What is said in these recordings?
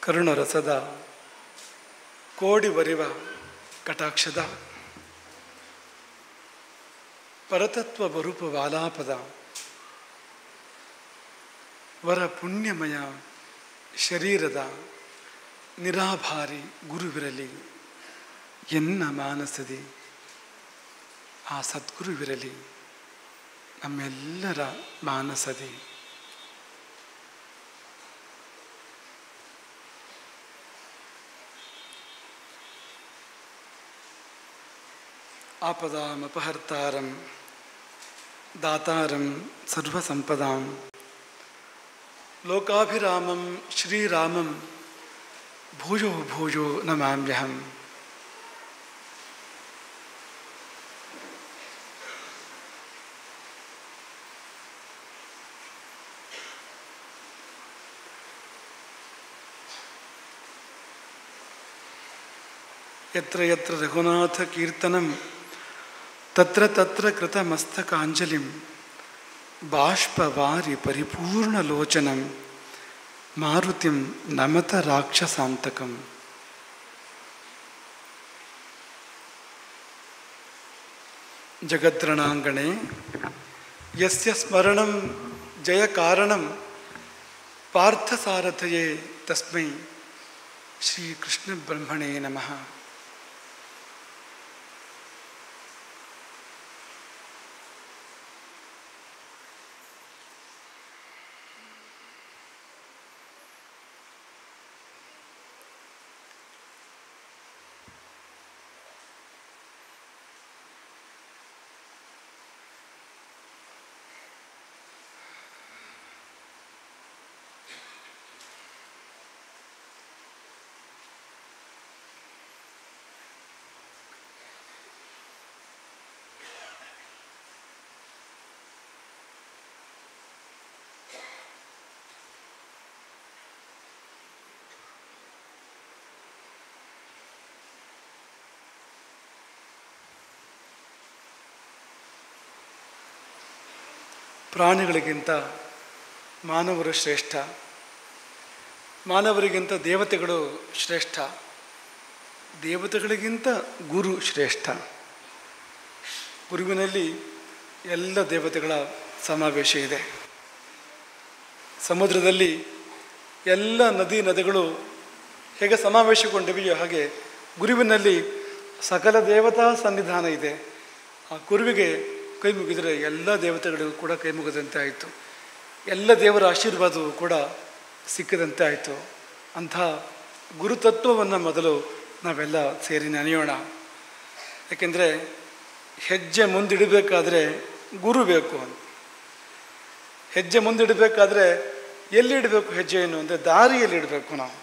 ಕರುಣರಸದ ಕೋಡಿ ಬರಿವ ಕಟಾಕ್ಷದ ಪರತತ್ವ ಬರುಪ ವಾಲಾಪದ ವರ ಪುಣ್ಯಮಯ ಶರೀರದ ನಿರಾಭಾರಿ ಗುರುವಿರಲಿ ಎನ್ನ ಮಾನಸದಿ. ಆ ಸದ್ಗುರುವಿರಲಿ ನಮ್ಮೆಲ್ಲರ ಮಾನಸದಿ. ಆಪದಾಮಪಹರ್ತಾರಂ ದಾತಾರಂ ಸರ್ವಸಂಪದಾಂ ಲೋಕಾಭಿರಾಮಂ ಶ್ರೀರಾಮಂ ಭೂಯೋ ಭೂಯೋ ನಮಾಮ್ಯಹಂ. ಯತ್ರ ಯತ್ರ ರಘುನಾಥ ಕೀರ್ತನಂ ತತ್ರ ತತ್ರ ಕೃತಮಸ್ತಕಾಂಜಲಿಂ ಬಾಷ್ಪವಾರಿ ಪರಿಪೂರ್ಣಲೋಚನಂ ಮಾರುತಿಂ ನಮತ ರಾಕ್ಷಸಾಂತಕಂ. ಜಗದ್ರಣಾಂಗಣೆ ಯಸ್ಯ ಸ್ಮರಣಂ ಜಯಕಾರಣಂ ಪಾರ್ಥಸಾರಥಯೇ ತಸ್ಮೈ ಶ್ರೀಕೃಷ್ಣ ಬ್ರಹ್ಮಣೇ ನಮಃ. ಪ್ರಾಣಿಗಳಿಗಿಂತ ಮಾನವರು ಶ್ರೇಷ್ಠ, ಮಾನವರಿಗಿಂತ ದೇವತೆಗಳು ಶ್ರೇಷ್ಠ, ದೇವತೆಗಳಿಗಿಂತ ಗುರು ಶ್ರೇಷ್ಠ. ಗುರುವಿನಲ್ಲಿ ಎಲ್ಲ ದೇವತೆಗಳ ಸಮಾವೇಶ ಇದೆ. ಸಮುದ್ರದಲ್ಲಿ ಎಲ್ಲ ನದಿಗಳು ಹೇಗೆ ಸಮಾವೇಶಗೊಂಡಿವೆಯೋ ಹಾಗೆ ಗುರುವಿನಲ್ಲಿ ಸಕಲ ದೇವತಾ ಸನ್ನಿಧಾನ ಇದೆ. ಆ ಗುರುವಿಗೆ ಕೈ ಮುಗಿದರೆ ಎಲ್ಲ ದೇವತೆಗಳಿಗೂ ಕೂಡ ಕೈ ಮುಗಿದಂತೆ ಆಯಿತು, ಎಲ್ಲ ದೇವರ ಆಶೀರ್ವಾದವೂ ಕೂಡ ಸಿಕ್ಕಿದಂತೆ ಆಯಿತು. ಅಂಥ ಗುರುತತ್ವವನ್ನು ಮೊದಲು ನಾವೆಲ್ಲ ಸೇರಿ ನೆನೆಯೋಣ. ಯಾಕೆಂದರೆ ಹೆಜ್ಜೆ ಮುಂದಿಡಬೇಕಾದ್ರೆ ಗುರು ಬೇಕು. ಹೆಜ್ಜೆ ಮುಂದಿಡಬೇಕಾದ್ರೆ ಎಲ್ಲಿಡಬೇಕು ಹೆಜ್ಜೆಯನ್ನು ಅಂದರೆ ದಾರಿಯಲ್ಲಿ ಇಡಬೇಕು. ನಾವು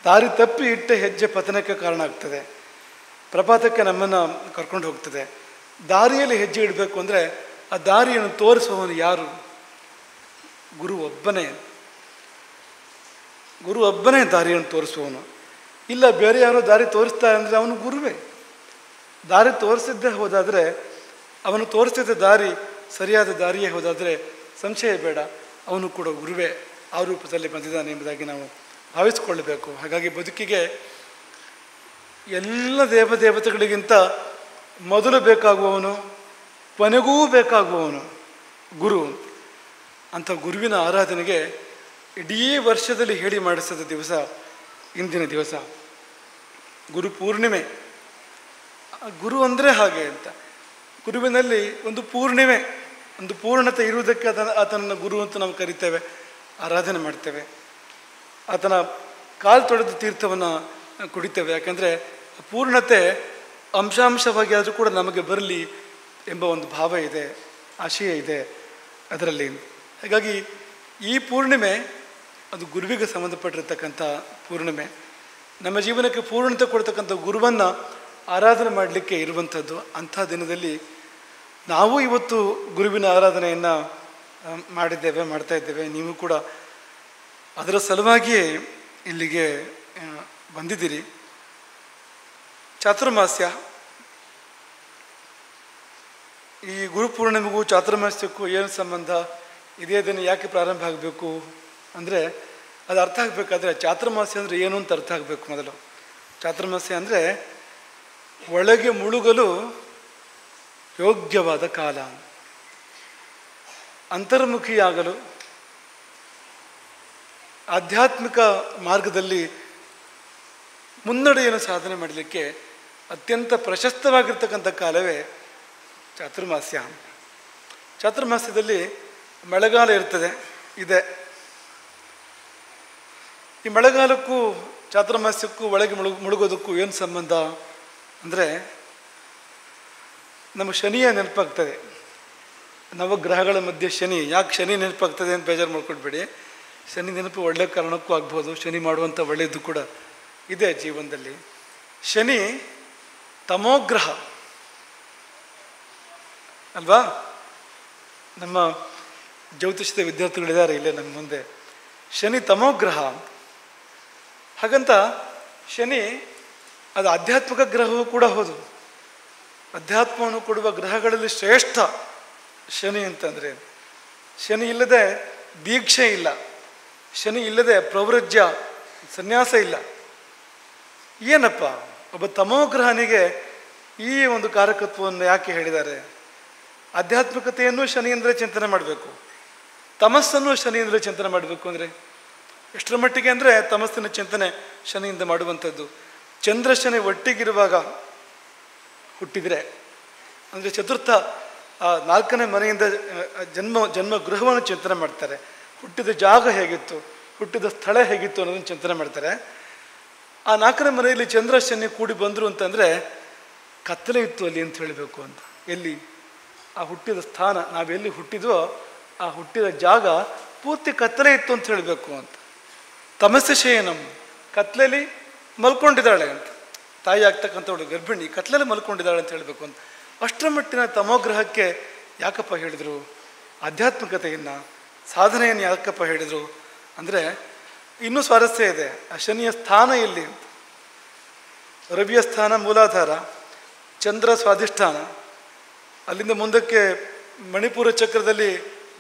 ದಾರಿ ತಪ್ಪಿ ಇಟ್ಟ ಹೆಜ್ಜೆ ಪತನಕ್ಕೆ ಕಾರಣ ಆಗ್ತದೆ, ಪ್ರಪಾತಕ್ಕೆ ನಮ್ಮನ್ನು ಕರ್ಕೊಂಡು ಹೋಗ್ತದೆ. ದಾರಿಯಲ್ಲಿ ಹೆಜ್ಜೆ ಇಡಬೇಕು ಅಂದರೆ ಆ ದಾರಿಯನ್ನು ತೋರಿಸುವವನು ಯಾರು? ಗುರು ಒಬ್ಬನೇ. ಗುರು ಒಬ್ಬನೇ ದಾರಿಯನ್ನು ತೋರಿಸುವವನು. ಇಲ್ಲ ಬೇರೆ ಯಾರೋ ದಾರಿ ತೋರಿಸ್ತಾರೆ ಅಂದರೆ ಅವನು ಗುರುವೇ. ದಾರಿ ತೋರಿಸಿದ್ದೇ ಹೋದಾದರೆ, ಅವನು ತೋರಿಸಿದ ದಾರಿ ಸರಿಯಾದ ದಾರಿಯೇ ಹೋದಾದರೆ ಸಂಶಯ ಬೇಡ, ಅವನು ಕೂಡ ಗುರುವೇ ಆ ರೂಪದಲ್ಲಿ ಬಂದಿದ್ದಾನೆ ಎಂಬುದಾಗಿ ನಾವು ಭಾವಿಸಿಕೊಳ್ಳಬೇಕು. ಹಾಗಾಗಿ ಬದುಕಿಗೆ ಎಲ್ಲ ದೇವತೆಗಳಿಗಿಂತ ಮೊದಲು ಬೇಕಾಗುವವನು, ಕೊನೆಗೂ ಬೇಕಾಗುವವನು ಗುರು. ಅಂಥ ಗುರುವಿನ ಆರಾಧನೆಗೆ ಇಡೀ ವರ್ಷದಲ್ಲಿ ಹೇಳಿ ಮಾಡಿಸಿದ ದಿವಸ ಇಂದಿನ ದಿವಸ ಗುರು ಪೂರ್ಣಿಮೆ. ಗುರು ಅಂದರೆ ಹಾಗೆ ಅಂತ, ಗುರುವಿನಲ್ಲಿ ಒಂದು ಪೂರ್ಣಿಮೆ, ಒಂದು ಪೂರ್ಣತೆ ಇರುವುದಕ್ಕೆ ಆತನನ್ನು ಗುರು ಅಂತ ನಾವು ಕರಿತೇವೆ, ಆರಾಧನೆ ಮಾಡ್ತೇವೆ. ಆತನ ಕಾಲು ತೊಳೆದ ತೀರ್ಥವನ್ನು ಕುಡಿತೇವೆ. ಯಾಕೆಂದರೆ ಪೂರ್ಣತೆ ಅಂಶಾಂಶವಾಗಿ ಆದರೂ ಕೂಡ ನಮಗೆ ಬರಲಿ ಎಂಬ ಒಂದು ಭಾವ ಇದೆ, ಆಶಯ ಇದೆ ಅದರಲ್ಲಿ. ಹಾಗಾಗಿ ಈ ಪೂರ್ಣಿಮೆ ಅದು ಗುರುವಿಗೆ ಸಂಬಂಧಪಟ್ಟಿರ್ತಕ್ಕಂಥ ಪೂರ್ಣಿಮೆ. ನಮ್ಮ ಜೀವನಕ್ಕೆ ಪೂರ್ಣತೆ ಕೊಡ್ತಕ್ಕಂಥ ಗುರುವನ್ನು ಆರಾಧನೆ ಮಾಡಲಿಕ್ಕೆ ಇರುವಂಥದ್ದು. ಅಂಥ ದಿನದಲ್ಲಿ ನಾವು ಇವತ್ತು ಗುರುವಿನ ಆರಾಧನೆಯನ್ನು ಮಾಡ್ತಾ ಇದ್ದೇವೆ. ನೀವು ಕೂಡ ಅದರ ಸಲುವಾಗಿಯೇ ಇಲ್ಲಿಗೆ ಬಂದಿದ್ದೀರಿ. ಚಾತುರ್ಮಾಸ್ಯ, ಈ ಗುರುಪೂರ್ಣಿಮೆಗೂ ಚಾತುರ್ಮಾಸ್ಯಕ್ಕೂ ಏನು ಸಂಬಂಧ? ಇದೇ ದಿನ ಯಾಕೆ ಪ್ರಾರಂಭ ಆಗಬೇಕು ಅಂದರೆ ಅದು ಅರ್ಥ ಆಗಬೇಕಾದ್ರೆ ಚಾತುರ್ಮಾಸ್ಯ ಅಂದರೆ ಏನು ಅಂತ ಅರ್ಥ ಆಗಬೇಕು ಮೊದಲು. ಚಾತುರ್ಮಾಸ್ಯ ಅಂದರೆ ಒಳಗೆ ಮುಳುಗಲು ಯೋಗ್ಯವಾದ ಕಾಲ, ಅಂತರ್ಮುಖಿಯಾಗಲು, ಆಧ್ಯಾತ್ಮಿಕ ಮಾರ್ಗದಲ್ಲಿ ಮುನ್ನಡೆಯನ್ನು ಸಾಧನೆ ಮಾಡಲಿಕ್ಕೆ ಅತ್ಯಂತ ಪ್ರಶಸ್ತವಾಗಿರ್ತಕ್ಕಂಥ ಕಾಲವೇ ಚಾತುರ್ಮಾಸ್ಯ. ಚಾತುರ್ಮಾಸ್ಯದಲ್ಲಿ ಮಳೆಗಾಲ ಇರ್ತದೆ ಇದೆ. ಈ ಮಳೆಗಾಲಕ್ಕೂ ಚಾತುರ್ಮಾಸ್ಯಕ್ಕೂ ಒಳಗೆ ಮುಳುಗೋದಕ್ಕೂ ಏನು ಸಂಬಂಧ ಅಂದರೆ, ನಮ್ಮ ಶನಿಯ ನೆನಪಾಗ್ತದೆ. ನವಗ್ರಹಗಳ ಮಧ್ಯೆ ಶನಿ, ಯಾಕೆ ಶನಿ ನೆನಪಾಗ್ತದೆ ಅಂತ ಬೇಜಾರು ಮಾಡ್ಕೊಳ್ಬೇಡಿ. ಶನಿ ನೆನಪು ಒಳ್ಳೆಯ ಕಾರಣಕ್ಕೂ ಆಗ್ಬೋದು, ಶನಿ ಮಾಡುವಂಥ ಒಳ್ಳೆಯದು ಕೂಡ ಇದೆ ಜೀವನದಲ್ಲಿ. ಶನಿ ತಮೋಗ್ರಹ ಅಲ್ವಾ? ನಮ್ಮ ಜ್ಯೋತಿಷದ ವಿದ್ಯಾರ್ಥಿಗಳಿದ್ದಾರೆ ಇಲ್ಲೇ ನಮ್ಮ ಮುಂದೆ. ಶನಿ ತಮೋಗ್ರಹ. ಹಾಗಂತ ಶನಿ ಅದು ಆಧ್ಯಾತ್ಮಿಕ ಗ್ರಹವೂ ಕೂಡ ಹೌದು. ಅಧ್ಯಾತ್ಮವನ್ನು ಕೊಡುವ ಗ್ರಹಗಳಲ್ಲಿ ಶ್ರೇಷ್ಠ ಶನಿ ಅಂತಂದರೆ. ಶನಿ ಇಲ್ಲದೆ ದೀಕ್ಷೆ ಇಲ್ಲ, ಶನಿ ಇಲ್ಲದೆ ಪ್ರವೃಜ್ಯ ಸನ್ಯಾಸ ಇಲ್ಲ. ಏನಪ್ಪ ಒಬ್ಬ ತಮೋಗ್ರಹನಿಗೆ ಈ ಒಂದು ಕಾರಕತ್ವವನ್ನು ಯಾಕೆ ಹೇಳಿದ್ದಾರೆ? ಆಧ್ಯಾತ್ಮಿಕತೆಯನ್ನು ಶನಿಯಿಂದಲೇ ಚಿಂತನೆ ಮಾಡಬೇಕು, ತಮಸ್ಸನ್ನು ಶನಿಯಿಂದಲೇ ಚಿಂತನೆ ಮಾಡಬೇಕು. ಅಂದರೆ ಎಷ್ಟರ ಮಟ್ಟಿಗೆ ಅಂದರೆ ತಮಸ್ಸಿನ ಚಿಂತನೆ ಶನಿಯಿಂದ ಮಾಡುವಂಥದ್ದು. ಚಂದ್ರ ಶನಿ ಒಟ್ಟಿಗಿರುವಾಗ ಹುಟ್ಟಿದರೆ ಅಂದರೆ ಚತುರ್ಥ 4ನೇ ಮನೆಯಿಂದ ಜನ್ಮ ಗೃಹವನ್ನು ಚಿಂತನೆ ಮಾಡ್ತಾರೆ. ಹುಟ್ಟಿದ ಜಾಗ ಹೇಗಿತ್ತು, ಹುಟ್ಟಿದ ಸ್ಥಳ ಹೇಗಿತ್ತು ಅನ್ನೋದನ್ನು ಚಿಂತನೆ ಮಾಡ್ತಾರೆ. ಆ 4ನೇ ಮನೆಯಲ್ಲಿ ಚಂದ್ರ ಶನಿ ಕೂಡಿ ಬಂದರು ಅಂತಂದರೆ ಕತ್ತಲೆ ಇತ್ತು ಅಲ್ಲಿ ಅಂತ ಹೇಳಬೇಕು ಅಂತ. ಎಲ್ಲಿ? ಆ ಹುಟ್ಟಿದ ಸ್ಥಾನ, ನಾವೆಲ್ಲಿ ಹುಟ್ಟಿದ್ವೋ ಆ ಹುಟ್ಟಿದ ಜಾಗ ಪೂರ್ತಿ ಕತ್ತಲೆ ಇತ್ತು ಅಂತ ಹೇಳಬೇಕು ಅಂತ. ತಮಸ್ಸೆ ಶಯನಂ, ಕತ್ಲೆಯಲ್ಲಿ ಮಲ್ಕೊಂಡಿದ್ದಾಳೆ ಅಂತ. ತಾಯಿ ಆಗ್ತಕ್ಕಂಥವಳು ಗರ್ಭಿಣಿ ಕತ್ಲೆಯಲ್ಲಿ ಮಲ್ಕೊಂಡಿದ್ದಾಳೆ ಅಂತ ಹೇಳಬೇಕು ಅಂತ. ಅಷ್ಟರ ಮಟ್ಟಿನ ತಮೋಗ್ರಹಕ್ಕೆ ಯಾಕಪ್ಪ ಹೇಳಿದರು? ಆಧ್ಯಾತ್ಮಿಕತೆಯನ್ನು, ಸಾಧನೆಯನ್ನು ಯಾಕಪ್ಪ ಹೇಳಿದರು ಅಂದರೆ ಇನ್ನೂ ಸ್ವಾರಸ್ಯ ಇದೆ. ಆ ಶನಿಯ ಸ್ಥಾನ ಎಲ್ಲಿ ಅಂತ. ರವಿಯ ಸ್ಥಾನ ಮೂಲಾಧಾರ, ಚಂದ್ರ ಸ್ವಾಧಿಷ್ಠಾನ, ಅಲ್ಲಿಂದ ಮುಂದಕ್ಕೆ ಮಣಿಪುರ ಚಕ್ರದಲ್ಲಿ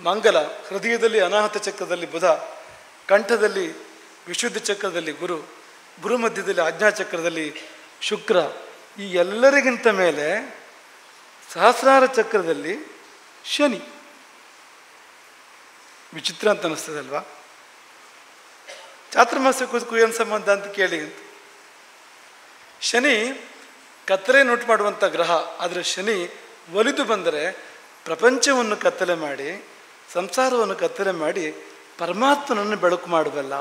ಮಂಗಲ, ಹೃದಯದಲ್ಲಿ ಅನಾಹತ ಚಕ್ರದಲ್ಲಿ ಬುಧ, ಕಂಠದಲ್ಲಿ ವಿಶುದ್ಧ ಚಕ್ರದಲ್ಲಿ ಗುರು, ಗುರು ಮಧ್ಯದಲ್ಲಿ ಆಜ್ಞಾಚಕ್ರದಲ್ಲಿ ಶುಕ್ರ. ಈ ಎಲ್ಲರಿಗಿಂತ ಮೇಲೆ ಸಹಸ್ರಾರ ಚಕ್ರದಲ್ಲಿ ಶನಿ. ವಿಚಿತ್ರ ಅಂತ ಅನ್ನಿಸ್ತದಲ್ವಾ? ಚಾತುರ್ಮಾಸ್ಯಕ್ಕೂ ಏನು ಸಂಬಂಧ ಅಂತ ಕೇಳಿ ಅಂತ. ಶನಿ ಕತ್ತಲೆ ನೋಟು ಮಾಡುವಂಥ ಗ್ರಹ, ಆದರೆ ಶನಿ ಒಲಿದು ಬಂದರೆ ಪ್ರಪಂಚವನ್ನು ಕತ್ತಲೆ ಮಾಡಿ, ಸಂಸಾರವನ್ನು ಕತ್ತಲೆ ಮಾಡಿ ಪರಮಾತ್ಮನನ್ನು ಬೆಳಕು ಮಾಡಬಲ್ಲ.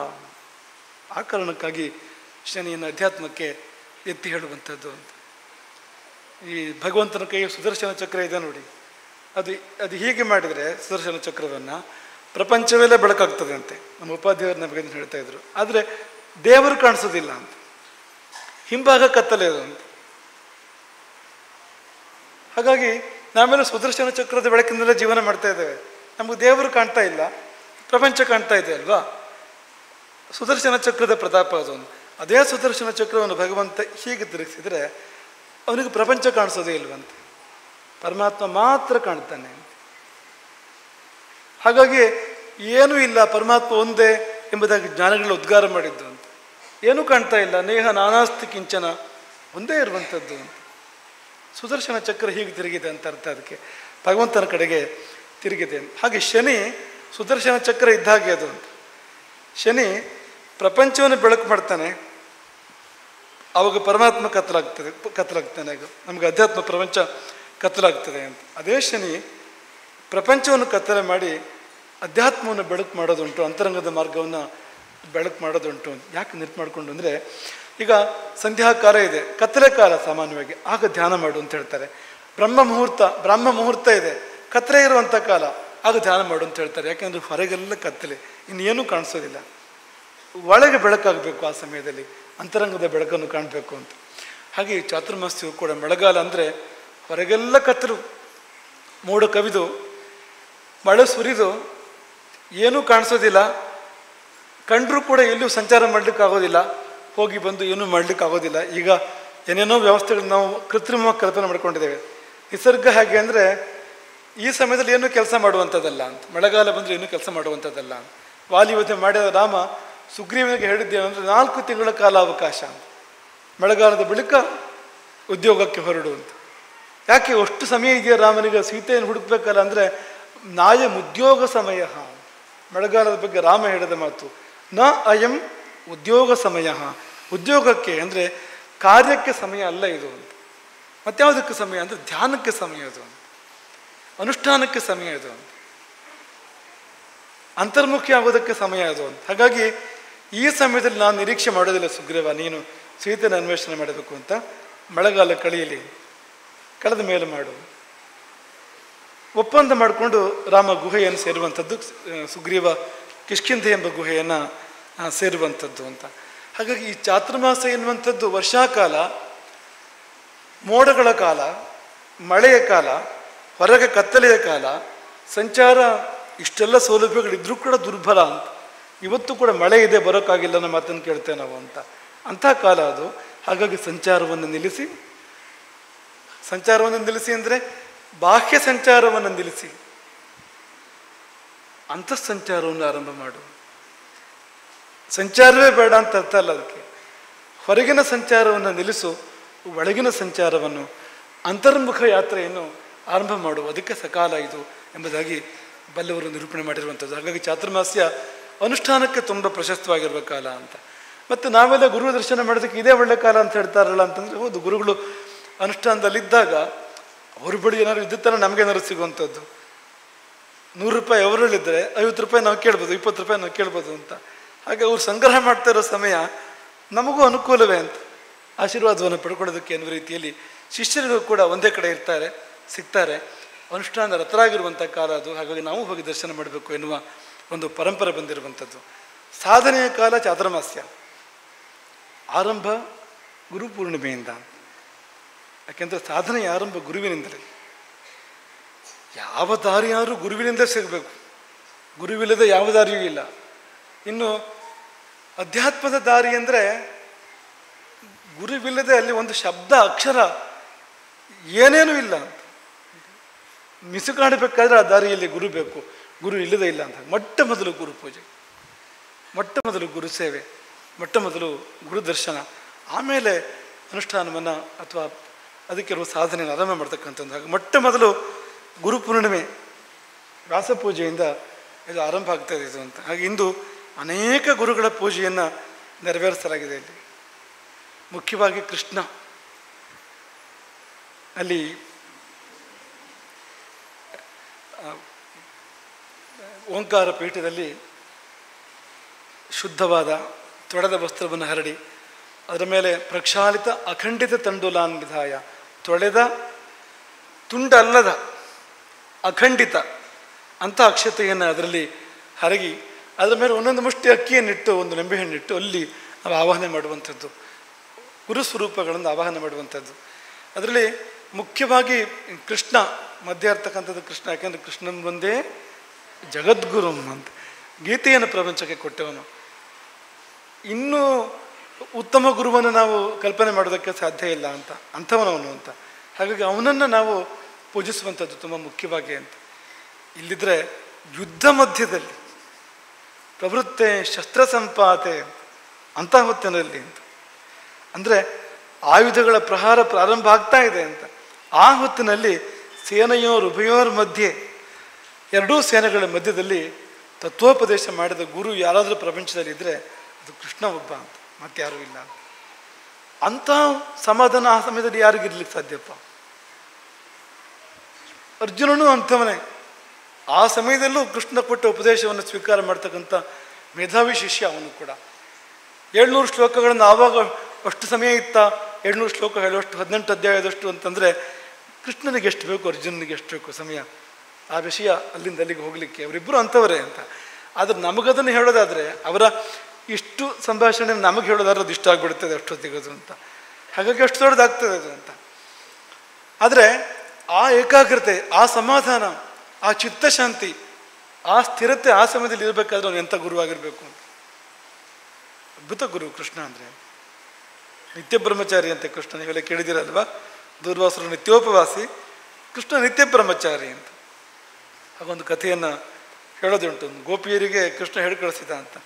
ಆ ಕಾರಣಕ್ಕಾಗಿ ಶನಿಯನ್ನು ಅಧ್ಯಾತ್ಮಕ್ಕೆ ಎತ್ತಿ ಹೇಳುವಂಥದ್ದು ಅಂತ. ಈ ಭಗವಂತನ ಕೈ ಸುದರ್ಶನ ಚಕ್ರ ಇದೆ ನೋಡಿ, ಅದು ಹೀಗೆ ಮಾಡಿದರೆ ಸುದರ್ಶನ ಚಕ್ರವನ್ನು ಪ್ರಪಂಚವೆಲ್ಲ ಬೆಳಕಾಗ್ತದೆ ಅಂತೆ. ನಮ್ಮ ಉಪಾಧ್ಯಾಯರು ನಮಗೆ ಹೇಳ್ತಾ ಇದ್ರು. ಆದರೆ ದೇವರು ಕಾಣಿಸೋದಿಲ್ಲ ಅಂತ, ಹಿಂಭಾಗ ಕತ್ತಲೆ ಅದು ಅಂತ. ಹಾಗಾಗಿ ನಾವೆಲ್ಲ ಸುದರ್ಶನ ಚಕ್ರದ ಬೆಳಕಿನಲ್ಲೇ ಜೀವನ ಮಾಡ್ತಾ ಇದ್ದೇವೆ. ನಮಗೆ ದೇವರು ಕಾಣ್ತಾ ಇಲ್ಲ, ಪ್ರಪಂಚ ಕಾಣ್ತಾ ಇದೆ ಅಲ್ವಾ? ಸುದರ್ಶನ ಚಕ್ರದ ಪ್ರತಾಪ ಅದು. ಅದೇ ಸುದರ್ಶನ ಚಕ್ರವನ್ನು ಭಗವಂತ ಹೀಗೆ ತಿರುಗಿಸಿದರೆ ಅವನಿಗೆ ಪ್ರಪಂಚ ಕಾಣಿಸೋದೇ ಇಲ್ವಂತೆ, ಪರಮಾತ್ಮ ಮಾತ್ರ ಕಾಣ್ತಾನೆ. ಹಾಗಾಗಿ ಏನೂ ಇಲ್ಲ, ಪರಮಾತ್ಮ ಒಂದೇ ಎಂಬುದಾಗಿ ಜ್ಞಾನಿಗಳು ಉದ್ಗಾರ ಮಾಡಿದ್ದು ಅಂತ. ಏನೂ ಕಾಣ್ತಾ ಇಲ್ಲ, ನೇಹ ನಾನಾಸ್ತಿ ಕಿಂಚನ, ಒಂದೇ ಇರುವಂಥದ್ದು ಅಂತ. ಸುದರ್ಶನ ಚಕ್ರ ಹೀಗೆ ತಿರುಗಿದೆ ಅಂತ ಅರ್ಥ, ಅದಕ್ಕೆ ಭಗವಂತನ ಕಡೆಗೆ ತಿರುಗಿದೆ. ಹಾಗೆ ಶನಿ ಸುದರ್ಶನ ಚಕ್ರ ಇದ್ದ ಹಾಗೆ ಅದು ಅಂತ. ಶನಿ ಪ್ರಪಂಚವನ್ನು ಬೆಳಕು ಮಾಡ್ತಾನೆ, ಆವಾಗ ಪರಮಾತ್ಮ ಕತ್ತಲಾಗ್ತಾನೆ. ಆಗ ನಮಗೆ ಅಧ್ಯಾತ್ಮ ಪ್ರಪಂಚ ಕತ್ತಲಾಗ್ತದೆ ಅಂತ. ಅದೇ ಶನಿ ಪ್ರಪಂಚವನ್ನು ಕತ್ತಲೆ ಮಾಡಿ ಅಧ್ಯಾತ್ಮವನ್ನು ಬೆಳಕು ಮಾಡೋದುಂಟು, ಅಂತರಂಗದ ಮಾರ್ಗವನ್ನು ಬೆಳಕು ಮಾಡೋದುಂಟು. ಯಾಕೆ ನೆನಪು ಮಾಡಿಕೊಂಡು ಅಂದರೆ, ಈಗ ಸಂಧ್ಯಾಕಾಲ ಇದೆ, ಕತ್ತಲೆ ಕಾಲ ಸಾಮಾನ್ಯವಾಗಿ, ಆಗ ಧ್ಯಾನ ಮಾಡು ಅಂತ ಹೇಳ್ತಾರೆ. ಬ್ರಹ್ಮ ಮುಹೂರ್ತ ಇದೆ, ಕತ್ತಲೆ ಇರುವಂಥ ಕಾಲ, ಆಗ ಧ್ಯಾನ ಮಾಡು ಅಂತ ಹೇಳ್ತಾರೆ. ಯಾಕೆಂದರೆ ಹೊರಗೆಲ್ಲ ಕತ್ತಲೆ, ಇನ್ನೇನೂ ಕಾಣಿಸೋದಿಲ್ಲ. ಒಳಗೆ ಬೆಳಕಾಗಬೇಕು, ಆ ಸಮಯದಲ್ಲಿ ಅಂತರಂಗದ ಬೆಳಕನ್ನು ಕಾಣಬೇಕು ಅಂತ. ಹಾಗೆ ಚಾತುರ್ಮಾಸ್ಯವು ಕೂಡ ಮಳೆಗಾಲ ಅಂದರೆ ಹೊರಗೆಲ್ಲ ಕತ್ತಲು, ಮೋಡ ಕವಿದು ಮಳೆ ಸುರಿದು ಏನೂ ಕಾಣಿಸೋದಿಲ್ಲ. ಕಂಡರೂ ಕೂಡ ಎಲ್ಲೂ ಸಂಚಾರ ಮಾಡಲಿಕ್ಕಾಗೋದಿಲ್ಲ, ಹೋಗಿ ಬಂದು ಏನೂ ಮಾಡಲಿಕ್ಕಾಗೋದಿಲ್ಲ. ಈಗ ಏನೇನೋ ವ್ಯವಸ್ಥೆಗಳು ನಾವು ಕೃತ್ರಿಮವಾಗಿ ಕಲ್ಪನೆ ಮಾಡ್ಕೊಂಡಿದ್ದೇವೆ. ನಿಸರ್ಗ ಹೇಗೆ ಅಂದರೆ ಈ ಸಮಯದಲ್ಲಿ ಏನೂ ಕೆಲಸ ಮಾಡುವಂಥದ್ದಲ್ಲ ಅಂತ, ಮಳೆಗಾಲ ಬಂದರೆ ಏನೂ ಕೆಲಸ ಮಾಡುವಂಥದ್ದಲ್ಲ ಅಂತ. ವಾಲಿವಧೆ ಮಾಡಿದ ರಾಮ ಸುಗ್ರೀವನಿಗೆ ಹೇಳಿದ್ದೇನೆಂದರೆ 4 ತಿಂಗಳ ಕಾಲಾವಕಾಶ ಅಂತ, ಮಳೆಗಾಲದ ಬಳಿಕ ಉದ್ಯೋಗಕ್ಕೆ ಹೊರಡು ಅಂತ. ಯಾಕೆ ಅಷ್ಟು ಸಮಯ ಇದೆಯಾ ರಾಮನಿಗೆ ಸೀತೆಯನ್ನು ಹುಡುಕ್ಬೇಕಲ್ಲ ಅಂದರೆ, ನಾಯಂ ಉದ್ಯೋಗ ಸಮಯ. ಮಳೆಗಾಲದ ಬಗ್ಗೆ ರಾಮ ಹೇಳಿದ ಮಾತು, ನ ಅಯಂ ಉದ್ಯೋಗ ಸಮಯ. ಉದ್ಯೋಗಕ್ಕೆ ಅಂದರೆ ಕಾರ್ಯಕ್ಕೆ ಸಮಯ ಅಲ್ಲ ಇದು ಅಂತ. ಮತ್ಯಾವುದಕ್ಕೆ ಸಮಯ ಅಂದರೆ ಧ್ಯಾನಕ್ಕೆ ಸಮಯ ಅದು ಅಂತ, ಅನುಷ್ಠಾನಕ್ಕೆ ಸಮಯ ಅದು ಅಂತ, ಅಂತರ್ಮುಖಿ ಆಗೋದಕ್ಕೆ ಸಮಯ ಅದು ಅಂತ. ಹಾಗಾಗಿ ಈ ಸಮಯದಲ್ಲಿ ನಾನು ನಿರೀಕ್ಷೆ ಮಾಡೋದಿಲ್ಲ ಸುಗ್ರೀವ, ನೀನು ಸೀತೆಯನ್ನು ಅನ್ವೇಷಣೆ ಮಾಡಬೇಕು ಅಂತ. ಮಳೆಗಾಲ ಕಳೆಯಲಿ, ಕಳೆದ ಮೇಲೆ ಮಾಡು. ಒಪ್ಪಂದ ಮಾಡಿಕೊಂಡು ರಾಮ ಗುಹೆಯನ್ನು ಸೇರುವಂಥದ್ದು, ಸುಗ್ರೀವ ಕಿಷ್ಕಿಂಧೆ ಎಂಬ ಗುಹೆಯನ್ನು ಸೇರುವಂಥದ್ದು ಅಂತ. ಹಾಗಾಗಿ ಈ ಚಾತುರ್ಮಾಸ ಎನ್ನುವಂಥದ್ದು ವರ್ಷಾಕಾಲ, ಮೋಡಗಳ ಕಾಲ, ಮಳೆಯ ಕಾಲ, ಹೊರಗೆ ಕತ್ತಲೆಯ ಕಾಲ, ಸಂಚಾರ, ಇಷ್ಟೆಲ್ಲ ಸೌಲಭ್ಯಗಳಿದ್ರೂ ಕೂಡ ದುರ್ಬಲ ಅಂತ. ಇವತ್ತು ಕೂಡ ಮಳೆ ಇದೆ, ಬರೋಕ್ಕಾಗಿಲ್ಲ ಅನ್ನೋ ಮಾತನ್ನು ಕೇಳ್ತೇವೆ ನಾವು ಅಂತ. ಅಂಥ ಕಾಲ ಅದು. ಹಾಗಾಗಿ ಸಂಚಾರವನ್ನು ನಿಲ್ಲಿಸಿ ಅಂದರೆ ಬಾಹ್ಯ ಸಂಚಾರವನ್ನು ನಿಲ್ಲಿಸಿ ಅಂತಃಸಂಚಾರವನ್ನು ಆರಂಭ ಮಾಡು. ಸಂಚಾರವೇ ಬೇಡ ಅಂತ ಅರ್ಥ ಅಲ್ಲ ಅದಕ್ಕೆ. ಹೊರಗಿನ ಸಂಚಾರವನ್ನು ನಿಲ್ಲಿಸು, ಒಳಗಿನ ಸಂಚಾರವನ್ನು, ಅಂತರ್ಮುಖ ಯಾತ್ರೆಯನ್ನು ಆರಂಭ ಮಾಡು. ಅದಕ್ಕೆ ಸಕಾಲ ಇದು ಎಂಬುದಾಗಿ ಬಲ್ಲವರು ನಿರೂಪಣೆ ಮಾಡಿರುವಂಥದ್ದು. ಹಾಗಾಗಿ ಚಾತುರ್ಮಾಸ್ಯ ಅನುಷ್ಠಾನಕ್ಕೆ ತುಂಬ ಪ್ರಶಸ್ತವಾಗಿರುವ ಕಾಲ ಅಂತ. ಮತ್ತು ನಾವೆಲ್ಲ ಗುರು ದರ್ಶನ ಮಾಡೋದಕ್ಕೆ ಇದೇ ಒಳ್ಳೆ ಕಾಲ ಅಂತ ಹೇಳ್ತಾರಲ್ಲ ಅಂತಂದರೆ, ಹೌದು, ಗುರುಗಳು ಅನುಷ್ಠಾನದಲ್ಲಿದ್ದಾಗ ಅವ್ರ ಬಳಿ ಏನಾದ್ರು ಇದ್ದಿತ್ತಲ್ಲ ನಮಗೇನಾದ್ರು ಸಿಗುವಂಥದ್ದು. 100 ರೂಪಾಯಿ ಅವರಲ್ಲಿದ್ದರೆ 50 ರೂಪಾಯಿ ನಾವು ಕೇಳ್ಬೋದು, 20 ರೂಪಾಯಿ ನಾವು ಕೇಳ್ಬೋದು ಅಂತ. ಹಾಗೆ ಅವ್ರು ಸಂಗ್ರಹ ಮಾಡ್ತಾ ಇರೋ ಸಮಯ ನಮಗೂ ಅನುಕೂಲವೇ ಅಂತ ಆಶೀರ್ವಾದವನ್ನು ಪಡ್ಕೊಳ್ಳೋದಕ್ಕೆ ಎನ್ನುವ ರೀತಿಯಲ್ಲಿ ಶಿಷ್ಯರಿಗೂ ಕೂಡ ಒಂದೇ ಕಡೆ ಸಿಗ್ತಾರೆ. ಅನುಷ್ಠಾನ ರತರಾಗಿರುವಂಥ ಕಾಲ ಅದು. ಹಾಗಾಗಿ ನಾವು ಹೋಗಿ ದರ್ಶನ ಮಾಡಬೇಕು ಎನ್ನುವ ಒಂದು ಪರಂಪರೆ ಬಂದಿರುವಂಥದ್ದು. ಸಾಧನೆಯ ಕಾಲ ಚಾತುರ್ಮಾಸ್ಯ, ಆರಂಭ ಗುರುಪೂರ್ಣಿಮೆಯಿಂದ. ಯಾಕೆಂದರೆ ಸಾಧನೆಯ ಆರಂಭ ಗುರುವಿನಿಂದಲೇ. ಯಾವ ದಾರಿಯಾದರೂ ಗುರುವಿನಿಂದ ಸಿಗಬೇಕು, ಗುರುವಿಲ್ಲದೆ ಯಾವ ದಾರಿಯೂ ಇಲ್ಲ. ಇನ್ನು ಅಧ್ಯಾತ್ಮದ ದಾರಿ ಅಂದರೆ ಗುರುವಿಲ್ಲದೆ ಅಲ್ಲಿ ಒಂದು ಶಬ್ದ ಅಕ್ಷರ ಏನೇನೂ ಇಲ್ಲ ಅಂತ. ಮಿಸುಕಾಡಬೇಕಾದ್ರೆ ಆ ದಾರಿಯಲ್ಲಿ ಗುರು ಬೇಕು, ಗುರು ಇಲ್ಲದೇ ಇಲ್ಲ ಅಂತ. ಮೊಟ್ಟ ಮೊದಲು ಗುರು ಪೂಜೆ, ಮೊಟ್ಟ ಮೊದಲು ಗುರು ಸೇವೆ, ಮೊಟ್ಟ ಮೊದಲು ಗುರು ದರ್ಶನ, ಆಮೇಲೆ ಅನುಷ್ಠಾನವನ್ನು ಅಥವಾ ಅದಕ್ಕಿರುವ ಸಾಧನೆಯನ್ನು ಆರಂಭ ಮಾಡ್ತಕ್ಕಂಥದ್ದು. ಹಾಗೆ ಮೊಟ್ಟ ಮೊದಲು ಗುರುಪೂರ್ಣಿಮೆ ವ್ಯಾಸಪೂಜೆಯಿಂದ ಇದು ಆರಂಭ ಆಗ್ತಾಯಿದೆ ಇದು ಅಂತ. ಹಾಗೆ ಇಂದು ಅನೇಕ ಗುರುಗಳ ಪೂಜೆಯನ್ನು ನೆರವೇರಿಸಲಾಗಿದೆ. ಇಲ್ಲಿ ಮುಖ್ಯವಾಗಿ ಕೃಷ್ಣ, ಅಲ್ಲಿ ಓಂಕಾರ ಪೀಠದಲ್ಲಿ ಶುದ್ಧವಾದ ತೊಳೆದ ವಸ್ತ್ರವನ್ನು ಹರಡಿ ಅದರ ಮೇಲೆ ಪ್ರಕ್ಷಾಳಿತ ಅಖಂಡಿತ ತಂಡುಲಾನ್ ವಿಧಾಯ, ತೊಳೆದ ತುಂಡಲ್ಲದ ಅಖಂಡಿತ ಅಂಥ ಅಕ್ಷತೆಯನ್ನು ಅದರಲ್ಲಿ ಹರಗಿ ಅದರ ಮೇಲೆ ಒಂದೊಂದು ಮುಷ್ಟಿ ಅಕ್ಕಿಯನ್ನಿಟ್ಟು ಒಂದು ನಿಂಬೆಹಣ್ಣಿಟ್ಟು ಅಲ್ಲಿ ನಾವು ಆವಾಹನೆ ಮಾಡುವಂಥದ್ದು, ಗುರುಸ್ವರೂಪಗಳನ್ನು ಆವಾಹನೆ ಮಾಡುವಂಥದ್ದು. ಅದರಲ್ಲಿ ಮುಖ್ಯವಾಗಿ ಕೃಷ್ಣ ಮಧ್ಯೆ ಇರ್ತಕ್ಕಂಥದ್ದು ಕೃಷ್ಣ. ಯಾಕೆಂದರೆ ಕೃಷ್ಣನ ಒಂದೇ ಜಗದ್ಗುರು ಅಂತ ಗೀತೆಯನ್ನು ಪ್ರಪಂಚಕ್ಕೆ ಕೊಟ್ಟವನು. ಇನ್ನೂ ಉತ್ತಮ ಗುರುವನ್ನು ನಾವು ಕಲ್ಪನೆ ಮಾಡೋದಕ್ಕೆ ಸಾಧ್ಯ ಇಲ್ಲ ಅಂತ, ಅಂಥವನವನು ಅಂತ. ಹಾಗಾಗಿ ಅವನನ್ನು ನಾವು ಪೂಜಿಸುವಂಥದ್ದು ತುಂಬ ಮುಖ್ಯವಾಗಿ ಅಂತ. ಇಲ್ಲಿದ್ದರೆ ಯುದ್ಧ ಮಧ್ಯದಲ್ಲಿ ಪ್ರವೃತ್ತೆ ಶಸ್ತ್ರ ಸಂಪಾತೆ ಅಂಥ ಹೊತ್ತಿನಲ್ಲಿ ಅಂತ, ಅಂದರೆ ಆಯುಧಗಳ ಪ್ರಹಾರ ಪ್ರಾರಂಭ ಆಗ್ತಾ ಇದೆ ಅಂತ. ಆ ಹೊತ್ತಿನಲ್ಲಿ ಉಭಯೋರ್ ಮಧ್ಯೆ, ಎರಡೂ ಸೇನೆಗಳ ಮಧ್ಯದಲ್ಲಿ ತತ್ವೋಪದೇಶ ಮಾಡಿದ ಗುರು ಯಾರಾದರೂ ಪ್ರಪಂಚದಲ್ಲಿದ್ದರೆ ಅದು ಕೃಷ್ಣ ಒಬ್ಬ ಅಂತ, ಮತ್ತಾರೂ ಇಲ್ಲ. ಅಂಥ ಸಮಾಧಾನ ಆ ಸಮಯದಲ್ಲಿ ಯಾರಿಗಿರ್ಲಿಕ್ಕೆ ಸಾಧ್ಯಪ್ಪ? ಅರ್ಜುನನು ಅಂಥವನೇ. ಆ ಸಮಯದಲ್ಲೂ ಕೃಷ್ಣ ಕೊಟ್ಟ ಉಪದೇಶವನ್ನು ಸ್ವೀಕಾರ ಮಾಡ್ತಕ್ಕಂಥ ಮೇಧಾವಿ ಶಿಷ್ಯ ಅವನು ಕೂಡ. 700 ಶ್ಲೋಕಗಳನ್ನು ಆವಾಗ ಅಷ್ಟು ಸಮಯ ಇತ್ತ, 700 ಶ್ಲೋಕ ಹೇಳುವಷ್ಟು 18 ಅಧ್ಯಾಯದಷ್ಟು ಅಂತಂದರೆ ಕೃಷ್ಣನಿಗೆ ಎಷ್ಟು ಬೇಕು, ಅರ್ಜುನನಿಗೆ ಎಷ್ಟು ಬೇಕು ಸಮಯ ಆ ವಿಷಯ ಅಲ್ಲಿಂದ ಅಲ್ಲಿಗೆ ಹೋಗಲಿಕ್ಕೆ. ಅವರಿಬ್ಬರು ಅಂಥವರೇ ಅಂತ. ಆದರೆ ನಮಗದನ್ನು ಹೇಳೋದಾದರೆ, ಅವರ ಇಷ್ಟು ಸಂಭಾಷಣೆ ನಮಗೆ ಹೇಳೋದಾದ್ರೆ ಅದು ಇಷ್ಟ ಆಗಿಬಿಡ್ತದೆ ಅಷ್ಟೊತ್ತಿಗೋದು ಅಂತ. ಹಾಗಾಗಿ ಅಷ್ಟು ದೊಡ್ಡದಾಗ್ತದೆ ಅದು ಅಂತ. ಆದರೆ ಆ ಏಕಾಗ್ರತೆ, ಆ ಸಮಾಧಾನ, ಆ ಚಿತ್ತಶಾಂತಿ, ಆ ಸ್ಥಿರತೆ ಆ ಸಮಯದಲ್ಲಿ ಇರಬೇಕಾದ್ರೆ ಅವನು ಎಂಥ ಗುರುವಾಗಿರಬೇಕು ಅಂತ. ಅದ್ಭುತ ಗುರು ಕೃಷ್ಣ ಅಂದರೆ. ನಿತ್ಯ ಬ್ರಹ್ಮಚಾರಿ ಅಂತ ಕೃಷ್ಣ, ನೀವೆಲ್ಲ ಕೇಳಿದಿರಲ್ವಾ? ದೂರ್ವಾಸರು ನಿತ್ಯೋಪವಾಸಿ, ಕೃಷ್ಣ ನಿತ್ಯ ಬ್ರಹ್ಮಚಾರಿ ಅಂತ. ಹಾಗೊಂದು ಕಥೆಯನ್ನು ಹೇಳೋದುಂಟು. ಗೋಪಿಯರಿಗೆ ಕೃಷ್ಣ ಹೇಳಿ ಕಳಿಸಿದ ಅಂತ.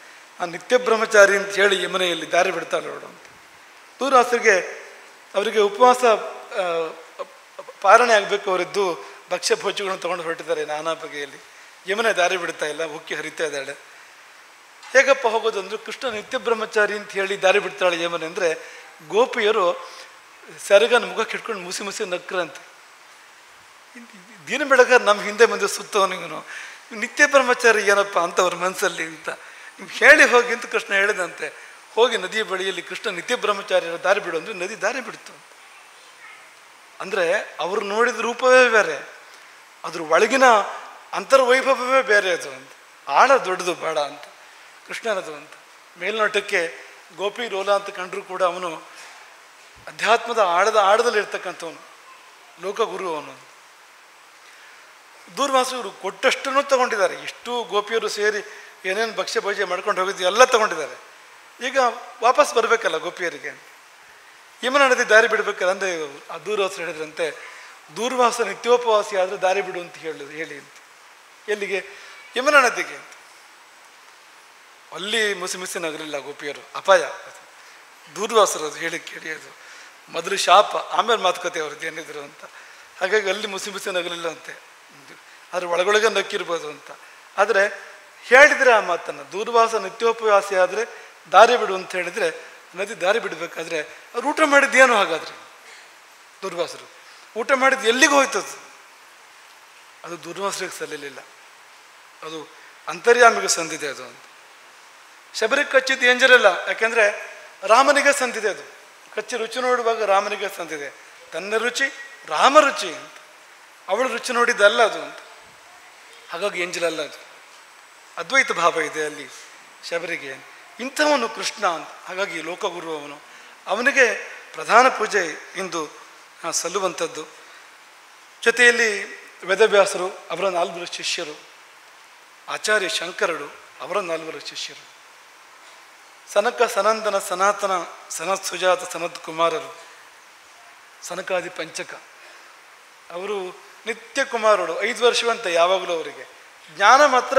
ಆ ನಿತ್ಯ ಬ್ರಹ್ಮಚಾರಿ ಅಂತ ಹೇಳಿ ಯಮನೆಯಲ್ಲಿ ದಾರಿ ಬಿಡ್ತಾರೆ ನೋಡು ಅಂತ. ದೂರ್ವಾಸರಿಗೆ ಅವರಿಗೆ ಉಪವಾಸ ಪಾಲನೆ ಆಗಬೇಕು, ಅವರಿದ್ದು ಭಕ್ಷ್ಯ ಭೋಜ್ಯಗಳನ್ನು ತೊಗೊಂಡು ಹೊರಟಿದ್ದಾರೆ ನಾನಾ ಬಗೆಯಲ್ಲಿ. ಯಮನೆ ದಾರಿ ಬಿಡ್ತಾ ಇಲ್ಲ, ಉಕ್ಕಿ ಹರಿತಾ ಇದ್ದಾಳೆ. ಹೇಗಪ್ಪ ಹೋಗೋದು ಅಂದರೆ, ಕೃಷ್ಣ ನಿತ್ಯ ಬ್ರಹ್ಮಚಾರಿ ಅಂತ ಹೇಳಿ ದಾರಿ ಬಿಡ್ತಾಳೆ ಯಮನೆ ಅಂದರೆ, ಗೋಪಿಯರು ಸೆರಗನ ಮುಖಕ್ಕೆ ಹಿಡ್ಕೊಂಡು ಮುಸಿ ಮುಸಿ ನಕ್ರಂತೆ. ದಿನ ಬೆಳಗ ನಮ್ಮ ಹಿಂದೆ ಮುಂದೆ ಸುತ್ತವನಿಗನು ನಿತ್ಯ ಬ್ರಹ್ಮಚಾರಿ ಏನಪ್ಪ ಅಂತ ಅವ್ರ ಮನಸ್ಸಲ್ಲಿ ಅಂತ ಹೇಳಿ ಹೋಗಿ ಅಂತ ಕೃಷ್ಣ ಹೇಳಿದಂತೆ. ಹೋಗಿ ನದಿಯ ಬಳಿಯಲ್ಲಿ ಕೃಷ್ಣ ನಿತ್ಯ ಬ್ರಹ್ಮಚಾರಿಯರ ದಾರಿ ಬಿಡು ಅಂದರೆ ನದಿ ದಾರಿ ಬಿಡ್ತು. ಅಂದರೆ ಅವರು ನೋಡಿದ ರೂಪವೇ ಬೇರೆ, ಅದ್ರ ಒಳಗಿನ ಅಂತರ್ವೈಭವವೇ ಬೇರೆ ಅದು ಅಂತ. ಆಳ ದೊಡ್ಡದು ಬೇಡ ಅಂತ ಕೃಷ್ಣನದು ಅಂತ. ಮೇಲ್ನೋಟಕ್ಕೆ ಗೋಪಿ ಲೋಲ ಅಂತ ಕಂಡ್ರೂ ಕೂಡ ಅವನು ಅಧ್ಯಾತ್ಮದ ಆಳದಲ್ಲಿ ಇರ್ತಕ್ಕಂಥವನು, ಲೋಕಗುರು ಅವನು. ದೂರ್ವಾಸರು ಕೊಟ್ಟಷ್ಟನ್ನು ತಗೊಂಡಿದ್ದಾರೆ. ಇಷ್ಟು ಗೋಪಿಯರು ಸೇರಿ ಏನೇನು ಭಕ್ಷ್ಯ ಭೋಜ್ಯ ಮಾಡ್ಕೊಂಡು ಹೋಗಿದ್ವಿ ಎಲ್ಲ ತಗೊಂಡಿದ್ದಾರೆ. ಈಗ ವಾಪಸ್ ಬರಬೇಕಲ್ಲ ಗೋಪಿಯರಿಗೆ, ಯಮುನಾ ನದಿ ದಾರಿ ಬಿಡಬೇಕಲ್ಲ. ಅಂದರೆ ಆ ದೂರ್ವಾಸರು ಹೇಳಿದ್ರಂತೆ, ದೂರ್ವಾಸ ನಿತ್ಯೋಪವಾಸಿ ಆದರೆ ದಾರಿ ಬಿಡು ಅಂತ ಹೇಳಿ ಅಂತ. ಎಲ್ಲಿಗೆ? ಯಮುನಾ ನದಿಗೆ ಅಂತ. ಅಲ್ಲಿ ಮುಸಿ ನಗಲಿಲ್ಲ ಗೋಪಿಯರು, ಅಪಾಯ. ದೂರ್ವಾಸರು ಅದು ಹೇಳಿ ಕೇಳಿ, ಅದು ಮೊದಲು ಶಾಪ, ಆಮೇಲೆ ಮಾತುಕತೆ ಅವ್ರದ್ದು ಏನಿದ್ರು ಅಂತ. ಹಾಗಾಗಿ ಅಲ್ಲಿ ಮುಸಿ ನಗಲಿಲ್ಲ ಅಂತೆ. ಆದರೆ ಒಳಗೊಳಗೆ ನಕ್ಕಿರ್ಬೋದು ಅಂತ. ಆದರೆ ಹೇಳಿದರೆ ಆ ಮಾತನ್ನು, ದೂರ್ವಾಸ ನಿತ್ಯೋಪವಾಸಿ ಆದರೆ ದಾರಿ ಬಿಡು ಅಂತ ಹೇಳಿದರೆ, ನದಿ ದಾರಿ ಬಿಡಬೇಕಾದ್ರೆ ಅವ್ರು ಊಟ ಮಾಡಿದ್ದೇನು? ಹಾಗಾದರೆ ದೂರ್ವಾಸರು ಊಟ ಮಾಡಿದ್ದು ಎಲ್ಲಿಗೆ ಹೋಯ್ತದು? ಅದು ದೂರ್ವಾಸರಿಗೆ ಸಲ್ಲಲಿಲ್ಲ, ಅದು ಅಂತರ್ಯಾಮಿಗೆ ಸಂದಿದೆ ಅದು ಅಂತ. ಶಬರಿಗೆ ಕಚ್ಚಿದ್ದು ಎಂಜರಲ್ಲ, ಯಾಕೆಂದರೆ ರಾಮನಿಗೆ ಸಂದಿದೆ ಅದು. ಕಚ್ಚಿ ರುಚಿ ನೋಡುವಾಗ ರಾಮನಿಗೆ ಸಂದಿದೆ. ತನ್ನ ರುಚಿ ರಾಮ ರುಚಿ ಅಂತ, ಅವಳು ರುಚಿ ನೋಡಿದ್ದಲ್ಲ ಅದು ಅಂತ. ಹಾಗಾಗಿ ಎಂಜಲಲ್ಲ ಅದು, ಅದ್ವೈತ ಭಾವ ಇದೆ ಅಲ್ಲಿ ಶಬರಿಗೆ. ಇಂಥವನು ಕೃಷ್ಣ ಅಂತ. ಹಾಗಾಗಿ ಲೋಕಗುರು ಅವನು, ಅವನಿಗೆ ಪ್ರಧಾನ ಪೂಜೆ ಇಂದು ಸಲ್ಲುವಂಥದ್ದು. ಜೊತೆಯಲ್ಲಿ ವೇದವ್ಯಾಸರು, ಅವರ 4 ಶಿಷ್ಯರು, ಆಚಾರ್ಯ ಶಂಕರರು, ಅವರ 4 ಶಿಷ್ಯರು, ಸನಕ ಸನಂದನ ಸನಾತನ ಸನತ್ ಸುಜಾತ ಸನತ್ ಕುಮಾರರು, ಸನಕಾದಿ ಪಂಚಕ, ಅವರು ನಿತ್ಯ ಕುಮಾರರು. 5 ವರ್ಷವಂತ ಯಾವಾಗಲೂ ಅವರಿಗೆ. ಜ್ಞಾನ ಮಾತ್ರ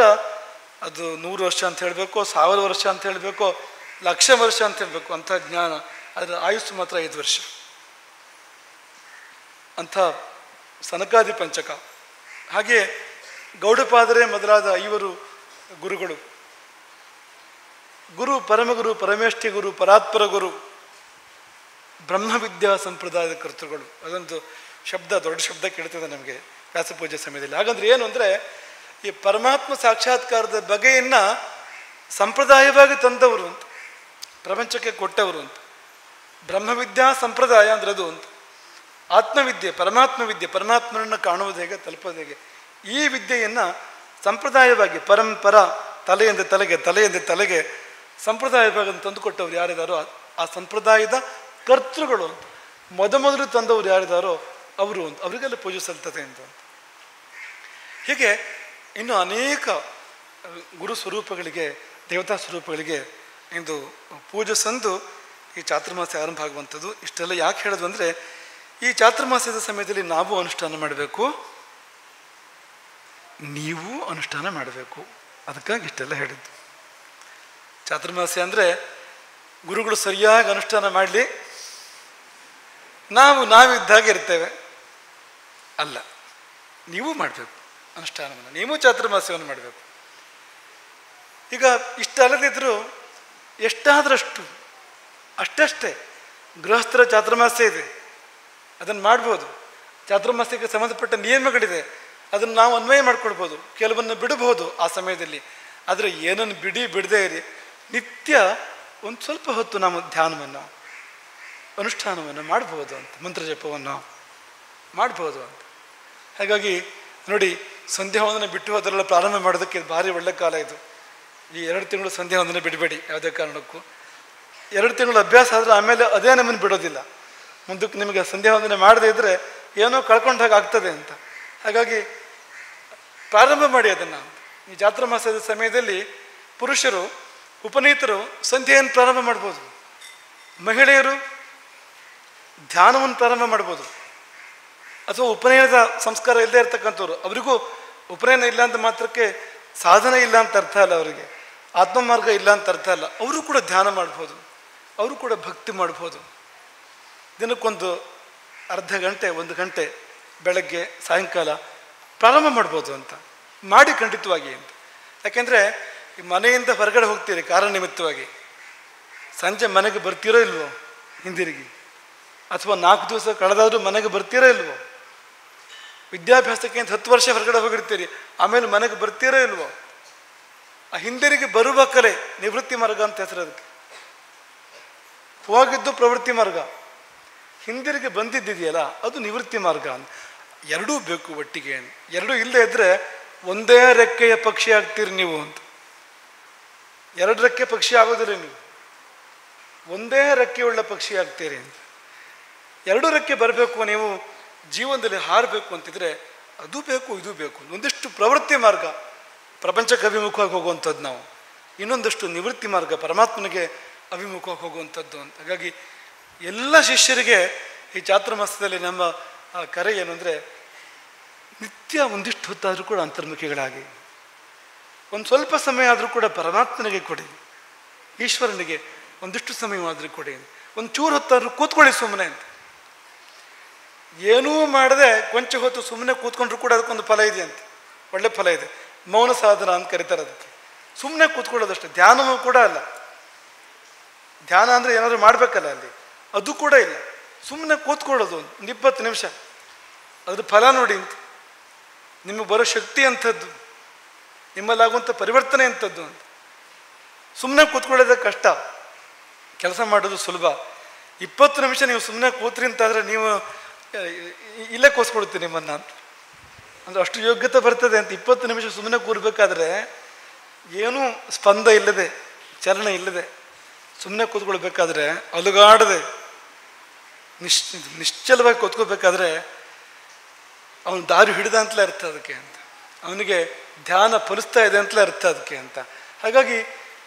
ಅದು 100 ವರ್ಷ ಅಂತ ಹೇಳಬೇಕು, 1000 ವರ್ಷ ಅಂತ ಹೇಳಬೇಕು, 1,00,000 ವರ್ಷ ಅಂತ ಹೇಳಬೇಕು, ಅಂಥ ಜ್ಞಾನ. ಅದರ ಆಯುಸ್ಸು ಮಾತ್ರ 5 ವರ್ಷ. ಅಂಥ ಸನಕಾದಿ ಪಂಚಕ. ಹಾಗೆ ಗೌಡಪಾದರೆ ಮೊದಲಾದ 5 ಗುರುಗಳು, ಗುರು, ಪರಮಗುರು, ಪರಮೇಷ್ಠಿ ಗುರು, ಪರಾತ್ಪರ ಗುರು, ಬ್ರಹ್ಮವಿದ್ಯಾ ಸಂಪ್ರದಾಯದ ಕರ್ತೃಗಳು. ಅದೊಂದು ಶಬ್ದ, ದೊಡ್ಡ ಶಬ್ದ ಕೇಳ್ತದೆ ನಮಗೆ ವ್ಯಾಸಪೂಜೆ ಸಮಯದಲ್ಲಿ. ಹಾಗಂದ್ರೆ ಏನು ಅಂದರೆ, ಈ ಪರಮಾತ್ಮ ಸಾಕ್ಷಾತ್ಕಾರದ ಬಗೆಯನ್ನು ಸಂಪ್ರದಾಯವಾಗಿ ತಂದವರು ಅಂತ, ಪ್ರಪಂಚಕ್ಕೆ ಕೊಟ್ಟವರು ಅಂತ. ಬ್ರಹ್ಮವಿದ್ಯಾ ಸಂಪ್ರದಾಯ ಅಂದರೆ ಅದು ಅಂತ. ಆತ್ಮವಿದ್ಯೆ, ಪರಮಾತ್ಮ ವಿದ್ಯೆ, ಪರಮಾತ್ಮನನ್ನು ಕಾಣುವುದು ಹೇಗೆ, ತಲುಪೋದು ಹೇಗೆ, ಈ ವಿದ್ಯೆಯನ್ನು ಸಂಪ್ರದಾಯವಾಗಿ ಪರಂಪರ, ತಲೆಯಿಂದ ತಲೆಗೆ ಸಂಪ್ರದಾಯವಾಗಿ ತಂದುಕೊಟ್ಟವ್ರು ಯಾರಿದ್ದಾರೋ ಆ ಸಂಪ್ರದಾಯದ ಕರ್ತೃಗಳು ಅಂತ. ಮೊದಲು ತಂದವರು ಯಾರಿದ್ದಾರೋ ಅವರು ಅಂತ, ಅವರಿಗೆಲ್ಲ ಪೂಜೆ ಸಲ್ತದೆ ಅಂತ. ಹೀಗೆ ಇನ್ನು ಅನೇಕ ಗುರು ಸ್ವರೂಪಗಳಿಗೆ, ದೇವತಾ ಸ್ವರೂಪಗಳಿಗೆ ಇಂದು ಪೂಜೆ ಸಂದು ಈ ಚಾತುರ್ಮಾಸ ಆರಂಭ ಆಗುವಂಥದ್ದು. ಇಷ್ಟೆಲ್ಲ ಯಾಕೆ ಹೇಳೋದು ಅಂದರೆ, ಈ ಚಾತುರ್ಮಾಸದ ಸಮಯದಲ್ಲಿ ನಾವು ಅನುಷ್ಠಾನ ಮಾಡಬೇಕು, ನೀವು ಅನುಷ್ಠಾನ ಮಾಡಬೇಕು. ಅದಕ್ಕಾಗಿ ಇಷ್ಟೆಲ್ಲ ಹೇಳಿದ್ದು. ಚಾತುರ್ಮಾಸ ಅಂದರೆ ಗುರುಗಳು ಸರಿಯಾಗಿ ಅನುಷ್ಠಾನ ಮಾಡಲಿ, ನಾವಿದ್ದಾಗೆ ಇರ್ತೇವೆ ಅಲ್ಲ. ನೀವು ಮಾಡಬೇಕು ಅನುಷ್ಠಾನವನ್ನು, ನೀವು ಚಾತುರ್ಮಾಸ್ಯವನ್ನು ಮಾಡಬೇಕು. ಈಗ ಇಷ್ಟಲ್ಲದಿದ್ದರೂ ಎಷ್ಟಾದರಷ್ಟು ಅಷ್ಟೇ ಗೃಹಸ್ಥರ ಚಾತುರ್ಮಾಸ್ಯ ಇದೆ, ಅದನ್ನು ಮಾಡ್ಬೋದು. ಚಾತುರ್ಮಾಸ್ಯಕ್ಕೆ ಸಂಬಂಧಪಟ್ಟ ನಿಯಮಗಳಿದೆ, ಅದನ್ನು ನಾವು ಅನ್ವಯ ಮಾಡ್ಕೊಳ್ಬೋದು. ಕೆಲವನ್ನು ಬಿಡಬಹುದು ಆ ಸಮಯದಲ್ಲಿ. ಆದರೆ ಏನನ್ನು ಬಿಡದೇ ಇರಿ, ನಿತ್ಯ ಒಂದು ಸ್ವಲ್ಪ ಹೊತ್ತು ನಾವು ಧ್ಯಾನವನ್ನು, ಅನುಷ್ಠಾನವನ್ನು ಮಾಡ್ಬೋದು ಅಂತ, ಮಂತ್ರ ಜಪವನ್ನು ಮಾಡ್ಬೋದು ಅಂತ. ಹಾಗಾಗಿ ನೋಡಿ, ಸಂಧ್ಯಾ ವಂದನೆ ಬಿಟ್ಟು ಅದರೆಲ್ಲ ಪ್ರಾರಂಭ ಮಾಡೋದಕ್ಕೆ ಭಾರಿ ಒಳ್ಳೆ ಕಾಲ ಇದು. ಈ 2 ತಿಂಗಳು ಸಂಧ್ಯಾ ವಂದನೆ ಬಿಡಬೇಡಿ ಯಾವುದೇ ಕಾರಣಕ್ಕೂ. 2 ತಿಂಗಳು ಅಭ್ಯಾಸ ಆದರೆ ಆಮೇಲೆ ಅದೇ ನಮ್ಮನ್ನು ಬಿಡೋದಿಲ್ಲ. ಮುಂದಕ್ಕೆ ನಿಮಗೆ ಸಂಧ್ಯಾ ವಂದನೆ ಮಾಡದೇ ಇದ್ದರೆ ಏನೋ ಕಳ್ಕೊಂಡು ಹಾಗೆ ಆಗ್ತದೆ ಅಂತ. ಹಾಗಾಗಿ ಪ್ರಾರಂಭ ಮಾಡಿ ಅದನ್ನು. ಈ ಚಾತುರ್ಮಾಸದ ಸಮಯದಲ್ಲಿ ಪುರುಷರು, ಉಪನೀತರು ಸಂಧ್ಯೆಯನ್ನು ಪ್ರಾರಂಭ ಮಾಡ್ಬೋದು, ಮಹಿಳೆಯರು ಧ್ಯಾನವನ್ನು ಪ್ರಾರಂಭ ಮಾಡ್ಬೋದು. ಅಥವಾ ಉಪನಯನದ ಸಂಸ್ಕಾರ ಇಲ್ಲದೆ ಇರ್ತಕ್ಕಂಥವ್ರು, ಅವರಿಗೂ ಉಪನಯನ ಇಲ್ಲ ಅಂತ ಮಾತ್ರಕ್ಕೆ ಸಾಧನೆ ಇಲ್ಲ ಅಂತ ಅರ್ಥ ಅಲ್ಲ. ಅವರಿಗೆ ಆತ್ಮಮಾರ್ಗ ಇಲ್ಲ ಅಂತ ಅರ್ಥ ಅಲ್ಲ. ಅವರು ಕೂಡ ಧ್ಯಾನ ಮಾಡ್ಬೋದು, ಅವರು ಕೂಡ ಭಕ್ತಿ ಮಾಡ್ಬೋದು. ದಿನಕ್ಕೊಂದು ಅರ್ಧ ಗಂಟೆ 1 ಗಂಟೆ ಬೆಳಗ್ಗೆ ಸಾಯಂಕಾಲ ಪ್ರಾರಂಭ ಮಾಡ್ಬೋದು ಅಂತ ಮಾಡಿ ಖಂಡಿತವಾಗಿ ಅಂತ. ಯಾಕೆಂದರೆ ಈ ಮನೆಯಿಂದ ಹೊರಗಡೆ ಹೋಗ್ತೀರಿ ಕಾರಣ ನಿಮಿತ್ತವಾಗಿ, ಸಂಜೆ ಮನೆಗೆ ಬರ್ತೀರೋ ಇಲ್ವೋ ಹಿಂದಿರುಗಿ, ಅಥವಾ 4 ದಿವಸ ಕಳೆದಾದರೂ ಮನೆಗೆ ಬರ್ತೀರೋ ಇಲ್ವೋ, ವಿದ್ಯಾಭ್ಯಾಸಕ್ಕೆ ಅಂತ 10 ವರ್ಷ ಹೊರಗಡೆ ಹೋಗಿರ್ತೀರಿ, ಆಮೇಲೆ ಮನೆಗೆ ಬರ್ತೀರೋ ಇಲ್ವೋ. ಆ ಹಿಂದಿರುಗಿ ಬರುವ ಕಲೆ ನಿವೃತ್ತಿ ಮಾರ್ಗ ಅಂತ ಹೆಸರು ಅದಕ್ಕೆ. ಹೋಗಿದ್ದು ಪ್ರವೃತ್ತಿ ಮಾರ್ಗ, ಹಿಂದಿರುಗಿ ಬಂದಿದ್ದಿದೆಯಲ್ಲ ಅದು ನಿವೃತ್ತಿ ಮಾರ್ಗ ಅಂತ. ಎರಡೂ ಬೇಕು ಒಟ್ಟಿಗೆ. ಎರಡೂ ಇಲ್ಲದೆ ಇದ್ದರೆ ಒಂದೇ ರೆಕ್ಕೆಯ ಪಕ್ಷಿ ಆಗ್ತೀರಿ ನೀವು ಅಂತ. 2 ರೆಕ್ಕೆ ಪಕ್ಷಿ ಆಗೋದಿಲ್ಲ ನೀವು, ಒಂದೇ ರೆಕ್ಕೆಯುಳ್ಳ ಪಕ್ಷಿ ಆಗ್ತೀರಿ ಅಂತ. 2 ರೆಕ್ಕೆ ಬರಬೇಕು, ನೀವು ಜೀವನದಲ್ಲಿ ಹಾರಬೇಕು ಅಂತಿದ್ರೆ ಅದು ಬೇಕು ಇದು ಬೇಕು. ಒಂದಿಷ್ಟು ಪ್ರವೃತ್ತಿ ಮಾರ್ಗ ಪ್ರಪಂಚಕ್ಕೆ ಅಭಿಮುಖವಾಗಿ ಹೋಗುವಂಥದ್ದು ನಾವು, ಇನ್ನೊಂದಷ್ಟು ನಿವೃತ್ತಿ ಮಾರ್ಗ ಪರಮಾತ್ಮನಿಗೆ ಅಭಿಮುಖವಾಗಿ ಹೋಗುವಂಥದ್ದು ಅಂತ. ಹಾಗಾಗಿ ಎಲ್ಲ ಶಿಷ್ಯರಿಗೆ ಈ ಚಾತುರ್ಮಾಸದಲ್ಲಿ ನಮ್ಮ ಕರೆ ಏನು ಅಂದರೆ, ನಿತ್ಯ ಒಂದಿಷ್ಟು ಹೊತ್ತಾದರೂ ಕೂಡ ಅಂತರ್ಮುಖಿಗಳಾಗಿ ಒಂದು ಸ್ವಲ್ಪ ಸಮಯ ಆದರೂ ಕೂಡ ಪರಮಾತ್ಮನಿಗೆ ಕೊಡಿ, ಈಶ್ವರನಿಗೆ ಒಂದಿಷ್ಟು ಸಮಯವಾದರೂ ಕೊಡಿ. ಒಂದು ಚೂರು ಹೊತ್ತಾದರೂ ಕೂತ್ಕೊಳ್ಳಿ ಸುಮ್ಮನೆ ಅಂತ. ಏನೂ ಮಾಡದೆ ಕೊಂಚ ಹೊತ್ತು ಸುಮ್ಮನೆ ಕೂತ್ಕೊಂಡ್ರು ಕೂಡ ಅದಕ್ಕೊಂದು ಫಲ ಇದೆ ಅಂತ, ಒಳ್ಳೆ ಫಲ ಇದೆ. ಮೌನ ಸಾಧನ ಅಂತ ಕರೀತಾರೆ ಅದಕ್ಕೆ. ಸುಮ್ಮನೆ ಕೂತ್ಕೊಳ್ಳೋದಷ್ಟೇ, ಧ್ಯಾನವೂ ಕೂಡ ಅಲ್ಲ. ಧ್ಯಾನ ಅಂದರೆ ಏನಾದರೂ ಮಾಡಬೇಕಲ್ಲ ಅಲ್ಲಿ, ಅದು ಕೂಡ ಇಲ್ಲ. ಸುಮ್ಮನೆ ಕೂತ್ಕೊಳ್ಳೋದು ಒಂದು 20 ನಿಮಿಷ, ಅದ್ರ ಫಲ ನೋಡಿ ಅಂತ. ನಿಮಗೆ ಬರೋ ಶಕ್ತಿ ಅಂಥದ್ದು, ನಿಮ್ಮಲ್ಲಾಗುವಂಥ ಪರಿವರ್ತನೆ ಅಂಥದ್ದು ಅಂತ. ಸುಮ್ಮನೆ ಕೂತ್ಕೊಳ್ಳೋದೇ ಕಷ್ಟ, ಕೆಲಸ ಮಾಡೋದು ಸುಲಭ. 20 ನಿಮಿಷ ನೀವು ಸುಮ್ಮನೆ ಕೂತ್ರಿ ಅಂತಾದರೆ ನೀವು ಇಲ್ಲೇ ಕೂರಿಸ್ಕೊಡ್ತೀವಿ ನಿಮ್ಮನ್ನು ಅಂತ. ಅಂದರೆ ಅಷ್ಟು ಯೋಗ್ಯತೆ ಬರ್ತದೆ ಅಂತ. 20 ನಿಮಿಷ ಸುಮ್ಮನೆ ಕೂರ್ಬೇಕಾದ್ರೆ ಏನೂ ಸ್ಪಂದ ಇಲ್ಲದೆ, ಚಲನ ಇಲ್ಲದೆ ಸುಮ್ಮನೆ ಕೂತ್ಕೊಳ್ಬೇಕಾದ್ರೆ, ಅಲುಗಾಡದೆ ನಿಶ್ಚಲವಾಗಿ ಕೂತ್ಕೋಬೇಕಾದ್ರೆ ಅವನು ದಾರಿ ಹಿಡಿದ ಅಂತಲೇ ಅರ್ಥ ಅದಕ್ಕೆ ಅಂತ. ಅವನಿಗೆ ಧ್ಯಾನ ಫಲಿಸ್ತಾ ಇದೆ ಅಂತಲೇ ಅರ್ಥ ಅದಕ್ಕೆ ಅಂತ. ಹಾಗಾಗಿ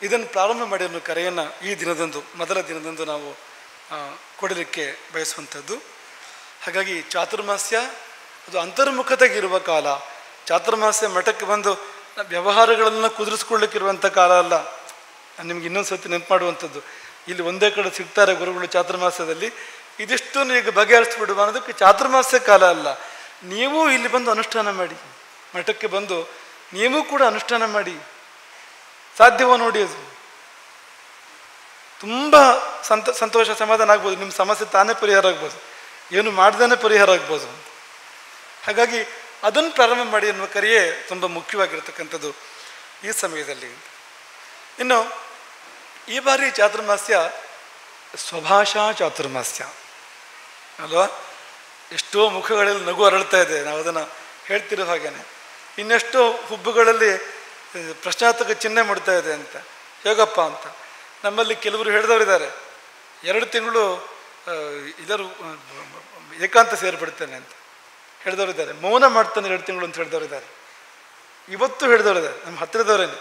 ಇದನ್ನು ಪ್ರಾರಂಭ ಮಾಡಿ ಅನ್ನೋ ಕರೆಯನ್ನು ಈ ದಿನದಂದು, ಮೊದಲ ದಿನದಂದು ನಾವು ಕೊಡಲಿಕ್ಕೆ ಬಯಸುವಂಥದ್ದು. ಹಾಗಾಗಿ ಚಾತುರ್ಮಾಸ್ಯ ಅದು ಅಂತರ್ಮುಖತೆಗಿರುವ ಕಾಲ. ಚಾತುರ್ಮಾಸ್ಯ ಮಠಕ್ಕೆ ಬಂದು ವ್ಯವಹಾರಗಳನ್ನು ಕುದುರಿಸ್ಕೊಳ್ಳಿಕ್ಕಿರುವಂಥ ಕಾಲ ಅಲ್ಲ. ನಿಮ್ಗೆ ಇನ್ನೊಂದು ಸರ್ತಿ ನೆನಪು ಮಾಡುವಂಥದ್ದು, ಇಲ್ಲಿ ಒಂದೇ ಕಡೆ ಸಿಗ್ತಾರೆ ಗುರುಗಳು ಚಾತುರ್ಮಾಸ್ಯದಲ್ಲಿ, ಇದಿಷ್ಟು ಈಗ ಬಗೆಹರಿಸ್ಬಿಡುವ ಅನ್ನೋದಕ್ಕೆ ಚಾತುರ್ಮಾಸ್ಯ ಕಾಲ ಅಲ್ಲ. ನೀವು ಇಲ್ಲಿ ಬಂದು ಅನುಷ್ಠಾನ ಮಾಡಿ, ಮಠಕ್ಕೆ ಬಂದು ನೀವು ಕೂಡ ಅನುಷ್ಠಾನ ಮಾಡಿ, ಸಾಧ್ಯವೋ ನೋಡಿ. ಅದು ತುಂಬ ಸಂತೋಷ ಸಮಾಧಾನ ಆಗ್ಬೋದು, ನಿಮ್ಮ ಸಮಸ್ಯೆ ತಾನೇ ಪರಿಹಾರ ಆಗ್ಬೋದು, ಏನು ಮಾಡ್ದೇ ಪರಿಹಾರ ಆಗ್ಬೋದು. ಹಾಗಾಗಿ ಅದನ್ನು ಪ್ರಾರಂಭ ಮಾಡಿ ಅನ್ನುವ ಕರೆಯೇ ತುಂಬ ಮುಖ್ಯವಾಗಿರ್ತಕ್ಕಂಥದ್ದು ಈ ಸಮಯದಲ್ಲಿ. ಇನ್ನು ಈ ಬಾರಿ ಚಾತುರ್ಮಾಸ್ಯ ಸ್ವಭಾಷಾ ಚಾತುರ್ಮಾಸ್ಯ ಅಲ್ವಾ. ಎಷ್ಟೋ ಮುಖಗಳಲ್ಲಿ ನಗು ಅರಳ್ತಾ ಇದೆ, ನಾವು ಅದನ್ನು ಹೇಳ್ತಿರೋ ಹಾಗೇನೆ. ಇನ್ನೆಷ್ಟೋ ಹುಬ್ಬುಗಳಲ್ಲಿ ಪ್ರಶ್ನಾರ್ಥಕ ಚಿಹ್ನೆ ಮಾಡ್ತಾ ಇದೆ ಅಂತ, ಹೇಗಪ್ಪ ಅಂತ. ನಮ್ಮಲ್ಲಿ ಕೆಲವರು ಹೇಳಿದವರಿದ್ದಾರೆ, 2 ತಿಂಗಳು ಇದರು ಏಕಾಂತ ಸೇರಿಬಿಡ್ತೇನೆ ಅಂತ ಹೇಳಿದವರಿದ್ದಾರೆ. ಮೌನ ಮಾಡ್ತಾನೆ 2 ತಿಂಗಳು ಅಂತ ಹೇಳಿದವರಿದ್ದಾರೆ. ಇವತ್ತು ಹೇಳಿದವರಿದ್ದಾರೆ ನಮ್ಮ ಹತ್ತಿರದವರೇನೆ,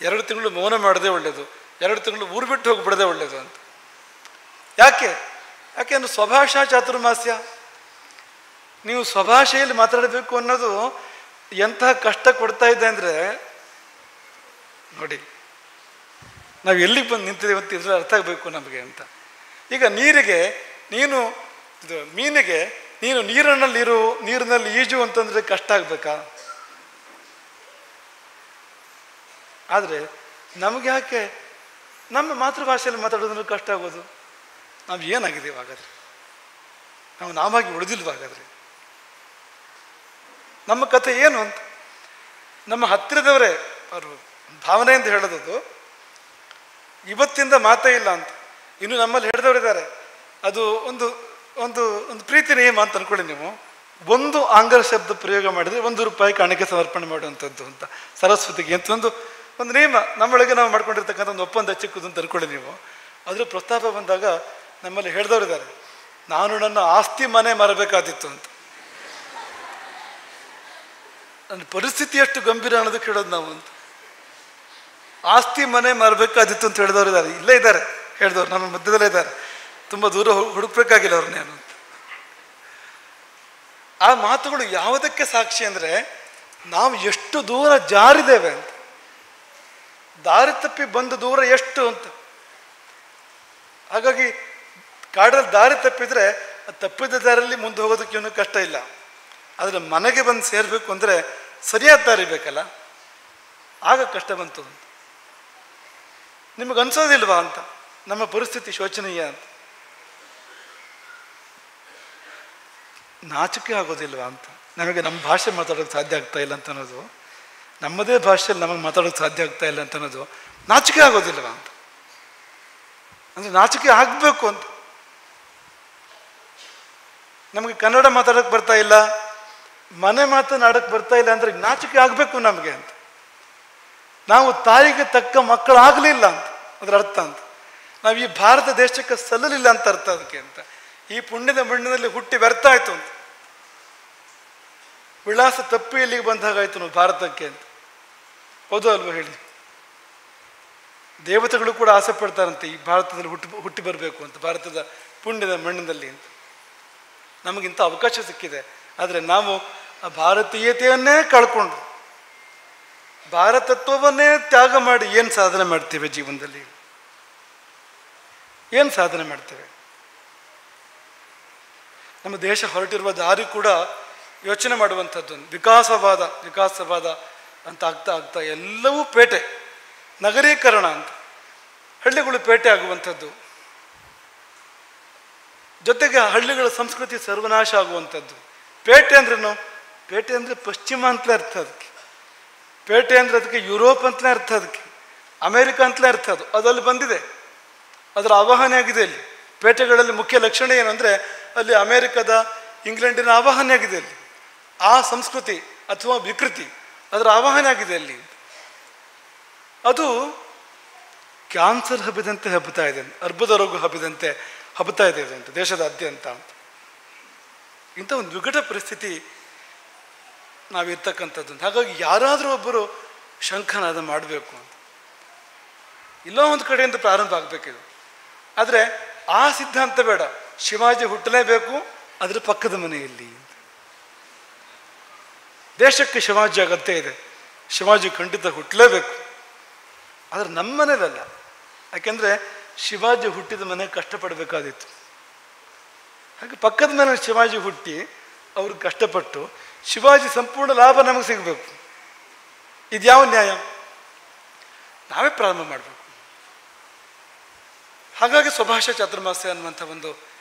2 ತಿಂಗಳು ಮೌನ ಮಾಡೋದೇ ಒಳ್ಳೆಯದು, 2 ತಿಂಗಳು ಊರು ಬಿಟ್ಟು ಹೋಗಿಬಿಡೋದೇ ಒಳ್ಳೆಯದು ಅಂತ. ಯಾಕೆ ಅಂದ್ರೆ ಸ್ವಭಾಷಾ ಚಾತುರ್ಮಾಸ್ಯ. ನೀವು ಸ್ವಭಾಷೆಯಲ್ಲಿ ಮಾತಾಡಬೇಕು ಅನ್ನೋದು ಎಂತಹ ಕಷ್ಟ ಕೊಡ್ತಾ ಇದೆ ಅಂದರೆ ನೋಡಿ, ನಾವು ಎಲ್ಲಿಗೆ ಬಂದು ನಿಂತಿದ್ದೇವೆ ಅಂತ ಇದ್ರೆ ಅರ್ಥ ಆಗಬೇಕು ನಮಗೆ ಅಂತ. ಈಗ ನೀರಿಗೆ ನೀನು ಇದು ಮೀನಿಗೆ ನೀನು ನೀರಿನಲ್ಲಿ ಈಜು ಅಂತಂದರೆ ಕಷ್ಟ ಆಗಬೇಕಾ? ಆದರೆ ನಮಗೆ ಯಾಕೆ ನಮ್ಮ ಮಾತೃಭಾಷೆಯಲ್ಲಿ ಮಾತಾಡೋದ್ರಲ್ಲಿ ಕಷ್ಟ ಆಗೋದು? ನಾವು ಏನಾಗಿದ್ದೀವಿ ಹಾಗಾದರೆ? ನಾವು ನಾವಾಗಿ ಉಳಿದಿಲ್ವಾಗಾದರೆ? ನಮ್ಮ ಕಥೆ ಏನು ಅಂತ ನಮ್ಮ ಹತ್ತಿರದವರೇ ಅವರು ಭಾವನೆಯಿಂದ ಹೇಳೋದು, ಇವತ್ತಿಂದ ಮಾತೇ ಇಲ್ಲ ಅಂತ. ಇನ್ನು ನಮ್ಮಲ್ಲಿ ಹೇಳಿದವರಿದ್ದಾರೆ, ಅದು ಒಂದು ಒಂದು ಒಂದು ಪ್ರೀತಿ ನಿಯಮ ಅಂತ ಅಂದ್ಕೊಳ್ಳಿ ನೀವು. 1 ಆಂಗ್ಲ ಶಬ್ದ ಪ್ರಯೋಗ ಮಾಡಿದರೆ 1 ರೂಪಾಯಿ ಕಾಣಿಕೆ ಸಮರ್ಪಣೆ ಮಾಡುವಂಥದ್ದು ಅಂತ, ಸರಸ್ವತಿಗೆ ಅಂತ ಒಂದು ನಿಯಮ ನಮ್ಮೊಳಗೆ ನಾವು ಮಾಡ್ಕೊಂಡಿರ್ತಕ್ಕಂಥ ಒಂದು ಒಪ್ಪಂದ ಚಿಕ್ಕದು ಅಂತ ಅಂದ್ಕೊಳ್ಳಿ ನೀವು. ಅದರ ಪ್ರಸ್ತಾಪ ಬಂದಾಗ ನಮ್ಮಲ್ಲಿ ಹೇಳಿದವರಿದ್ದಾರೆ, ನಾನು ನನ್ನ ಆಸ್ತಿ ಮನೆ ಮಾರಬೇಕಾದಿತ್ತು ಅಂತ. ನನ್ನ ಪರಿಸ್ಥಿತಿ ಎಷ್ಟು ಗಂಭೀರ ಅನ್ನೋದಕ್ಕೆ ಹೇಳೋದು ನಾವು ಅಂತ. ಆಸ್ತಿ ಮನೆ ಮಾರಬೇಕಾದಿತ್ತು ಅಂತ ಹೇಳಿದವರಿದ್ದಾರೆ, ಇಲ್ಲೇ ಇದ್ದಾರೆ ಹೇಳಿದವ್ರು, ನಮ್ಮ ಮಧ್ಯದಲ್ಲೇ ಇದ್ದಾರೆ, ತುಂಬ ದೂರ ಹುಡುಕ್ಬೇಕಾಗಿಲ್ಲ ಅವ್ರನ್ನೇ ಅಂತ. ಆ ಮಾತುಗಳು ಯಾವುದಕ್ಕೆ ಸಾಕ್ಷಿ ಅಂದರೆ ನಾವು ಎಷ್ಟು ದೂರ ಜಾರಿದ್ದೇವೆ ಅಂತ. ದಾರಿ ತಪ್ಪಿ ಬಂದ ದೂರ ಎಷ್ಟು ಅಂತ. ಹಾಗಾಗಿ ಕಾಡಲ್ಲಿ ದಾರಿ ತಪ್ಪಿದರೆ ತಪ್ಪಿದ ದಾರಿಯಲ್ಲಿ ಮುಂದೆ ಹೋಗೋದಕ್ಕೆ ಏನೂ ಕಷ್ಟ ಇಲ್ಲ. ಆದರೆ ಮನೆಗೆ ಬಂದು ಸೇರಬೇಕು ಅಂದರೆ ಸರಿಯಾದ ದಾರಿ ಬೇಕಲ್ಲ, ಆಗ ಕಷ್ಟ ಬಂತು ಅಂತ. ನಿಮಗೆ ಅನ್ಸೋದಿಲ್ವಾ ಅಂತ ನಮ್ಮ ಪರಿಸ್ಥಿತಿ ಶೋಚನೀಯ ಅಂತ? ನಾಚಿಕೆ ಆಗೋದಿಲ್ವಾ ಅಂತ? ನಮಗೆ ನಮ್ಮ ಭಾಷೆ ಮಾತಾಡೋಕ್ಕೆ ಸಾಧ್ಯ ಆಗ್ತಾ ಇಲ್ಲ ಅಂತ ಅನ್ನೋದು, ನಮ್ಮದೇ ಭಾಷೆಯಲ್ಲಿ ನಮಗೆ ಮಾತಾಡೋಕ್ಕೆ ಸಾಧ್ಯ ಆಗ್ತಾ ಇಲ್ಲ ಅಂತ ಅನ್ನೋದು ನಾಚಿಕೆ ಆಗೋದಿಲ್ವಾ ಅಂತ. ಅಂದರೆ ನಾಚಿಕೆ ಆಗಬೇಕು ಅಂತ. ನಮಗೆ ಕನ್ನಡ ಮಾತಾಡೋಕ್ಕೆ ಬರ್ತಾ ಇಲ್ಲ, ಮನೆ ಮಾತನಾಡೋಕ್ಕೆ ಬರ್ತಾ ಇಲ್ಲ ಅಂದರೆ ನಾಚಿಕೆ ಆಗಬೇಕು ನಮಗೆ ಅಂತ. ನಾವು ತಾಯಿಗೆ ತಕ್ಕ ಮಕ್ಕಳಾಗಲಿಲ್ಲ ಅಂತ ಅದರ ಅರ್ಥ ಅಂತ. ನಾವು ಈ ಭಾರತ ದೇಶಕ್ಕೆ ಸಲ್ಲಲಿಲ್ಲ ಅಂತ ಅರ್ಥ ಅದಕ್ಕೆ ಅಂತ. ಈ ಪುಣ್ಯದ ಮಣ್ಣಿನಲ್ಲಿ ಹುಟ್ಟಿ ವ್ಯರ್ಥ ಆಯಿತು ಅಂತ, ವಿಳಾಸ ತಪ್ಪಿ ಇಲ್ಲಿಗೆ ಬಂದ ಹಾಗಾಯ್ತು ನಾವು ಭಾರತಕ್ಕೆ ಅಂತ. ಹೌದು ಅಲ್ವ ಹೇಳಿ? ದೇವತೆಗಳು ಕೂಡ ಆಸೆ ಪಡ್ತಾರಂತೆ ಈ ಭಾರತದಲ್ಲಿ ಹುಟ್ಟಿ ಬರಬೇಕು ಅಂತ, ಭಾರತದ ಪುಣ್ಯದ ಮಣ್ಣಿನಲ್ಲಿ ಅಂತ. ನಮಗಿಂತ ಅವಕಾಶ ಸಿಕ್ಕಿದೆ, ಆದರೆ ನಾವು ಆ ಭಾರತೀಯತೆಯನ್ನೇ ಕಳ್ಕೊಂಡು ಭಾರತತ್ವವನ್ನೇ ತ್ಯಾಗ ಮಾಡಿ ಏನು ಸಾಧನೆ ಮಾಡ್ತೇವೆ ಜೀವನದಲ್ಲಿ? ಏನು ಸಾಧನೆ ಮಾಡ್ತೇವೆ? ನಮ್ಮ ದೇಶ ಹೊರಟಿರುವ ದಾರಿ ಕೂಡ ಯೋಚನೆ ಮಾಡುವಂಥದ್ದು. ವಿಕಾಸವಾದ ಅಂತ ಆಗ್ತಾ ಎಲ್ಲವೂ ಪೇಟೆ, ನಗರೀಕರಣ ಅಂತ, ಹಳ್ಳಿಗಳು ಪೇಟೆ ಆಗುವಂಥದ್ದು, ಜೊತೆಗೆ ಹಳ್ಳಿಗಳ ಸಂಸ್ಕೃತಿ ಸರ್ವನಾಶ ಆಗುವಂಥದ್ದು. ಪೇಟೆ ಅಂದ್ರೇನು? ಪೇಟೆ ಅಂದರೆ ಪಶ್ಚಿಮ ಅಂತಲೇ ಅರ್ಥ ಅದಕ್ಕೆ. ಪೇಟೆ ಅಂದರೆ ಅದಕ್ಕೆ ಯುರೋಪ್ ಅಂತಲೇ ಅರ್ಥ, ಅದಕ್ಕೆ ಅಮೇರಿಕ ಅಂತಲೇ ಅರ್ಥ. ಅಲ್ಲಿ ಬಂದಿದೆ, ಅದರ ಆವಾಹನೆ ಆಗಿದೆ. ಅಲ್ಲಿ ಪೇಟೆಗಳಲ್ಲಿ ಮುಖ್ಯ ಲಕ್ಷಣ ಏನು ಅಂದರೆ ಅಲ್ಲಿ ಅಮೇರಿಕದ, ಇಂಗ್ಲೆಂಡಿನ ಆವಾಹನೆ ಆಗಿದೆ. ಅಲ್ಲಿ ಆ ಸಂಸ್ಕೃತಿ ಅಥವಾ ವಿಕೃತಿ ಅದರ ಆವಾಹನೆ ಆಗಿದೆ ಅಲ್ಲಿ. ಅದು ಕ್ಯಾನ್ಸರ್ ಹಬ್ಬಿದಂತೆ ಹಬ್ಬುತ್ತಾ ಇದೆ, ಅರ್ಬುದ ರೋಗ ಹಬ್ಬಿದಂತೆ ಹಬ್ಬುತ್ತಾ ಇದೆ ಅಂತ ದೇಶದಾದ್ಯಂತ ಅಂತ. ಇಂಥ ಒಂದು ವಿಕಟ ಪರಿಸ್ಥಿತಿ ನಾವಿರ್ತಕ್ಕಂಥದ್ದು. ಹಾಗಾಗಿ ಯಾರಾದರೂ ಒಬ್ಬರು ಶಂಖನಾದ ಮಾಡಬೇಕು ಅಂತ, ಎಲ್ಲೋ ಒಂದು ಕಡೆಯಿಂದ ಪ್ರಾರಂಭ ಆಗಬೇಕಿದು. ಆದರೆ ಆ ಸಿದ್ಧಾಂತ ಬೇಡ, ಶಿವಾಜಿ ಹುಟ್ಟಲೇಬೇಕು ಅದರ ಪಕ್ಕದ ಮನೆಯಲ್ಲಿ. ದೇಶಕ್ಕೆ ಶಿವಾಜಿ ಅಗತ್ಯ ಇದೆ, ಶಿವಾಜಿ ಖಂಡಿತ ಹುಟ್ಟಲೇಬೇಕು, ಆದರೆ ನಮ್ಮ ಮನೇಲಲ್ಲ. ಯಾಕೆಂದರೆ ಶಿವಾಜಿ ಹುಟ್ಟಿದ ಮನೆ ಕಷ್ಟಪಡಬೇಕಾದಿತ್ತು. ಹಾಗೆ ಪಕ್ಕದ ಮನೆ ಶಿವಾಜಿ ಹುಟ್ಟಿ ಅವ್ರಿಗೆ ಕಷ್ಟಪಟ್ಟು ಶಿವಾಜಿ ಸಂಪೂರ್ಣ ಲಾಭ ನಮಗೆ ಸಿಗಬೇಕು. ಇದ್ಯಾವ ನ್ಯಾಯ? ನಾವೇ ಪ್ರಾರಂಭ ಮಾಡಬೇಕು. ಹಾಗಾಗಿ ಸ್ವಭಾಷಾ ಚಾತುರ್ಮಾಸ್ಯ ಅನ್ನುವಂಥ ಒಂದು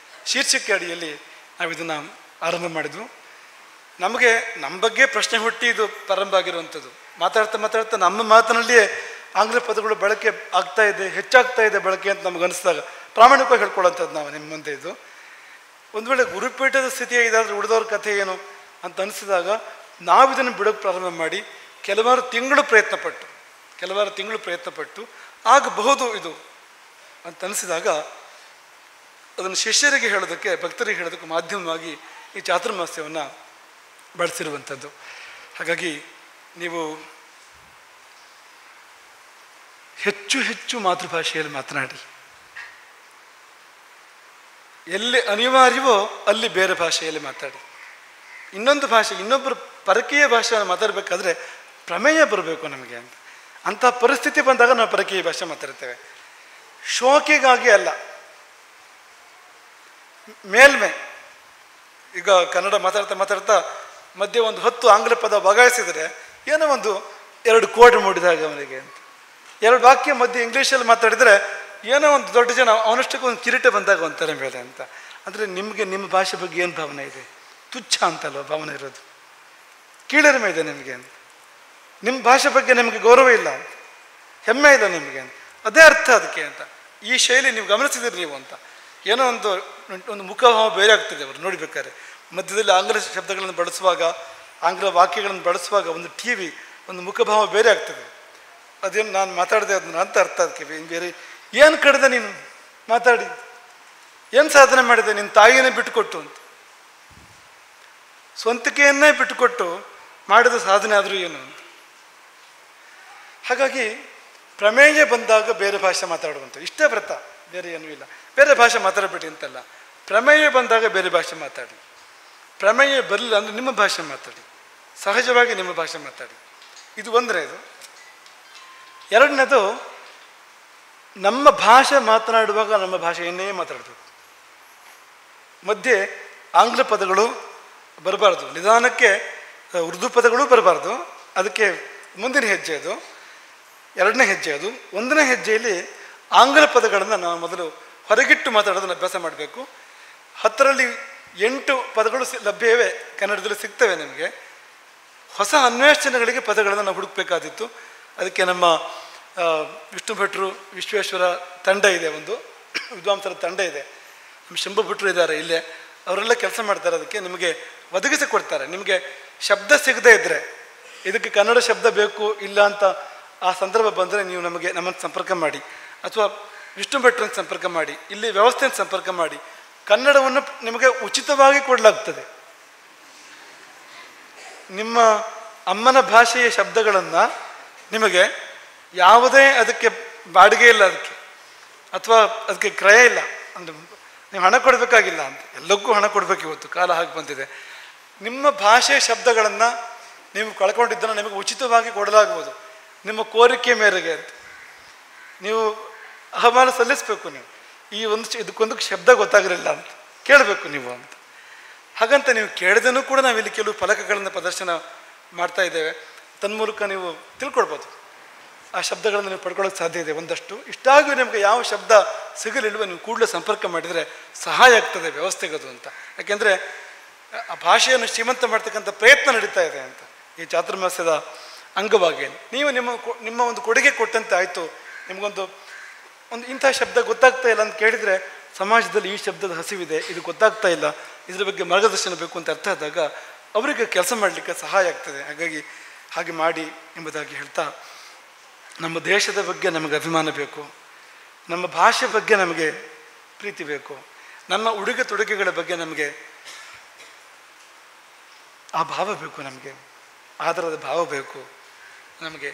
ಶೀರ್ಷಿಕೆ ಅಡಿಯಲ್ಲಿ ನಾವು ಇದನ್ನು ಆರಂಭ ಮಾಡಿದ್ವು. ನಮಗೆ ನಮ್ಮ ಬಗ್ಗೆ ಪ್ರಶ್ನೆ ಹುಟ್ಟಿ ಇದು ಪ್ರಾರಂಭ ಆಗಿರುವಂಥದ್ದು. ಮಾತಾಡ್ತಾ ನಮ್ಮ ಮಾತಿನಲ್ಲಿಯೇ ಆಂಗ್ಲ ಪದಗಳು ಬಳಕೆ ಆಗ್ತಾ ಇದೆ, ಹೆಚ್ಚಾಗ್ತಾ ಇದೆ ಬಳಕೆ ಅಂತ ನಮ್ಗೆ ಅನಿಸಿದಾಗ ಪ್ರಾಮಾಣಿಕವಾಗಿ ಹೇಳ್ಕೊಳ್ಳೋಂಥದ್ದು ನಾವು ನಿಮ್ಮ ಮುಂದೆ. ಇದು ಒಂದು ವೇಳೆ ಗುರುಪೀಠದ ಸ್ಥಿತಿಯೇ ಇದಾದರೆ ಉಳಿದವ್ರ ಕಥೆ ಏನು ಅಂತ ಅನಿಸಿದಾಗ ನಾವು ಇದನ್ನು ಬಿಡೋಕ್ಕೆ ಪ್ರಾರಂಭ ಮಾಡಿ ಕೆಲವಾರು ತಿಂಗಳು ಪ್ರಯತ್ನಪಟ್ಟು ಆಗಬಹುದು ಇದು ಅಂತ ಅನಿಸಿದಾಗ ಅದನ್ನು ಶಿಷ್ಯರಿಗೆ ಹೇಳೋದಕ್ಕೆ, ಭಕ್ತರಿಗೆ ಹೇಳೋದಕ್ಕೆ ಮಾಧ್ಯಮವಾಗಿ ಈ ಚಾತುರ್ಮಾಸ್ಯವನ್ನು ಬಳಸಿರುವಂಥದ್ದು. ಹಾಗಾಗಿ ನೀವು ಹೆಚ್ಚು ಮಾತೃಭಾಷೆಯಲ್ಲಿ ಮಾತನಾಡಿ, ಎಲ್ಲಿ ಅನಿವಾರ್ಯವೋ ಅಲ್ಲಿ ಬೇರೆ ಭಾಷೆಯಲ್ಲಿ ಮಾತಾಡಿ. ಇನ್ನೊಂದು ಭಾಷೆ, ಇನ್ನೊಬ್ಬರು ಪರಕೀಯ ಭಾಷೆಯನ್ನು ಮಾತಾಡಬೇಕಾದ್ರೆ ಪ್ರಮೇಯ ಬರಬೇಕು ನಮಗೆ ಅಂತ. ಅಂಥ ಪರಿಸ್ಥಿತಿ ಬಂದಾಗ ನಾವು ಪರಕೀಯ ಭಾಷೆ ಮಾತಾಡ್ತೇವೆ. ಶೋಕಿಗಾಗಿ ಅಲ್ಲ, ಮೇಲ್ಮೆ. ಈಗ ಕನ್ನಡ ಮಾತಾಡ್ತಾ ಮಧ್ಯೆ ಒಂದು 10 ಆಂಗ್ಲ ಪದ ಬಗಾಯಿಸಿದರೆ ಏನೋ ಒಂದು 2 ಕೋಡ್ ಮೂಡಿದಾಗ ಅವನಿಗೆ ಅಂತ, 2 ವಾಕ್ಯ ಮಧ್ಯೆ ಇಂಗ್ಲೀಷಲ್ಲಿ ಮಾತಾಡಿದರೆ ಏನೋ ಒಂದು ದೊಡ್ಡ ಜನ ಅವನಷ್ಟಕ್ಕೆ ಒಂದು ಕಿರೀಟ ಬಂದಾಗ ಒಂಥರ ಮೇಲೆ ಅಂತ. ಅಂದರೆ ನಿಮಗೆ ನಿಮ್ಮ ಭಾಷೆ ಬಗ್ಗೆ ಏನು ಭಾವನೆ ಇದೆ? ತುಚ್ಛ ಅಂತಲ್ವ ಭಾವನೆ ಇರೋದು, ಕೀಳರಿಮೆ ಇದೆ ನಿಮಗೆ ಅಂತ. ನಿಮ್ಮ ಭಾಷೆ ಬಗ್ಗೆ ನಿಮಗೆ ಗೌರವ ಇಲ್ಲ ಅಂತ, ಹೆಮ್ಮೆ ಇಲ್ಲ ನಿಮಗೆ ಅಂತ, ಅದೇ ಅರ್ಥ ಅದಕ್ಕೆ ಅಂತ. ಈ ಶೈಲಿ ನೀವು ಗಮನಿಸಿದಿರಿ ನೀವು ಅಂತ. ಏನೋ ಒಂದು ಮುಖಭಾವ ಬೇರೆ ಆಗ್ತದೆ ಅವರು ನೋಡಿಬೇಕಾದ್ರೆ. ಮಧ್ಯದಲ್ಲಿ ಆಂಗ್ಲ ಶಬ್ದಗಳನ್ನು ಬಳಸುವಾಗ, ಆಂಗ್ಲ ವಾಕ್ಯಗಳನ್ನು ಬಳಸುವಾಗ ಒಂದು ಮುಖಭಾವ ಬೇರೆ ಆಗ್ತದೆ. ಅದೇನು ನಾನು ಮಾತಾಡಿದೆ ಅದನ್ನ ಅಂತ ಅರ್ಥ ಅದಕ್ಕೆ ಬೇರೆ. ಏನು ಕಡಿದೆ ನೀನು ಮಾತಾಡಿ, ಏನು ಸಾಧನೆ ಮಾಡಿದೆ? ನಿನ್ನ ತಾಯಿಯನ್ನೇ ಬಿಟ್ಟುಕೊಟ್ಟು ಅಂತ, ಸ್ವಂತಿಕೆಯನ್ನೇ ಬಿಟ್ಟುಕೊಟ್ಟು ಮಾಡಿದ ಸಾಧನೆ ಆದರೂ ಏನು ಅಂತ. ಹಾಗಾಗಿ ಪ್ರಮೇಯ ಬಂದಾಗ ಬೇರೆ ಭಾಷೆ ಮಾತಾಡುವಂಥ ಇಷ್ಟೇ ವ್ರತ, ಬೇರೆ ಏನೂ ಇಲ್ಲ. ಬೇರೆ ಭಾಷೆ ಮಾತಾಡಬೇಡಿ ಅಂತಲ್ಲ, ಪ್ರಮೇಯ ಬಂದಾಗ ಬೇರೆ ಭಾಷೆ ಮಾತಾಡಿ. ಪ್ರಮೇಯ ಬರಲಿಲ್ಲ ಅಂದರೆ ನಿಮ್ಮ ಭಾಷೆ ಮಾತಾಡಿ, ಸಹಜವಾಗಿ ನಿಮ್ಮ ಭಾಷೆ ಮಾತಾಡಿ. ಇದು ಒಂದನೇದು. ಎರಡನೇದು, ನಮ್ಮ ಭಾಷೆ ಮಾತನಾಡುವಾಗ ನಮ್ಮ ಭಾಷೆಯನ್ನೇ ಮಾತಾಡಬೇಕು. ಮಧ್ಯೆ ಆಂಗ್ಲ ಪದಗಳು ಬರಬಾರ್ದು, ನಿಧಾನಕ್ಕೆ ಉರ್ದು ಪದಗಳು ಬರಬಾರ್ದು. ಅದಕ್ಕೆ ಮುಂದಿನ ಹೆಜ್ಜೆ ಅದು. ಎರಡನೇ ಹೆಜ್ಜೆ ಅದು. ಒಂದನೇ ಹೆಜ್ಜೆಯಲ್ಲಿ ಆಂಗ್ಲ ಪದಗಳನ್ನು ನಾವು ಮೊದಲು ಹೊರಗಿಟ್ಟು ಮಾತಾಡೋದನ್ನು ಅಭ್ಯಾಸ ಮಾಡಬೇಕು. 10ರಲ್ಲಿ 8 ಪದಗಳು ಲಭ್ಯವೇ, ಕನ್ನಡದಲ್ಲಿ ಸಿಗ್ತವೆ ನಿಮಗೆ. ಹೊಸ ಅನ್ವೇಷಣೆಗಳಿಗೆ ಪದಗಳನ್ನು ನಾವು ಹುಡುಕಬೇಕಾದಿತ್ತು. ಅದಕ್ಕೆ ನಮ್ಮ ವಿಷ್ಣು ಭಟ್ರು, ವಿಶ್ವೇಶ್ವರ ತಂಡ ಇದೆ, ಒಂದು ವಿದ್ವಾಂಸರ ತಂಡ ಇದೆ, ನಮ್ಮ ಶಂಭು ಭಟ್ರು ಇದ್ದಾರೆ ಇಲ್ಲೇ, ಅವರೆಲ್ಲ ಕೆಲಸ ಮಾಡ್ತಾರೆ. ಅದಕ್ಕೆ ನಿಮಗೆ ಒದಗಿಸಿಕೊಡ್ತಾರೆ. ನಿಮಗೆ ಶಬ್ದ ಸಿಗದೇ ಇದ್ದರೆ, ಇದಕ್ಕೆ ಕನ್ನಡ ಶಬ್ದ ಬೇಕು ಇಲ್ಲ ಅಂತ ಆ ಸಂದರ್ಭ ಬಂದರೆ ನೀವು ನಮ್ಮನ್ನು ಸಂಪರ್ಕ ಮಾಡಿ, ಅಥವಾ ವಿಷ್ಣು ಭಟ್ರನ್ನು ಸಂಪರ್ಕ ಮಾಡಿ, ಇಲ್ಲಿ ವ್ಯವಸ್ಥೆಯನ್ನು ಸಂಪರ್ಕ ಮಾಡಿ. ಕನ್ನಡವನ್ನು ನಿಮಗೆ ಉಚಿತವಾಗಿ ಕೊಡಲಾಗ್ತದೆ. ನಿಮ್ಮ ಅಮ್ಮನ ಭಾಷೆಯ ಶಬ್ದಗಳನ್ನು ನಿಮಗೆ ಯಾವುದೇ ಅದಕ್ಕೆ ಬಾಡಿಗೆ ಇಲ್ಲ, ಅದಕ್ಕೆ ಅಥವಾ ಅದಕ್ಕೆ ಕ್ರಯ ಇಲ್ಲ, ಅಂದರೆ ನೀವು ಹಣ ಕೊಡಬೇಕಾಗಿಲ್ಲ ಅಂತ. ಎಲ್ಲಕ್ಕೂ ಹಣ ಕೊಡಬೇಕು, ಇವತ್ತು ಕಾಲ ಹಾಗೆ ಬಂದಿದೆ. ನಿಮ್ಮ ಭಾಷೆಯ ಶಬ್ದಗಳನ್ನು ನೀವು ಕಳ್ಕೊಂಡಿದ್ದನ್ನು ನಿಮಗೆ ಉಚಿತವಾಗಿ ಕೊಡಲಾಗುವುದು, ನಿಮ್ಮ ಕೋರಿಕೆ ಮೇರೆಗೆ ಅಂತ. ನೀವು ಅಹವಾಲು ಸಲ್ಲಿಸಬೇಕು. ನೀವು ಇದಕ್ಕೊಂದು ಶಬ್ದ ಗೊತ್ತಾಗಿರಲಿಲ್ಲ ಅಂತ ಕೇಳಬೇಕು ನೀವು ಅಂತ. ಹಾಗಂತ ನೀವು ಕೇಳಿದನೂ ಕೂಡ ನಾವಿಲ್ಲಿ ಕೆಲವು ಫಲಕಗಳನ್ನು ಪ್ರದರ್ಶನ ಮಾಡ್ತಾ ಇದ್ದೇವೆ. ತನ್ಮೂಲಕ ನೀವು ತಿಳ್ಕೊಳ್ಬೋದು, ಆ ಶಬ್ದಗಳನ್ನು ನೀವು ಪಡ್ಕೊಳ್ಳೋಕ್ಕೆ ಸಾಧ್ಯ ಇದೆ ಒಂದಷ್ಟು. ಇಷ್ಟಾಗಿ ನಿಮಗೆ ಯಾವ ಶಬ್ದ ಸಿಗಲಿಲ್ವ ನೀವು ಕೂಡಲೇ ಸಂಪರ್ಕ ಮಾಡಿದರೆ ಸಹಾಯ ಆಗ್ತದೆ ವ್ಯವಸ್ಥೆಗದು ಅಂತ. ಯಾಕೆಂದರೆ ಆ ಭಾಷೆಯನ್ನು ಶ್ರೀಮಂತ ಮಾಡ್ತಕ್ಕಂಥ ಪ್ರಯತ್ನ ನಡೀತಾ ಇದೆ ಅಂತ ಈ ಚಾತುರ್ಮಾಸ್ಯದ ಅಂಗವಾಗಿ. ನೀವು ನಿಮ್ಮ ಒಂದು ಕೊಡುಗೆ ಕೊಟ್ಟಂತೆ ಆಯಿತು. ನಿಮಗೊಂದು ಇಂಥ ಶಬ್ದ ಗೊತ್ತಾಗ್ತಾ ಇಲ್ಲ ಅಂತ ಕೇಳಿದರೆ, ಸಮಾಜದಲ್ಲಿ ಈ ಶಬ್ದದ ಹಸಿವಿದೆ, ಇದು ಗೊತ್ತಾಗ್ತಾ ಇಲ್ಲ, ಇದ್ರ ಬಗ್ಗೆ ಮಾರ್ಗದರ್ಶನ ಬೇಕು ಅಂತ ಅರ್ಥ ಆದಾಗ ಅವರಿಗೆ ಕೆಲಸ ಮಾಡಲಿಕ್ಕೆ ಸಹಾಯ ಆಗ್ತದೆ. ಹಾಗಾಗಿ ಹಾಗೆ ಮಾಡಿ ಎಂಬುದಾಗಿ ಹೇಳ್ತಾ, ನಮ್ಮ ದೇಶದ ಬಗ್ಗೆ ನಮಗೆ ಅಭಿಮಾನ ಬೇಕು, ನಮ್ಮ ಭಾಷೆ ಬಗ್ಗೆ ನಮಗೆ ಪ್ರೀತಿ ಬೇಕು, ನಮ್ಮ ಉಡುಗೆ ತೊಡುಗೆಗಳ ಬಗ್ಗೆ ನಮಗೆ ಆ ಭಾವ ಬೇಕು, ನಮಗೆ ಆದರದ ಭಾವ ಬೇಕು, ನಮಗೆ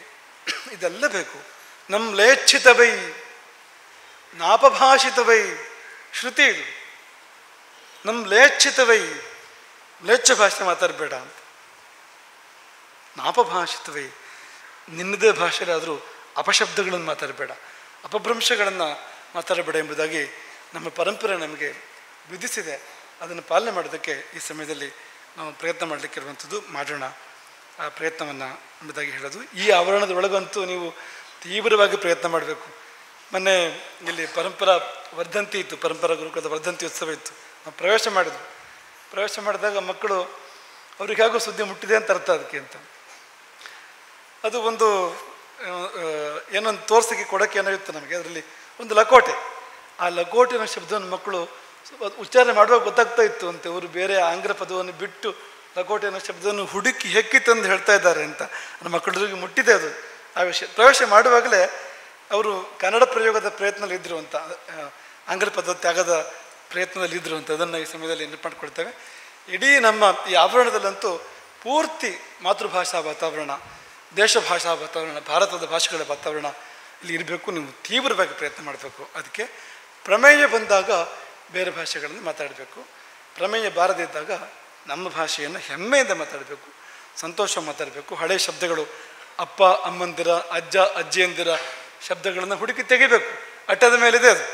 ಇದೆಲ್ಲ ಬೇಕು. ನಮ್ಮ ಲೇಚ್ಛಿತವೈ ನಾಪಭಾಷಿತವೈ ಶ್ರುತಿ ಇದು. ನಮ್ಮ ಲೇಚ್ಛಿತವೈ, ಲೇಚ್ಛ ಭಾಷೆ ಮಾತಾಡಬೇಡ ಅಂತ. ನಾಪಭಾಷಿತವೈ, ನಿನ್ನದೇ ಭಾಷೆಯಾದರೂ ಅಪಶಬ್ದಗಳನ್ನು ಮಾತಾಡಬೇಡ, ಅಪಭ್ರಂಶಗಳನ್ನು ಮಾತಾಡಬೇಡ ಎಂಬುದಾಗಿ ನಮ್ಮ ಪರಂಪರೆ ನಮಗೆ ವಿಧಿಸಿದೆ. ಅದನ್ನು ಪಾಲನೆ ಮಾಡೋದಕ್ಕೆ ಈ ಸಮಯದಲ್ಲಿ ನಾವು ಪ್ರಯತ್ನ ಮಾಡಲಿಕ್ಕಿರುವಂಥದ್ದು. ಮಾಡೋಣ ಆ ಪ್ರಯತ್ನವನ್ನು ಎಂಬುದಾಗಿ ಹೇಳೋದು. ಈ ಆವರಣದ ಒಳಗಂತೂ ನೀವು ತೀವ್ರವಾಗಿ ಪ್ರಯತ್ನ ಮಾಡಬೇಕು. ಮೊನ್ನೆ ಇಲ್ಲಿ ಪರಂಪರಾ ವರ್ಧಂತಿ ಇತ್ತು, ಪರಂಪರಾ ಗುರುಕುಲದ ವರ್ಧಂತಿ ಉತ್ಸವ ಇತ್ತು. ನಾವು ಪ್ರವೇಶ ಮಾಡಿದಾಗ ಮಕ್ಕಳು ಅವ್ರಿಗೆ ಹೇಗೋ ಸುದ್ದಿ ಮುಟ್ಟಿದೆ ಅಂತ ಅರ್ಥ ಅದಕ್ಕೆ ಅಂತ. ಅದು ಒಂದು ಏನೊಂದು ತೋರ್ಸಿಗೆ ಕೊಡೋಕ್ಕೆ ಏನೋ ಇತ್ತು ನಮಗೆ. ಅದರಲ್ಲಿ ಒಂದು ಲಕೋಟೆ, ಆ ಲಕೋಟಿನ ಶಬ್ದವನ್ನು ಮಕ್ಕಳು ಉಚ್ಚಾರಣೆ ಮಾಡುವಾಗ ಗೊತ್ತಾಗ್ತಾ ಇತ್ತು ಅಂತ. ಅವರು ಬೇರೆ ಆಂಗ್ಲ ಪದವನ್ನು ಬಿಟ್ಟು ಲಕೋಟೆಯ ಶಬ್ದವನ್ನು ಹುಡುಕಿ ಹೆಕ್ಕಿ ತಂದು ಹೇಳ್ತಾ ಇದ್ದಾರೆ ಅಂತ ನಮ್ಮ ಮಕ್ಕಳಿಗೆ ಮುಟ್ಟಿದೆ ಅದು. ಆ ವಿಷಯ ಪ್ರವೇಶ ಮಾಡುವಾಗಲೇ ಅವರು ಕನ್ನಡ ಪ್ರಯೋಗದ ಪ್ರಯತ್ನದಲ್ಲಿ ಇದ್ದರು ಅಂತ, ಆಂಗ್ಲ ಪದ ತ್ಯಾಗದ ಪ್ರಯತ್ನದಲ್ಲಿ ಇದ್ದರು ಅಂತ. ಅದನ್ನು ಈ ಸಮಯದಲ್ಲಿ ನೆನಪು ಮಾಡಿಕೊಡ್ತೇವೆ. ಇಡೀ ನಮ್ಮ ಈ ಆವರಣದಲ್ಲಂತೂ ಪೂರ್ತಿ ಮಾತೃಭಾಷಾ ವಾತಾವರಣ, ದೇಶ ಭಾಷಾ ವಾತಾವರಣ, ಭಾರತದ ಭಾಷೆಗಳ ವಾತಾವರಣ ಇಲ್ಲಿ ಇರಬೇಕು. ನೀವು ತೀವ್ರವಾಗಿ ಪ್ರಯತ್ನ ಮಾಡಬೇಕು. ಅದಕ್ಕೆ ಪ್ರಮೇಯ ಬಂದಾಗ ಬೇರೆ ಭಾಷೆಗಳನ್ನು ಮಾತಾಡಬೇಕು, ಪ್ರಮೇಯ ಬಾರದಿದ್ದಾಗ ನಮ್ಮ ಭಾಷೆಯನ್ನು ಹೆಮ್ಮೆಯಿಂದ ಮಾತಾಡಬೇಕು, ಸಂತೋಷ ಮಾತಾಡಬೇಕು. ಹಳೆಯ ಶಬ್ದಗಳು, ಅಪ್ಪ ಅಮ್ಮಂದಿರ, ಅಜ್ಜ ಅಜ್ಜಿಯಂದಿರ ಶಬ್ದಗಳನ್ನು ಹುಡುಕಿ ತೆಗಿಬೇಕು. ಅಟ್ಟದ ಮೇಲಿದೆ ಅದು,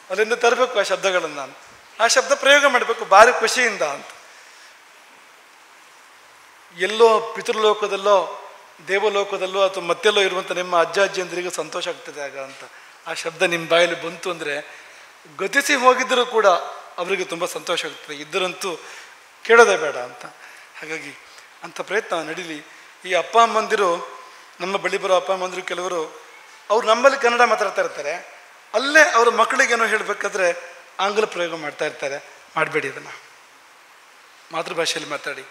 ಅಲ್ಲಿಂದ ತರಬೇಕು ಆ ಶಬ್ದಗಳನ್ನು ಅಂತ. ಆ ಶಬ್ದ ಪ್ರಯೋಗ ಮಾಡಬೇಕು ಭಾರಿ ಖುಷಿಯಿಂದ ಅಂತ. ಎಲ್ಲೋ ಪಿತೃಲೋಕದಲ್ಲೋ ದೇವಲೋಕದಲ್ಲೋ ಅಥವಾ ಮತ್ತೆಲ್ಲೋ ಇರುವಂಥ ನಿಮ್ಮ ಅಜ್ಜ ಅಜ್ಜಿಯಂದರಿಗೂ ಸಂತೋಷ ಆಗ್ತದೆ ಆಗ ಅಂತ. ಆ ಶಬ್ದ ನಿಮ್ಮ ಬಾಯಲ್ಲಿ ಬಂತು ಅಂದರೆ ಗತಿಸಿ ಹೋಗಿದ್ದರೂ ಕೂಡ ಅವರಿಗೆ ತುಂಬ ಸಂತೋಷ ಆಗ್ತದೆ, ಇದ್ದರಂತೂ ಕೇಳೋದೇ ಬೇಡ ಅಂತ. ಹಾಗಾಗಿ ಅಂಥ ಪ್ರಯತ್ನ ನಡೀಲಿ. ಈ ಅಪ್ಪ ಅಮ್ಮಂದಿರು, ನಮ್ಮ ಬಳಿ ಬರೋ ಅಪ್ಪ ಅಮ್ಮಂದಿರು ಕೆಲವರು ಅವ್ರು ನಮ್ಮಲ್ಲಿ ಕನ್ನಡ ಮಾತಾಡ್ತಾ ಇರ್ತಾರೆ, ಅಲ್ಲೇ ಅವ್ರ ಮಕ್ಕಳಿಗೇನೋ ಹೇಳಬೇಕಾದ್ರೆ ಆಂಗ್ಲ ಪ್ರಯೋಗ ಮಾಡ್ತಾ ಇರ್ತಾರೆ. ಮಾಡಬೇಡಿ ಅದನ್ನು, ಮಾತೃಭಾಷೆಯಲ್ಲಿ ಮಾತಾಡಿ.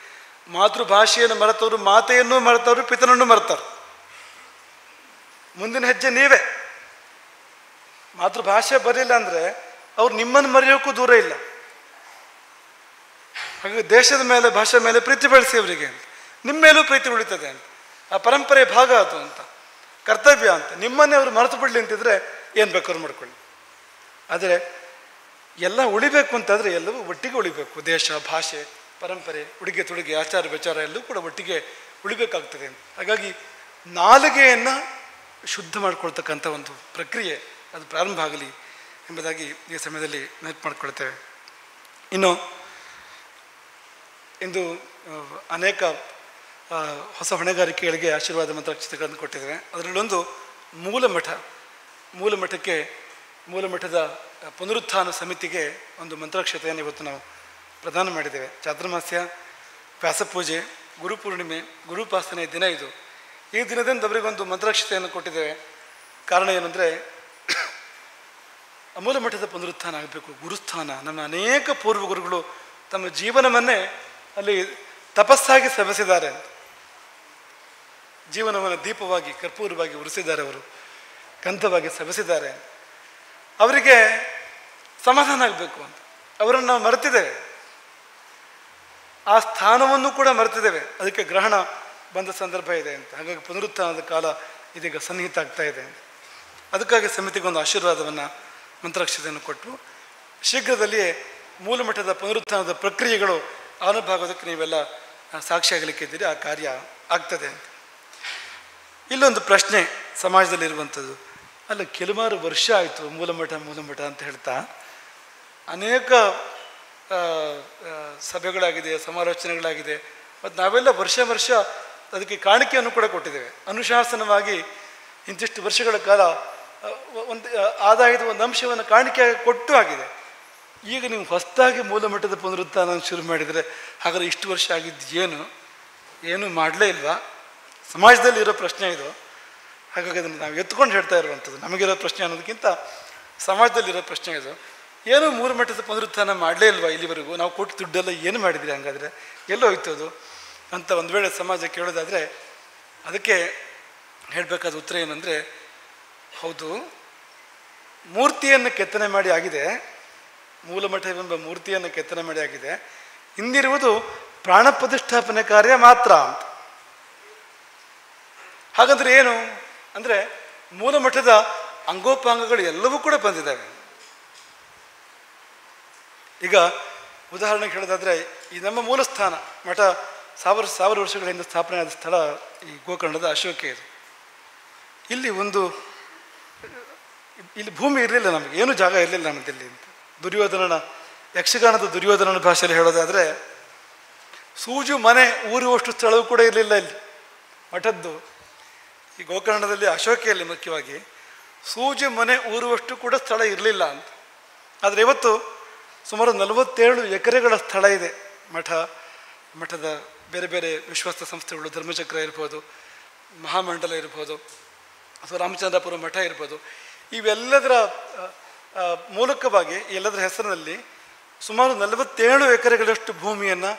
ಮಾತೃಭಾಷೆಯನ್ನು ಮರೆತವರು ಮಾತೆಯನ್ನು ಮರೆತವರು ಪಿತನನ್ನು ಮರೆತವರು. ಮುಂದಿನ ಹೆಜ್ಜೆ ನೀವೇ. ಮಾತೃಭಾಷೆ ಬರಲಿಲ್ಲ ಅಂದರೆ ಅವ್ರು ನಿಮ್ಮನ್ನು ಮರೆಯೋಕ್ಕೂ ದೂರ ಇಲ್ಲ. ಹಾಗಾಗಿ ದೇಶದ ಮೇಲೆ, ಭಾಷೆ ಮೇಲೆ ಪ್ರೀತಿ ಬೆಳೆಸಿ ಅವರಿಗೆ ಅಂತ. ನಿಮ್ಮ ಮೇಲೂ ಪ್ರೀತಿ ಉಳಿತದೆ ಅಂತ. ಆ ಪರಂಪರೆಯ ಭಾಗ ಅದು ಅಂತ, ಕರ್ತವ್ಯ ಅಂತ. ನಿಮ್ಮನ್ನೇ ಅವರು ಮರೆತು ಬಿಡಲಿ ಅಂತಿದ್ರೆ ಏನು ಬೇಕಾದ್ರೂ ಮಾಡ್ಕೊಳ್ಳಿ. ಆದರೆ ಎಲ್ಲ ಉಳಿಬೇಕು ಅಂತಾದರೆ ಎಲ್ಲವೂ ಒಟ್ಟಿಗೆ ಉಳಿಬೇಕು. ದೇಶ, ಭಾಷೆ, ಪರಂಪರೆ, ಉಡುಗೆ ತೊಡುಗೆ, ಆಚಾರ ವಿಚಾರ ಎಲ್ಲವೂ ಕೂಡ ಒಟ್ಟಿಗೆ ಉಳಿಬೇಕಾಗ್ತದೆ ಅಂತ. ಹಾಗಾಗಿ ನಾಲಿಗೆಯನ್ನು ಶುದ್ಧ ಮಾಡಿಕೊಳ್ತಕ್ಕಂಥ ಒಂದು ಪ್ರಕ್ರಿಯೆ ಅದು ಪ್ರಾರಂಭ ಆಗಲಿ ಎಂಬುದಾಗಿ ಈ ಸಮಯದಲ್ಲಿ ನೆನಪು ಮಾಡಿಕೊಳ್ತೇವೆ. ಇನ್ನು ಇಂದು ಅನೇಕ ಹೊಸ ಹೊಣೆಗಾರಿಕೆಗಳಿಗೆ ಆಶೀರ್ವಾದ ಮಂತ್ರಾಕ್ಷತೆಗಳನ್ನು ಕೊಟ್ಟಿದ್ದೇವೆ. ಅದರಲ್ಲೊಂದು ಮೂಲಮಠದ ಪುನರುತ್ಥಾನ ಸಮಿತಿಗೆ ಒಂದು ಮಂತ್ರಾಕ್ಷತೆಯನ್ನು ಇವತ್ತು ನಾವು ಪ್ರದಾನ ಮಾಡಿದ್ದೇವೆ. ಚಾತುರ್ಮಾಸ್ಯ, ವ್ಯಾಸಪೂಜೆ, ಗುರುಪೂರ್ಣಿಮೆ, ಗುರುಪಾಸನೆಯ ದಿನ ಇದು. ಈ ದಿನದಿಂದ ಅವರಿಗೊಂದು ಮಂತ್ರಾಕ್ಷತೆಯನ್ನು ಕೊಟ್ಟಿದ್ದೇವೆ. ಕಾರಣ ಏನಂದರೆ ಮೂಲಮಠದ ಪುನರುತ್ಥಾನ ಆಗಬೇಕು, ಗುರುಸ್ಥಾನ. ನಮ್ಮ ಅನೇಕ ಪೂರ್ವ ಗುರುಗಳು ತಮ್ಮ ಜೀವನವನ್ನೇ ಅಲ್ಲಿ ತಪಸ್ಸಾಗಿ ಸವೆಸಿದ್ದಾರೆ. ಜೀವನವನ್ನು ದೀಪವಾಗಿ ಕರ್ಪೂರವಾಗಿ ಉರಿಸಿದ್ದಾರೆ, ಅವರು ಕಂಠವಾಗಿ ಸವೆಸಿದ್ದಾರೆ. ಅವರಿಗೆ ಸಮಾಧಾನ ಆಗಬೇಕು ಅಂತ ಅವರನ್ನು ನಾವು ಮರೆತಿದ್ದೇವೆ, ಆ ಸ್ಥಾನವನ್ನು ಕೂಡ ಮರೆತಿದ್ದೇವೆ. ಅದಕ್ಕೆ ಗ್ರಹಣ ಬಂದ ಸಂದರ್ಭ ಇದೆ ಅಂತ. ಹಾಗಾಗಿ ಪುನರುತ್ಥಾನದ ಕಾಲ ಇದೀಗ ಸನ್ನಿಹಿತ ಆಗ್ತಾ ಇದೆ. ಅದಕ್ಕಾಗಿ ಸಮಿತಿಗೊಂದು ಆಶೀರ್ವಾದವನ್ನು ಮಂತ್ರಾಕ್ಷತೆಯನ್ನು ಕೊಟ್ಟು ಶೀಘ್ರದಲ್ಲಿಯೇ ಮೂಲಮಠದ ಪುನರುತ್ಥಾನದ ಪ್ರಕ್ರಿಯೆಗಳು ಆರಂಭಾಗೋದಕ್ಕೆ ನೀವೆಲ್ಲ ಸಾಕ್ಷಿಯಾಗಲಿಕ್ಕಿದ್ದೀರಿ. ಆ ಕಾರ್ಯ ಆಗ್ತದೆ ಅಂತ. ಇಲ್ಲೊಂದು ಪ್ರಶ್ನೆ ಸಮಾಜದಲ್ಲಿರುವಂಥದ್ದು, ಅಲ್ಲ ಕೆಲವಾರು ವರ್ಷ ಆಯಿತು ಮೂಲಮಠ ಅಂತ ಹೇಳ್ತಾ ಅನೇಕ ಸಭೆಗಳಾಗಿದೆ, ಸಮಾಲೋಚನೆಗಳಾಗಿದೆ, ಮತ್ತು ನಾವೆಲ್ಲ ವರ್ಷ ಅದಕ್ಕೆ ಕಾಣಿಕೆಯನ್ನು ಕೂಡ ಕೊಟ್ಟಿದ್ದೇವೆ. ಅನುಶಾಸನವಾಗಿ ಇಂತಿಷ್ಟು ವರ್ಷಗಳ ಕಾಲ ಒಂದು ಆದಾಯದ ಒಂದು ಅಂಶವನ್ನು ಕಾಣಿಕೆಯಾಗಿ ಕೊಟ್ಟು ಆಗಿದೆ. ಈಗ ನೀವು ಹೊಸದಾಗಿ ಮೂಲಮಟ್ಟದ ಪುನರುತ್ಥಾನ ಶುರು ಮಾಡಿದರೆ ಹಾಗಾದರೆ ಇಷ್ಟು ವರ್ಷ ಆಗಿದ್ದು ಏನು ಮಾಡಲೇ ಇಲ್ವಾ? ಸಮಾಜದಲ್ಲಿ ಇರೋ ಪ್ರಶ್ನೆ ಇದು. ಹಾಗಾಗಿ ಅದನ್ನು ನಾವು ಎತ್ಕೊಂಡು ಹೇಳ್ತಾ ಇರುವಂಥದ್ದು. ನಮಗಿರೋ ಪ್ರಶ್ನೆ ಅನ್ನೋದಕ್ಕಿಂತ ಸಮಾಜದಲ್ಲಿರೋ ಪ್ರಶ್ನೆ ಇದು. ಏನೂ ಮೂಲಮಟ್ಟದ ಪುನರುತ್ಥಾನ ಮಾಡಲೇ ಇಲ್ವಾ ಇಲ್ಲಿವರೆಗೂ? ನಾವು ಕೊಟ್ಟು ದುಡ್ಡೆಲ್ಲ ಏನು ಮಾಡಿದ್ರಿ? ಹಂಗಾದರೆ ಎಲ್ಲೋ ಹೋಯ್ತು ಅದು ಅಂತ ಒಂದು ವೇಳೆ ಸಮಾಜ ಕೇಳೋದಾದರೆ ಅದಕ್ಕೆ ಹೇಳಬೇಕಾದ ಉತ್ತರ ಏನಂದರೆ, ಹೌದು, ಮೂರ್ತಿಯನ್ನು ಕೆತ್ತನೆ ಮಾಡಿ ಆಗಿದೆ, ಮೂಲಮಠವೆಂಬ ಮೂರ್ತಿಯನ್ನು ಕೆತ್ತನೆ ಮಾಡಿ ಆಗಿದೆ. ಇಂದಿರುವುದು ಪ್ರಾಣ ಪ್ರತಿಷ್ಠಾಪನೆ ಕಾರ್ಯ ಮಾತ್ರ ಅಂತ. ಹಾಗಂದ್ರೆ ಏನು ಅಂದರೆ ಮೂಲಮಠದ ಅಂಗೋಪಾಂಗಗಳು ಎಲ್ಲವೂ ಕೂಡ ಬಂದಿದ್ದಾವೆ. ಈಗ ಉದಾಹರಣೆಗೆ ಹೇಳೋದಾದರೆ, ಈ ನಮ್ಮ ಮೂಲ ಸ್ಥಾನ ಮಠ ಸಾವಿರ ವರ್ಷಗಳ ಹಿಂದೆ ಸ್ಥಾಪನೆ ಆದ ಸ್ಥಳ ಈ ಗೋಕರ್ಣದ ಅಶೋಕೆ ಇದು. ಇಲ್ಲಿ ಭೂಮಿ ಇರಲಿಲ್ಲ, ನಮಗೆ ಏನೂ ಜಾಗ ಇರಲಿಲ್ಲ ನಮ್ಮದಲ್ಲಿ ಅಂತ. ಯಕ್ಷಗಾನದ ದುರ್ಯೋಧನನ ಭಾಷೆಯಲ್ಲಿ ಹೇಳೋದಾದರೆ, ಸೂಜು ಮನೆ ಊರುವಷ್ಟು ಸ್ಥಳವೂ ಕೂಡ ಇರಲಿಲ್ಲ ಇಲ್ಲಿ ಮಠದ್ದು. ಈ ಗೋಕರ್ಣದಲ್ಲಿ ಅಶೋಕೆಯಲ್ಲಿ ಮುಖ್ಯವಾಗಿ ಸೂಜು ಮನೆ ಊರುವಷ್ಟು ಕೂಡ ಸ್ಥಳ ಇರಲಿಲ್ಲ ಅಂತ. ಆದರೆ ಇವತ್ತು ಸುಮಾರು 47 ಎಕರೆಗಳ ಸ್ಥಳ ಇದೆ. ಮಠದ ಬೇರೆ ಬೇರೆ ವಿಶ್ವಸ್ತ ಸಂಸ್ಥೆಗಳು, ಧರ್ಮಚಕ್ರ ಇರ್ಬೋದು, ಮಹಾಮಂಡಲ ಇರ್ಬೋದು, ಅಥವಾ ರಾಮಚಂದ್ರಾಪುರ ಮಠ ಇರ್ಬೋದು, ಇವೆಲ್ಲದರ ಮೂಲಕವಾಗಿ ಎಲ್ಲದರ ಹೆಸರಿನಲ್ಲಿ ಸುಮಾರು 47 ಎಕರೆಗಳಷ್ಟು ಭೂಮಿಯನ್ನು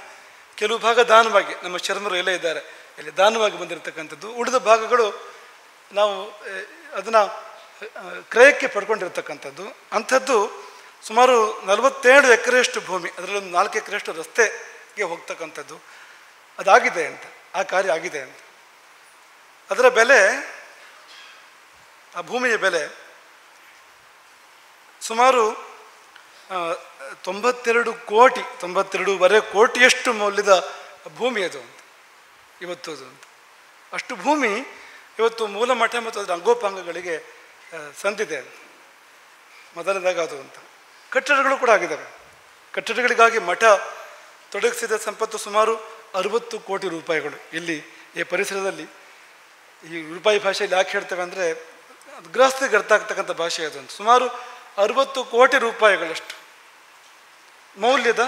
ಕೆಲವು ಭಾಗ ದಾನವಾಗಿ ನಮ್ಮ ಶರಣರು ಎಲ್ಲ ಇದ್ದಾರೆ ಇಲ್ಲಿ ದಾನವಾಗಿ ಬಂದಿರತಕ್ಕಂಥದ್ದು. ಉಳಿದ ಭಾಗಗಳು ನಾವು ಅದನ್ನು ಕ್ರಯಕ್ಕೆ ಪಡ್ಕೊಂಡಿರ್ತಕ್ಕಂಥದ್ದು. ಅಂಥದ್ದು ಸುಮಾರು 47 ಎಕರೆಯಷ್ಟು ಭೂಮಿ, ಅದರಲ್ಲಿ ಒಂದು 4 ಎಕರೆಯಷ್ಟು ರಸ್ತೆಗೆ ಹೋಗ್ತಕ್ಕಂಥದ್ದು ಅದಾಗಿದೆ ಅಂತ. ಆ ಕಾರ್ಯ ಆಗಿದೆ ಅಂತ. ಅದರ ಬೆಲೆ, ಆ ಭೂಮಿಯ ಬೆಲೆ ಸುಮಾರು 92.5 ಕೋಟಿಯಷ್ಟು ಮೌಲ್ಯದ ಭೂಮಿ ಅದು ಅಂತ ಇವತ್ತು ಅದು ಅಂತ. ಅಷ್ಟು ಭೂಮಿ ಇವತ್ತು ಮೂಲಮಠ ಮತ್ತು ಅದರ ಅಂಗೋಪಾಂಗಗಳಿಗೆ ಸಂದಿದೆ ಅಂತ. ಮೊದಲನೇದಾಗ ಅದು ಅಂತ. ಕಟ್ಟಡಗಳು ಕೂಡ ಆಗಿದ್ದಾವೆ. ಕಟ್ಟಡಗಳಿಗಾಗಿ ಮಠ ತೊಡಗಿಸಿದ ಸಂಪತ್ತು ಸುಮಾರು 60 ಕೋಟಿ ರೂಪಾಯಿಗಳು. ಇಲ್ಲಿ ಈ ಪರಿಸರದಲ್ಲಿ ಈ ರೂಪಾಯಿ ಭಾಷೆಯಲ್ಲಿ ಯಾಕೆ ಹೇಳ್ತೇವೆ ಅಂದರೆ, ಅದು ಗೃಹಸ್ಥಿಗೆ ಅರ್ಥ ಆಗ್ತಕ್ಕಂಥ ಭಾಷೆ ಅದು ಅಂತ. ಸುಮಾರು 60 ಕೋಟಿ ರೂಪಾಯಿಗಳಷ್ಟು ಮೌಲ್ಯದ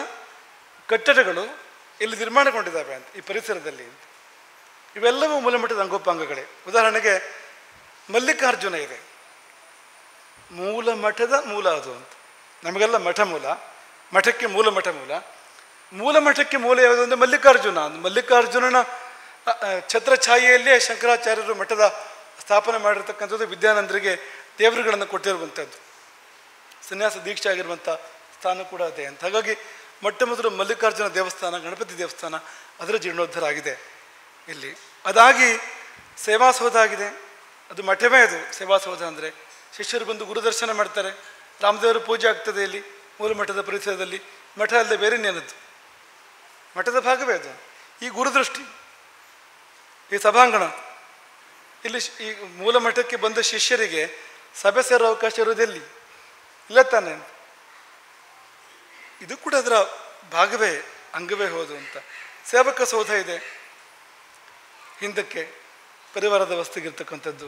ಕಟ್ಟಡಗಳು ಇಲ್ಲಿ ನಿರ್ಮಾಣಗೊಂಡಿದ್ದಾವೆ ಅಂತ ಈ ಪರಿಸರದಲ್ಲಿ ಅಂತ. ಇವೆಲ್ಲವೂ ಮೂಲಮಠದ ಅಂಗೋಪಾಂಗಗಳೇ. ಉದಾಹರಣೆಗೆ ಮಲ್ಲಿಕಾರ್ಜುನ ಇದೆ, ಮೂಲಮಠದ ಮೂಲ ಅದು ಅಂತ. ನಮಗೆಲ್ಲ ಮಠ ಮೂಲ, ಮಠಕ್ಕೆ ಮೂಲಮಠ ಮೂಲಮಠಕ್ಕೆ ಮೂಲ ಯಾವುದು ಅಂದರೆ ಮಲ್ಲಿಕಾರ್ಜುನ. ಮಲ್ಲಿಕಾರ್ಜುನನ ಛತ್ರಛಾಯೆಯಲ್ಲೇ ಶಂಕರಾಚಾರ್ಯರು ಮಠದ ಸ್ಥಾಪನೆ ಮಾಡಿರ್ತಕ್ಕಂಥದ್ದು, ವಿದ್ಯಾನಂದರಿಗೆ ದೇವರುಗಳನ್ನು ಕೊಟ್ಟಿರುವಂಥದ್ದು, ಸನ್ಯಾಸ ದೀಕ್ಷೆ ಆಗಿರುವಂಥ ಸ್ಥಾನ ಕೂಡ ಅದೇ ಅಂತ. ಹಾಗಾಗಿ ಮೊಟ್ಟ ಮೊದಲು ಮಲ್ಲಿಕಾರ್ಜುನ ದೇವಸ್ಥಾನ, ಗಣಪತಿ ದೇವಸ್ಥಾನ ಅದರ ಜೀರ್ಣೋದ್ಧಾರ ಆಗಿದೆ ಇಲ್ಲಿ. ಅದಾಗಿ ಸೇವಾಸೌಧ ಆಗಿದೆ, ಅದು ಮಠವೇ ಅದು ಸೇವಾಸೌಧ ಅಂದರೆ. ಶಿಷ್ಯರು ಬಂದು ಗುರುದರ್ಶನ ಮಾಡ್ತಾರೆ, ರಾಮದೇವರ ಪೂಜೆ ಆಗ್ತದೆ ಇಲ್ಲಿ ಮೂಲಮಠದ ಪರಿಸರದಲ್ಲಿ. ಮಠ ಅಲ್ಲದೆ ಬೇರೆ ಇನ್ನೇನದ್ದು, ಮಠದ ಭಾಗವೇ ಅದು. ಈ ಗುರುದೃಷ್ಟಿ, ಈ ಸಭಾಂಗಣ ಇಲ್ಲಿ ಈ ಮೂಲ ಮಠಕ್ಕೆ ಬಂದ ಶಿಷ್ಯರಿಗೆ ಸಭೆ ಸೇರೋ ಅವಕಾಶ ಇರೋದೆಲ್ಲಿ? ಇಲ್ಲ ತಾನೆ. ಇದು ಕೂಡ ಅದರ ಭಾಗವೇ, ಅಂಗವೇ ಹೌದು ಅಂತ. ಸೇವಕ ಸೌಧ ಇದೆ ಹಿಂದಕ್ಕೆ, ಪರಿವಾರದ ವಸ್ತಿಗಿರ್ತಕ್ಕಂಥದ್ದು.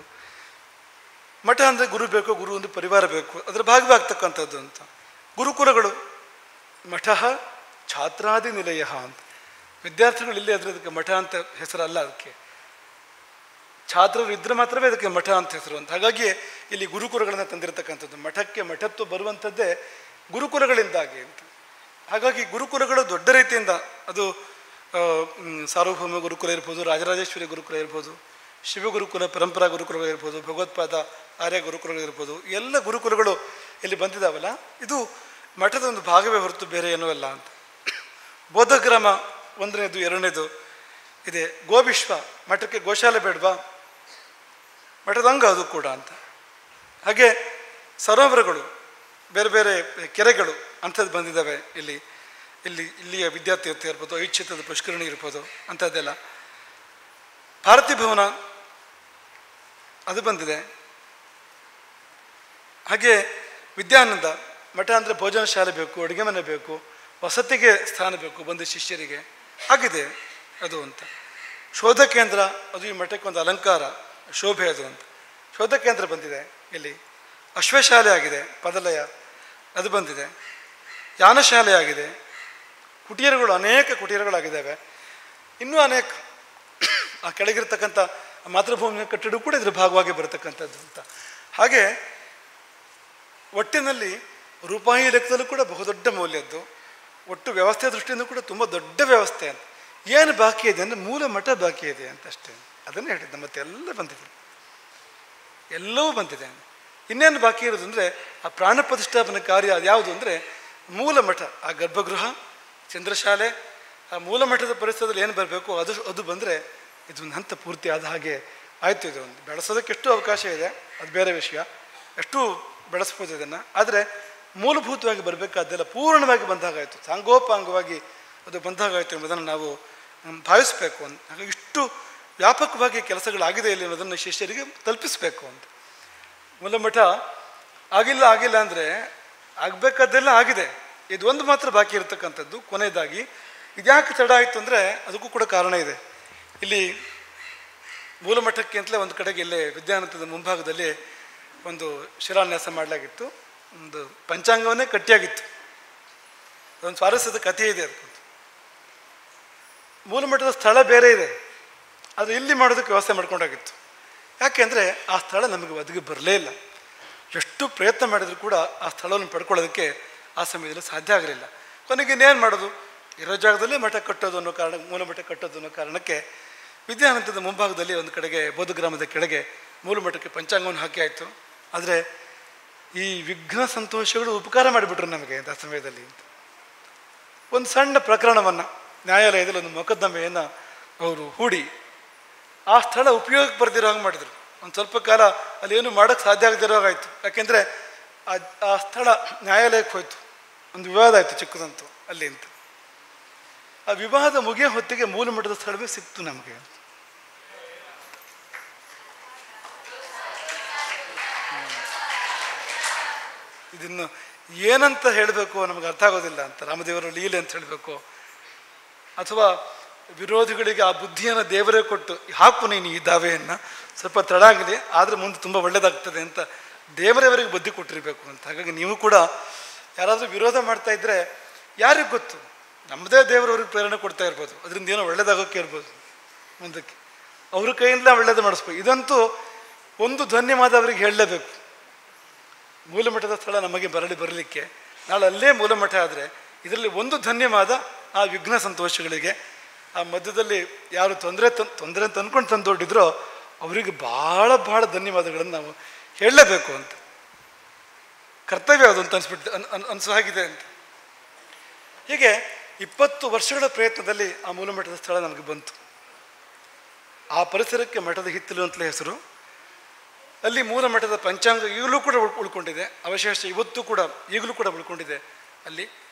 ಮಠ ಅಂದರೆ ಗುರು ಬೇಕು, ಗುರು ಒಂದು ಪರಿವಾರ ಬೇಕು, ಅದರ ಭಾಗವೇ ಆಗ್ತಕ್ಕಂಥದ್ದು ಅಂತ. ಗುರುಕುಲಗಳು, ಮಠ ಛಾತ್ರಾದಿ ನಿಲಯ ಅಂತ. ವಿದ್ಯಾರ್ಥಿಗಳು ಇಲ್ಲಿ ಆದರೆ ಅದಕ್ಕೆ ಮಠ ಅಂತ ಹೆಸರಲ್ಲ, ಅದಕ್ಕೆ ಛಾತ್ರರು ಇದ್ರೆ ಮಾತ್ರವೇ ಅದಕ್ಕೆ ಮಠ ಅಂತ ಹೆಸರು ಅಂತ. ಹಾಗಾಗಿ ಇಲ್ಲಿ ಗುರುಕುಲಗಳನ್ನು ತಂದಿರತಕ್ಕಂಥದ್ದು. ಮಠಕ್ಕೆ ಮಠತ್ವ ಬರುವಂಥದ್ದೇ ಗುರುಕುಲಗಳಿಂದಾಗಿ ಅಂತ. ಹಾಗಾಗಿ ಗುರುಕುಲಗಳು ದೊಡ್ಡ ರೀತಿಯಿಂದ, ಅದು ಸಾರ್ವಭೌಮ ಗುರುಕುಲ ಇರ್ಬೋದು, ರಾಜರಾಜೇಶ್ವರಿ ಗುರುಕುಲ ಇರ್ಬೋದು, ಶಿವಗುರುಕುಲ ಪರಂಪರಾ ಗುರುಕುಲಗಳಿರ್ಬೋದು, ಭಗವತ್ಪಾದ ಆರ್ಯ ಗುರುಕುಲಗಳಿರ್ಬೋದು, ಎಲ್ಲ ಗುರುಕುಲಗಳು ಇಲ್ಲಿ ಬಂದಿದ್ದಾವಲ್ಲ, ಇದು ಮಠದ ಒಂದು ಭಾಗವೇ ಹೊರತು ಬೇರೆ ಏನೂ ಅಲ್ಲ ಅಂತ. ಬೋಧಗ್ರಾಮ ಒಂದನೇದು, ಎರಡನೇದು ಇದೆ. ಗೋವಿಶ್ವ, ಮಠಕ್ಕೆ ಗೋಶಾಲೆ ಬೇಡವಾ? ಮಠದ ಅಂಗ ಅದು ಕೂಡ ಅಂತ. ಹಾಗೆ ಸರೋವರಗಳು, ಬೇರೆ ಬೇರೆ ಕೆರೆಗಳು ಅಂಥದ್ದು ಬಂದಿದ್ದಾವೆ ಇಲ್ಲಿ. ಇಲ್ಲಿಯ ವಿದ್ಯಾರ್ಥಿ ಇರ್ಬೋದು, ಐಚ್ಛಿತದ ಪುಷ್ಕರಣಿ ಇರ್ಬೋದು, ಅಂಥದ್ದೆಲ್ಲ. ಭಾರತೀ ಭವನ ಅದು ಬಂದಿದೆ. ಹಾಗೆ ವಿದ್ಯಾನಂದ ಮಠ ಅಂದರೆ ಭೋಜನ ಶಾಲೆ ಬೇಕು, ಅಡುಗೆ ಮನೆ ಬೇಕು, ವಸತಿಗೆ ಸ್ಥಾನ ಬೇಕು ಬಂದ ಶಿಷ್ಯರಿಗೆ, ಆಗಿದೆ ಅದು ಅಂತ. ಶೋಧ ಕೇಂದ್ರ, ಅದು ಈ ಮಠಕ್ಕೆ ಒಂದು ಅಲಂಕಾರ, ಶೋಭೆ ಅದು ಅಂತ. ಶೋಧ ಕೇಂದ್ರ ಬಂದಿದೆ ಇಲ್ಲಿ. ಅಶ್ವಶಾಲೆ ಆಗಿದೆ, ಪದಲಯ ಅದು ಬಂದಿದೆ. ಯಾನಶಾಲೆ ಆಗಿದೆ. ಕುಟೀರಗಳು, ಅನೇಕ ಕುಟೀರಗಳಾಗಿದ್ದಾವೆ. ಇನ್ನೂ ಅನೇಕ ಆ ಕೆಳಗಿರ್ತಕ್ಕಂಥ ಮಾತೃಭೂಮಿಯ ಕಟ್ಟಡ ಕೂಡ ಇದರ ಭಾಗವಾಗಿ ಬರತಕ್ಕಂಥದ್ದು ಅಂತ. ಹಾಗೆ ಒಟ್ಟಿನಲ್ಲಿ ರೂಪಾಯಿ ಲೆಕ್ಕದಲ್ಲೂ ಕೂಡ ಬಹುದೊಡ್ಡ ಮೌಲ್ಯದ್ದು. ಒಟ್ಟು ವ್ಯವಸ್ಥೆಯ ದೃಷ್ಟಿಯಿಂದ ಕೂಡ ತುಂಬ ದೊಡ್ಡ ವ್ಯವಸ್ಥೆ ಅಂತ. ಏನು ಬಾಕಿ ಇದೆ ಅಂದರೆ ಮೂಲ ಮಠ ಬಾಕಿ ಇದೆ ಅಂತ ಅಷ್ಟೇ. ಅದನ್ನೇ ಹೇಳಿದ್ದೆ. ಮತ್ತೆ ಎಲ್ಲ ಬಂದಿದೆ, ಎಲ್ಲವೂ ಬಂದಿದೆ. ಇನ್ನೇನು ಬಾಕಿ ಇರೋದು ಅಂದರೆ ಆ ಪ್ರಾಣ ಪ್ರತಿಷ್ಠಾಪನೆ ಕಾರ್ಯ. ಅದು ಯಾವುದು ಅಂದರೆ ಮೂಲ ಮಠ, ಆ ಗರ್ಭಗೃಹ, ಚಂದ್ರಶಾಲೆ, ಆ ಮೂಲ ಮಠದ ಪರಿಸರದಲ್ಲಿ ಏನು ಬರಬೇಕು ಅದು ಬಂದರೆ ಇದೊಂದು ಹಂತ ಪೂರ್ತಿ ಆದ ಹಾಗೆ ಆಯಿತು. ಇದು ಒಂದು ಬೆಳೆಸೋದಕ್ಕೆ ಎಷ್ಟು ಅವಕಾಶ ಇದೆ ಅದು ಬೇರೆ ವಿಷಯ, ಎಷ್ಟು ಬೆಳೆಸ್ಬೋದು ಇದನ್ನು. ಆದರೆ ಮೂಲಭೂತವಾಗಿ ಬರಬೇಕಾದ್ದೆಲ್ಲ ಪೂರ್ಣವಾಗಿ ಬಂದಾಗಾಯಿತು, ಸಾಂಗೋಪಾಂಗವಾಗಿ ಅದು ಬಂದಾಗಾಯಿತು ಎಂಬುದನ್ನು ನಾವು ಭಾವಿಸಬೇಕು ಅಂತ. ಹಾಗಾಗಿ ಇಷ್ಟು ವ್ಯಾಪಕವಾಗಿ ಕೆಲಸಗಳಾಗಿದೆ ಇಲ್ಲಿ ಅನ್ನೋದನ್ನು ಶಿಷ್ಯರಿಗೆ ತಲುಪಿಸಬೇಕು ಅಂತ. ಮೂಲ ಮಠ ಆಗಿಲ್ಲ ಅಂದರೆ ಆಗಬೇಕಾದ್ದೆಲ್ಲ ಆಗಿದೆ, ಇದು ಒಂದು ಮಾತ್ರ ಬಾಕಿ ಇರತಕ್ಕಂಥದ್ದು. ಕೊನೆಯದಾಗಿ ಇದ್ಯಾಕೆ ತಡ ಆಯಿತು ಅಂದರೆ ಅದಕ್ಕೂ ಕೂಡ ಕಾರಣ ಇದೆ. ಇಲ್ಲಿ ಮೂಲ ಮಠಕ್ಕೆ ಅಂತಲೇ ಒಂದು ಕಡೆಗೆ ಇಲ್ಲೇ ವಿದ್ಯಾನಂತದ ಮುಂಭಾಗದಲ್ಲಿ ಒಂದು ಶಿಲಾನ್ಯಾಸ ಮಾಡಲಾಗಿತ್ತು. ಒಂದು ಪಂಚಾಂಗವನ್ನೇ ಕಟ್ಟಿಯಾಗಿತ್ತು. ಅದೊಂದು ಸ್ವಾರಸ್ಯದ ಕಥೆ ಇದೆ ಅದಕ್ಕೆ. ಮೂಲ ಮಠದ ಸ್ಥಳ ಬೇರೆ ಇದೆ, ಅದು ಇಲ್ಲಿ ಮಾಡೋದಕ್ಕೆ ವ್ಯವಸ್ಥೆ ಮಾಡ್ಕೊಂಡಾಗಿತ್ತು. ಯಾಕೆಂದರೆ ಆ ಸ್ಥಳ ನಮಗೆ ಒದಗಿ ಬರಲೇ ಇಲ್ಲ. ಎಷ್ಟು ಪ್ರಯತ್ನ ಮಾಡಿದರೂ ಕೂಡ ಆ ಸ್ಥಳವನ್ನು ಪಡ್ಕೊಳ್ಳೋದಕ್ಕೆ ಆ ಸಮಯದಲ್ಲಿ ಸಾಧ್ಯ ಆಗಲಿಲ್ಲ. ಕೊನೆಗೆ ಇನ್ನೇನು ಮಾಡೋದು, ಇರೋ ಜಾಗದಲ್ಲೇ ಮಠ ಕಟ್ಟೋದು ಅನ್ನೋ ಕಾರಣ, ಮೂಲ ಮಠ ಕಟ್ಟೋದು ಅನ್ನೋ ಕಾರಣಕ್ಕೆ ವಿದ್ಯಾನಂತದ ಮುಂಭಾಗದಲ್ಲಿ ಒಂದು ಕಡೆಗೆ ಬೋಧಗ್ರಾಮದ ಕೆಳಗೆ ಮೂಲ ಮಠಕ್ಕೆ ಪಂಚಾಂಗವನ್ನು ಹಾಕಿ ಆಯಿತು. ಆದರೆ ಈ ವಿಘ್ನ ಸಂತೋಷಗಳು ಉಪಕಾರ ಮಾಡಿಬಿಟ್ರು ನಮಗೆ ಆ ಸಮಯದಲ್ಲಿ. ಒಂದು ಸಣ್ಣ ಪ್ರಕರಣವನ್ನು ನ್ಯಾಯಾಲಯದಲ್ಲಿ ಒಂದು ಮೊಕದ್ದಮೆಯನ್ನು ಅವರು ಹೂಡಿ ಆ ಸ್ಥಳ ಉಪಯೋಗಕ್ಕೆ ಬರ್ದಿರೋ ಹಾಗೆ ಮಾಡಿದರು. ಒಂದು ಸ್ವಲ್ಪ ಕಾಲ ಅಲ್ಲಿ ಏನು ಮಾಡೋಕ್ಕೆ ಸಾಧ್ಯ ಆಗದಿರೋ ಹಾಗಾಯಿತು. ಯಾಕೆಂದರೆ ಆ ಸ್ಥಳ ನ್ಯಾಯಾಲಯಕ್ಕೆ ಹೋಯಿತು, ಒಂದು ವಿವಾದ ಆಯಿತು ಚಿಕ್ಕದಂತೂ ಅಲ್ಲಿ ಅಂತ. ಆ ವಿವಾದ ಮುಗಿಯೋ ಹೊತ್ತಿಗೆ ಮೂಲ ಮಠದ ಸ್ಥಳವೇ ಸಿಕ್ತು ನಮಗೆ. ಇದನ್ನು ಏನಂತ ಹೇಳಬೇಕು ನಮಗೆ ಅರ್ಥ ಆಗೋದಿಲ್ಲ ಅಂತ. ರಾಮದೇವರ ಲೀಲೆ ಅಂತ ಹೇಳಬೇಕು, ಅಥವಾ ವಿರೋಧಿಗಳಿಗೆ ಆ ಬುದ್ಧಿಯನ್ನು ದೇವರೇ ಕೊಟ್ಟು ಹಾಕು ನೀನು ಈ ದಾವೆಯನ್ನು, ಸ್ವಲ್ಪ ತಡ ಆಗಲಿ ಆದರೆ ಮುಂದೆ ತುಂಬ ಒಳ್ಳೆಯದಾಗ್ತದೆ ಅಂತ ದೇವರವರಿಗೆ ಬುದ್ಧಿ ಕೊಟ್ಟಿರಬೇಕು ಅಂತ. ಹಾಗಾಗಿ ನೀವು ಕೂಡ ಯಾರಾದರೂ ವಿರೋಧ ಮಾಡ್ತಾ ಇದ್ದರೆ ಯಾರಿಗೆ ಗೊತ್ತು, ನಮ್ಮದೇ ದೇವರವ್ರಿಗೆ ಪ್ರೇರಣೆ ಕೊಡ್ತಾ ಇರ್ಬೋದು, ಅದರಿಂದ ಏನೋ ಒಳ್ಳೇದಾಗೋಕ್ಕೆ ಇರ್ಬೋದು ಮುಂದಕ್ಕೆ, ಅವ್ರ ಕೈಯಿಂದ ಒಳ್ಳೇದು ಮಾಡಿಸ್ಬೇಕು. ಇದಂತೂ ಒಂದು ಧನ್ಯವಾದ ಅವರಿಗೆ ಹೇಳಲೇಬೇಕು. ಮೂಲ ಮಠದ ಸ್ಥಳ ನಮಗೆ ಬರಲಿಕ್ಕೆ ನಾಳೆ ಅಲ್ಲೇ ಮೂಲ ಮಠ ಆದರೆ ಇದರಲ್ಲಿ ಒಂದು ಧನ್ಯವಾದ ಆ ವಿಘ್ನ ಸಂತೋಷಗಳಿಗೆ. ಆ ಮಧ್ಯದಲ್ಲಿ ಯಾರು ತೊಂದರೆ ಅಂತ ಅಂದ್ಕೊಂಡು ತಂದೊಡ್ಡಿದ್ರೋ ಅವರಿಗೆ ಭಾಳ ಧನ್ಯವಾದಗಳನ್ನು ನಾವು ಹೇಳಲೇಬೇಕು ಅಂತ. ಕರ್ತವ್ಯ ಅದು ಅಂತ ಅನಿಸೋ ಹಾಗಿದೆ ಅಂತ. ಹೀಗೆ 20 ವರ್ಷಗಳ ಪ್ರಯತ್ನದಲ್ಲಿ ಆ ಮೂಲ ಮಠದ ಸ್ಥಳ ನಮಗೆ ಬಂತು. ಆ ಪರಿಸರಕ್ಕೆ ಮಠದ ಹಿತ್ತಲು ಅಂತಲೇ ಹೆಸರು. ಅಲ್ಲಿ ಮೂಲ ಮಠದ ಪಂಚಾಂಗ ಈಗಲೂ ಕೂಡ ಉಳ್ಕೊಂಡಿದೆ, ಅವಶೇಷ ಈಗಲೂ ಕೂಡ ಉಳ್ಕೊಂಡಿದೆ ಅಲ್ಲಿ.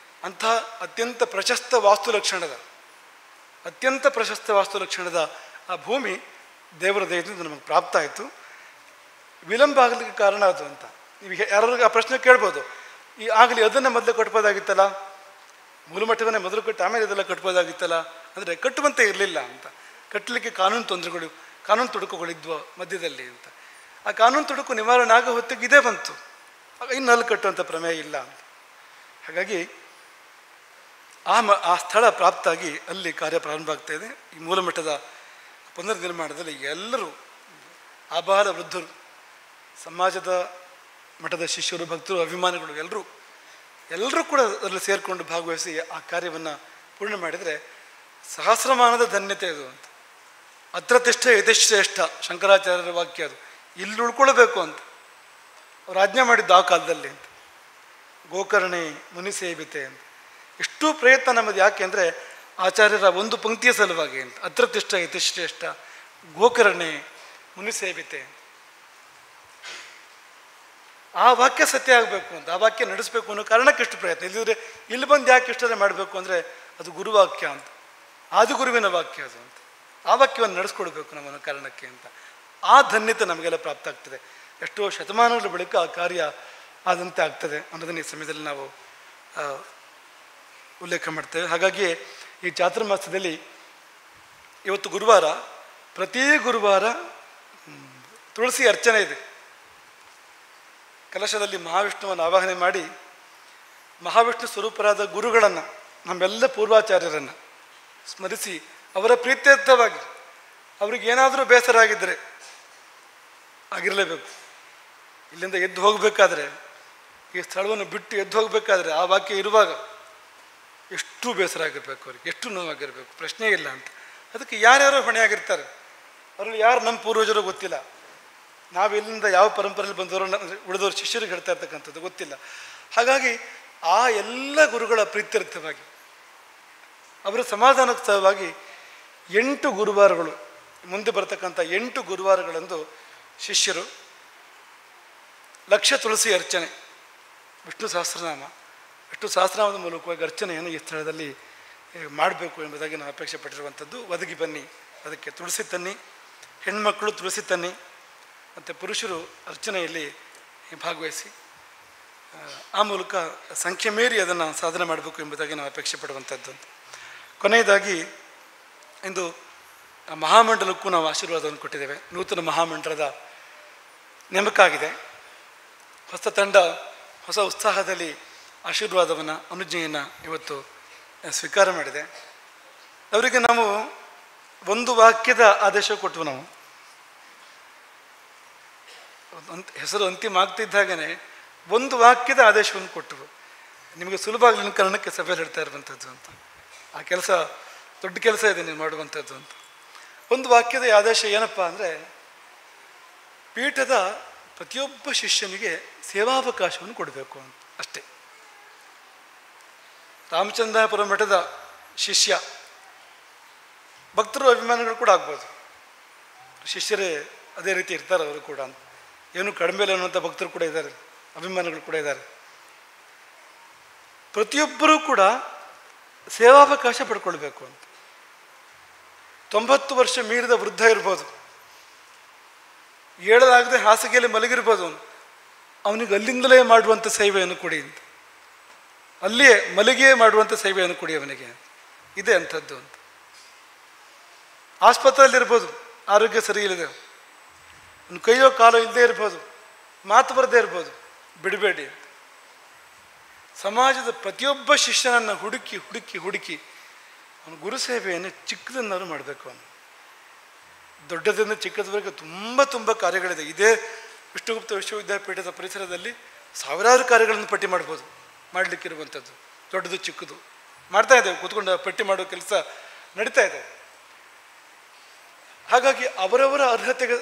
ಅಂಥ ಅತ್ಯಂತ ಪ್ರಶಸ್ತ ವಾಸ್ತುಲಕ್ಷಣದ ಆ ಭೂಮಿ ದೇವರ ದಯದಿಂದ ನಮಗೆ ಪ್ರಾಪ್ತ ಆಯಿತು. ವಿಳಂಬ ಆಗಲಿಕ್ಕೆ ಕಾರಣ ಅದು ಅಂತ ನೀವು ಯಾರಿಗೆ ಆ ಪ್ರಶ್ನೆ ಕೇಳ್ಬೋದು. ಈ ಆಗಲಿ ಅದನ್ನು ಮೊದಲು ಕಟ್ಬೋದಾಗಿತ್ತಲ್ಲ, ಮೂಲಮಟ್ಟವನ್ನೇ ಮೊದಲು ಕಟ್ಟಿ ಆಮೇಲೆ ಇದೆಲ್ಲ ಕಟ್ಬೋದಾಗಿತ್ತಲ್ಲ ಅಂದರೆ ಕಟ್ಟುವಂತೆ ಇರಲಿಲ್ಲ ಅಂತ. ಕಟ್ಟಲಿಕ್ಕೆ ಕಾನೂನು ತೊಂದರೆಗಳು, ಕಾನೂನು ತೊಡಕುಗಳಿದ್ವು ಮಧ್ಯದಲ್ಲಿ ಅಂತ. ಆ ಕಾನೂನು ತೊಡಕು ನಿವಾರಣೆ ಆಗೋ ಹೊತ್ತಿಗೆ ಇದೇ ಬಂತು, ಇನ್ನಲ್ಲಿ ಕಟ್ಟುವಂಥ ಪ್ರಮೇಯ ಇಲ್ಲ ಅಂತ. ಹಾಗಾಗಿ ಆ ಸ್ಥಳ ಪ್ರಾಪ್ತಾಗಿ ಅಲ್ಲಿ ಕಾರ್ಯ ಪ್ರಾರಂಭ ಆಗ್ತಾ ಇದೆ. ಈ ಮೂಲಮಟ್ಟದ ಪುನರ್ನಿರ್ಮಾಣದಲ್ಲಿ ಎಲ್ಲರೂ ಆಬಾಲ ವೃದ್ಧರು, ಸಮಾಜದ ಮಠದ ಶಿಷ್ಯರು, ಭಕ್ತರು, ಅಭಿಮಾನಿಗಳು ಎಲ್ಲರೂ ಕೂಡ ಅದರಲ್ಲಿ ಸೇರಿಕೊಂಡು ಭಾಗವಹಿಸಿ ಆ ಕಾರ್ಯವನ್ನು ಪೂರ್ಣ ಮಾಡಿದರೆ ಸಹಸ್ರಮಾನದ ಧನ್ಯತೆ ಅದು ಅಂತ. ಅತ್ರ ತಿಷ್ಠ ಯತಿಶ್ರೇಷ್ಠ ಶಂಕರಾಚಾರ್ಯರ ವಾಕ್ಯ ಅದು. ಇಲ್ಲಿ ಉಳ್ಕೊಳ್ಬೇಕು ಅಂತ ಅವ್ರು ಆಜ್ಞೆ ಮಾಡಿದ್ದು ಆ ಕಾಲದಲ್ಲಿ ಅಂತ. ಗೋಕರ್ಣೆ ಮುನಿ ಸೇವಿತೆ ಅಂತ. ಇಷ್ಟೂ ಪ್ರಯತ್ನ ನಮ್ಮದು ಯಾಕೆ ಅಂದರೆ ಆಚಾರ್ಯರ ಒಂದು ಪಂಕ್ತಿಯ ಸಲುವಾಗಿ ಅಂತ. ಅತ್ರ ತಿಷ್ಠ ಯತಿಶ್ರೇಷ್ಠ ಗೋಕರ್ಣೆ ಮುನಿ ಸೇವಿತೆ. ಆ ವಾಕ್ಯ ಸತ್ಯ ಆಗಬೇಕು ಅಂತ, ಆ ವಾಕ್ಯ ನಡೆಸಬೇಕು ಅನ್ನೋ ಕಾರಣಕ್ಕೆ ಇಷ್ಟು ಪ್ರಯತ್ನ. ಇಲ್ಲಿದ್ರೆ ಇಲ್ಲಿ ಬಂದು ಯಾಕೆ ಇಷ್ಟೇ ಮಾಡಬೇಕು ಅಂದರೆ ಅದು ಗುರುವಾಕ್ಯ ಅಂತ, ಆದಿಗುರುವಿನ ವಾಕ್ಯ ಅದು ಅಂತ. ಆ ವಾಕ್ಯವನ್ನು ನಡೆಸ್ಕೊಡ್ಬೇಕು ನಮ್ಮ ಕಾರಣಕ್ಕೆ ಅಂತ. ಆ ಧನ್ಯತೆ ನಮಗೆಲ್ಲ ಪ್ರಾಪ್ತ ಆಗ್ತದೆ. ಎಷ್ಟೋ ಶತಮಾನಗಳ ಬಳಿಕ ಆ ಕಾರ್ಯ ಆದಂತೆ ಆಗ್ತದೆ ಅನ್ನೋದನ್ನು ಈ ಸಮಯದಲ್ಲಿ ನಾವು ಉಲ್ಲೇಖ ಮಾಡ್ತೇವೆ. ಹಾಗಾಗಿ ಈ ಚಾತುರ್ಮಾಸದಲ್ಲಿ ಇವತ್ತು ಗುರುವಾರ, ಪ್ರತಿ ಗುರುವಾರ ತುಳಸಿ ಅರ್ಚನೆ ಇದೆ. ಕಲಶದಲ್ಲಿ ಮಹಾವಿಷ್ಣುವನ್ನು ಆವಾಹನೆ ಮಾಡಿ ಮಹಾವಿಷ್ಣು ಸ್ವರೂಪರಾದ ಗುರುಗಳನ್ನು, ನಮ್ಮೆಲ್ಲ ಪೂರ್ವಾಚಾರ್ಯರನ್ನು ಸ್ಮರಿಸಿ ಅವರ ಪ್ರೀತ್ಯರ್ಥವಾಗಿ ಅವ್ರಿಗೇನಾದರೂ ಬೇಸರ ಆಗಿದ್ದರೆ, ಆಗಿರಲೇಬೇಕು, ಇಲ್ಲಿಂದ ಎದ್ದು ಹೋಗಬೇಕಾದ್ರೆ, ಈ ಸ್ಥಳವನ್ನು ಬಿಟ್ಟು ಎದ್ದು ಹೋಗಬೇಕಾದ್ರೆ ಆ ವಾಕ್ಯ ಇರುವಾಗ ಎಷ್ಟು ಬೇಸರ ಆಗಿರಬೇಕು ಅವ್ರಿಗೆ, ಎಷ್ಟು ನೋವಾಗಿರಬೇಕು, ಪ್ರಶ್ನೆ ಇಲ್ಲ ಅಂತ. ಅದಕ್ಕೆ ಯಾರ್ಯಾರೋ ಹೊಣೆಯಾಗಿರ್ತಾರೆ. ಅವ್ರಲ್ಲಿ ಯಾರು ನಮ್ಮ ಪೂರ್ವಜರು ಗೊತ್ತಿಲ್ಲ, ನಾವು ಎಲ್ಲಿಂದ ಯಾವ ಪರಂಪರೆಯಲ್ಲಿ ಬಂದವರು ಉಳಿದವರು ಶಿಷ್ಯರಿಗೆ ಹೇಳ್ತಾ ಇರ್ತಕ್ಕಂಥದ್ದು ಗೊತ್ತಿಲ್ಲ. ಹಾಗಾಗಿ ಆ ಎಲ್ಲ ಗುರುಗಳ ಪ್ರೀತ್ಯರ್ಥವಾಗಿ ಅವರ ಸಮಾಧಾನೋತ್ಸವವಾಗಿ 8 ಗುರುವಾರಗಳು, ಮುಂದೆ ಬರ್ತಕ್ಕಂಥ 8 ಗುರುವಾರಗಳಂದು ಶಿಷ್ಯರು ಲಕ್ಷ ತುಳಸಿ ಅರ್ಚನೆ, ವಿಷ್ಣು ಸಹಸ್ರನಾಮದ ಮೂಲಕವಾಗಿ ಅರ್ಚನೆಯನ್ನು ಈ ಸ್ಥಳದಲ್ಲಿ ಮಾಡಬೇಕು ಎಂಬುದಾಗಿ ನಾವು ಅಪೇಕ್ಷೆ ಪಟ್ಟಿರುವಂಥದ್ದು. ಒದಗಿ ಬನ್ನಿ, ಅದಕ್ಕೆ ತುಳಸಿ ತನ್ನಿ, ಹೆಣ್ಮಕ್ಕಳು ತುಳಸಿ ತನ್ನಿ, ಮತ್ತು ಪುರುಷರು ಅರ್ಚನೆಯಲ್ಲಿ ಭಾಗವಹಿಸಿ ಆ ಮೂಲಕ ಸಂಖ್ಯೆ ಮೀರಿ ಅದನ್ನು ಸಾಧನೆ ಮಾಡಬೇಕು ಎಂಬುದಾಗಿ ನಾವು ಅಪೇಕ್ಷೆ ಪಡುವಂಥದ್ದು ಅಂತ. ಕೊನೆಯದಾಗಿ ಇಂದು ಮಹಾಮಂಡಲಕ್ಕೂ ನಾವು ಆಶೀರ್ವಾದವನ್ನು ಕೊಟ್ಟಿದ್ದೇವೆ. ನೂತನ ಮಹಾಮಂಡಲದ ನೇಮಕ ಆಗಿದೆ. ಹೊಸ ತಂಡ ಹೊಸ ಉತ್ಸಾಹದಲ್ಲಿ ಆಶೀರ್ವಾದವನ್ನು, ಅನುಜ್ಞೆಯನ್ನು ಇವತ್ತು ಸ್ವೀಕಾರ ಮಾಡಿದೆ. ಅವರಿಗೆ ನಾವು ಒಂದು ವಾಕ್ಯದ ಆದೇಶ ಕೊಟ್ಟವು. ನಾವು ಹೆಸರು ಅಂತಿಮ ಆಗ್ತಿದ್ದಾಗೇ ಒಂದು ವಾಕ್ಯದ ಆದೇಶವನ್ನು ಕೊಟ್ಟವು. ನಿಮಗೆ ಸುಲಭ ಆಗಲಿ ಅನ್ನೋ ಕಾರಣಕ್ಕೆ ಸಭೆಯಲ್ಲಿ ಹೇಳ್ತಾ ಇರುವಂಥದ್ದು ಅಂತ. ಆ ಕೆಲಸ ದೊಡ್ಡ ಕೆಲಸ ಇದೆ ನೀವು ಮಾಡುವಂಥದ್ದು ಅಂತ. ಒಂದು ವಾಕ್ಯದ ಆದೇಶ ಏನಪ್ಪ ಅಂದರೆ, ಪೀಠದ ಪ್ರತಿಯೊಬ್ಬ ಶಿಷ್ಯನಿಗೆ ಸೇವಾವಕಾಶವನ್ನು ಕೊಡಬೇಕು ಅಂತ ಅಷ್ಟೇ. ರಾಮಚಂದ್ರಾಪುರ ಮಠದ ಶಿಷ್ಯ, ಭಕ್ತರು ಅಭಿಮಾನಿಗಳು ಕೂಡ ಆಗ್ಬೋದು, ಶಿಷ್ಯರೇ ಅದೇ ರೀತಿ ಇರ್ತಾರೆ ಅವರು ಕೂಡ ಅಂತ. ಏನು ಕಡಿಮೆ ಇಲ್ಲ ಅನ್ನುವಂಥ ಭಕ್ತರು ಕೂಡ ಇದ್ದಾರೆ, ಅಭಿಮಾನಿಗಳು ಕೂಡ ಇದ್ದಾರೆ. ಪ್ರತಿಯೊಬ್ಬರೂ ಕೂಡ ಸೇವಾವಕಾಶ ಪಡ್ಕೊಳ್ಬೇಕು ಅಂತ. 90 ವರ್ಷ ಮೀರಿದ ವೃದ್ಧ ಇರ್ಬೋದು, ಏಳಲಾಗದೆ ಹಾಸಿಗೆಯಲ್ಲಿ ಮಲಗಿರ್ಬೋದು, ಅವನಿಗೆ ಅಲ್ಲಿಂದಲೇ ಮಾಡುವಂಥ ಸೇವೆಯನ್ನು ಕೊಡಿ ಅಂತ, ಅಲ್ಲಿಯೇ ಮಲಗಿಯೇ ಮಾಡುವಂಥ ಸೇವೆಯನ್ನು ಕೊಡಿ ಅವನಿಗೆ, ಇದೆ ಅಂಥದ್ದು ಅಂತ. ಆಸ್ಪತ್ರೆಯಲ್ಲಿರ್ಬೋದು, ಆರೋಗ್ಯ ಸರಿ ಇಲ್ಲದೆ, ಒಂದು ಕೈಯೋ ಕಾಲೋ ಇಲ್ಲದೆ ಇರ್ಬೋದು, ಮಾತು ಬರದೇ ಇರ್ಬೋದು, ಬಿಡಬೇಡಿ ಅಂತ. ಸಮಾಜದ ಪ್ರತಿಯೊಬ್ಬ ಶಿಷ್ಯನನ್ನು ಹುಡುಕಿ ಹುಡುಕಿ ಹುಡುಕಿ ಅವನು ಗುರು ಸೇವೆಯನ್ನು ಚಿಕ್ಕದನ್ನವರು ಮಾಡಬೇಕು. ಅವನು ದೊಡ್ಡದಿಂದ ಚಿಕ್ಕದವರೆಗೆ ತುಂಬ ಕಾರ್ಯಗಳಿದೆ. ಇದೇ ವಿಷ್ಣುಗುಪ್ತ ವಿಶ್ವವಿದ್ಯಾಪೀಠದ ಪರಿಸರದಲ್ಲಿ ಸಾವಿರಾರು ಕಾರ್ಯಗಳನ್ನು ಪಟ್ಟಿ ಮಾಡ್ಬೋದು, ಮಾಡಲಿಕ್ಕಿರುವಂಥದ್ದು ದೊಡ್ಡದು ಚಿಕ್ಕದು ಮಾಡ್ತಾ ಇದ್ದೇವೆ. ಕೂತ್ಕೊಂಡು ಪಟ್ಟಿ ಮಾಡೋ ಕೆಲಸ ನಡೀತಾ ಇದೆ. ಹಾಗಾಗಿ ಅವರವರ ಅರ್ಹತೆಗೆ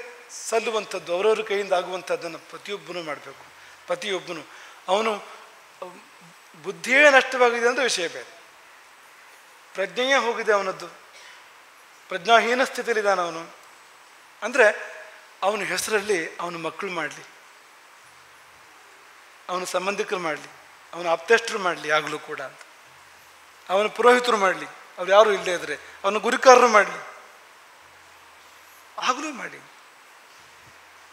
ಸಲ್ಲುವಂಥದ್ದು, ಅವರವರ ಕೈಯಿಂದ ಆಗುವಂಥದ್ದನ್ನು ಪ್ರತಿಯೊಬ್ಬನೂ ಮಾಡಬೇಕು. ಪ್ರತಿಯೊಬ್ಬನು ಅವನು ಬುದ್ಧಿಯೇ ನಷ್ಟವಾಗಿದೆ ಅಂದರೆ ವಿಷಯ ಬೇರೆ, ಪ್ರಜ್ಞೆಯೇ ಹೋಗಿದೆ ಅವನದ್ದು, ಪ್ರಜ್ಞಾಹೀನ ಸ್ಥಿತಿಯಲ್ಲಿದ್ದಾನೆ ಅವನು ಅಂದರೆ ಅವನ ಹೆಸರಲ್ಲಿ ಅವನ ಮಕ್ಕಳು ಮಾಡಲಿ, ಅವನ ಸಂಬಂಧಿಕರು ಮಾಡಲಿ, ಅವನ ಆಪ್ತೇಷ್ಟರು ಮಾಡಲಿ ಆಗಲೂ ಕೂಡ ಅಂತ, ಅವನ ಪುರೋಹಿತರು ಮಾಡಲಿ, ಅವ್ರು ಯಾರು ಇಲ್ಲದೇ ಇದ್ದರೆ ಅವನ ಗುರಿಕಾರರು ಮಾಡಲಿ, ಆಗಲೂ ಮಾಡಿ.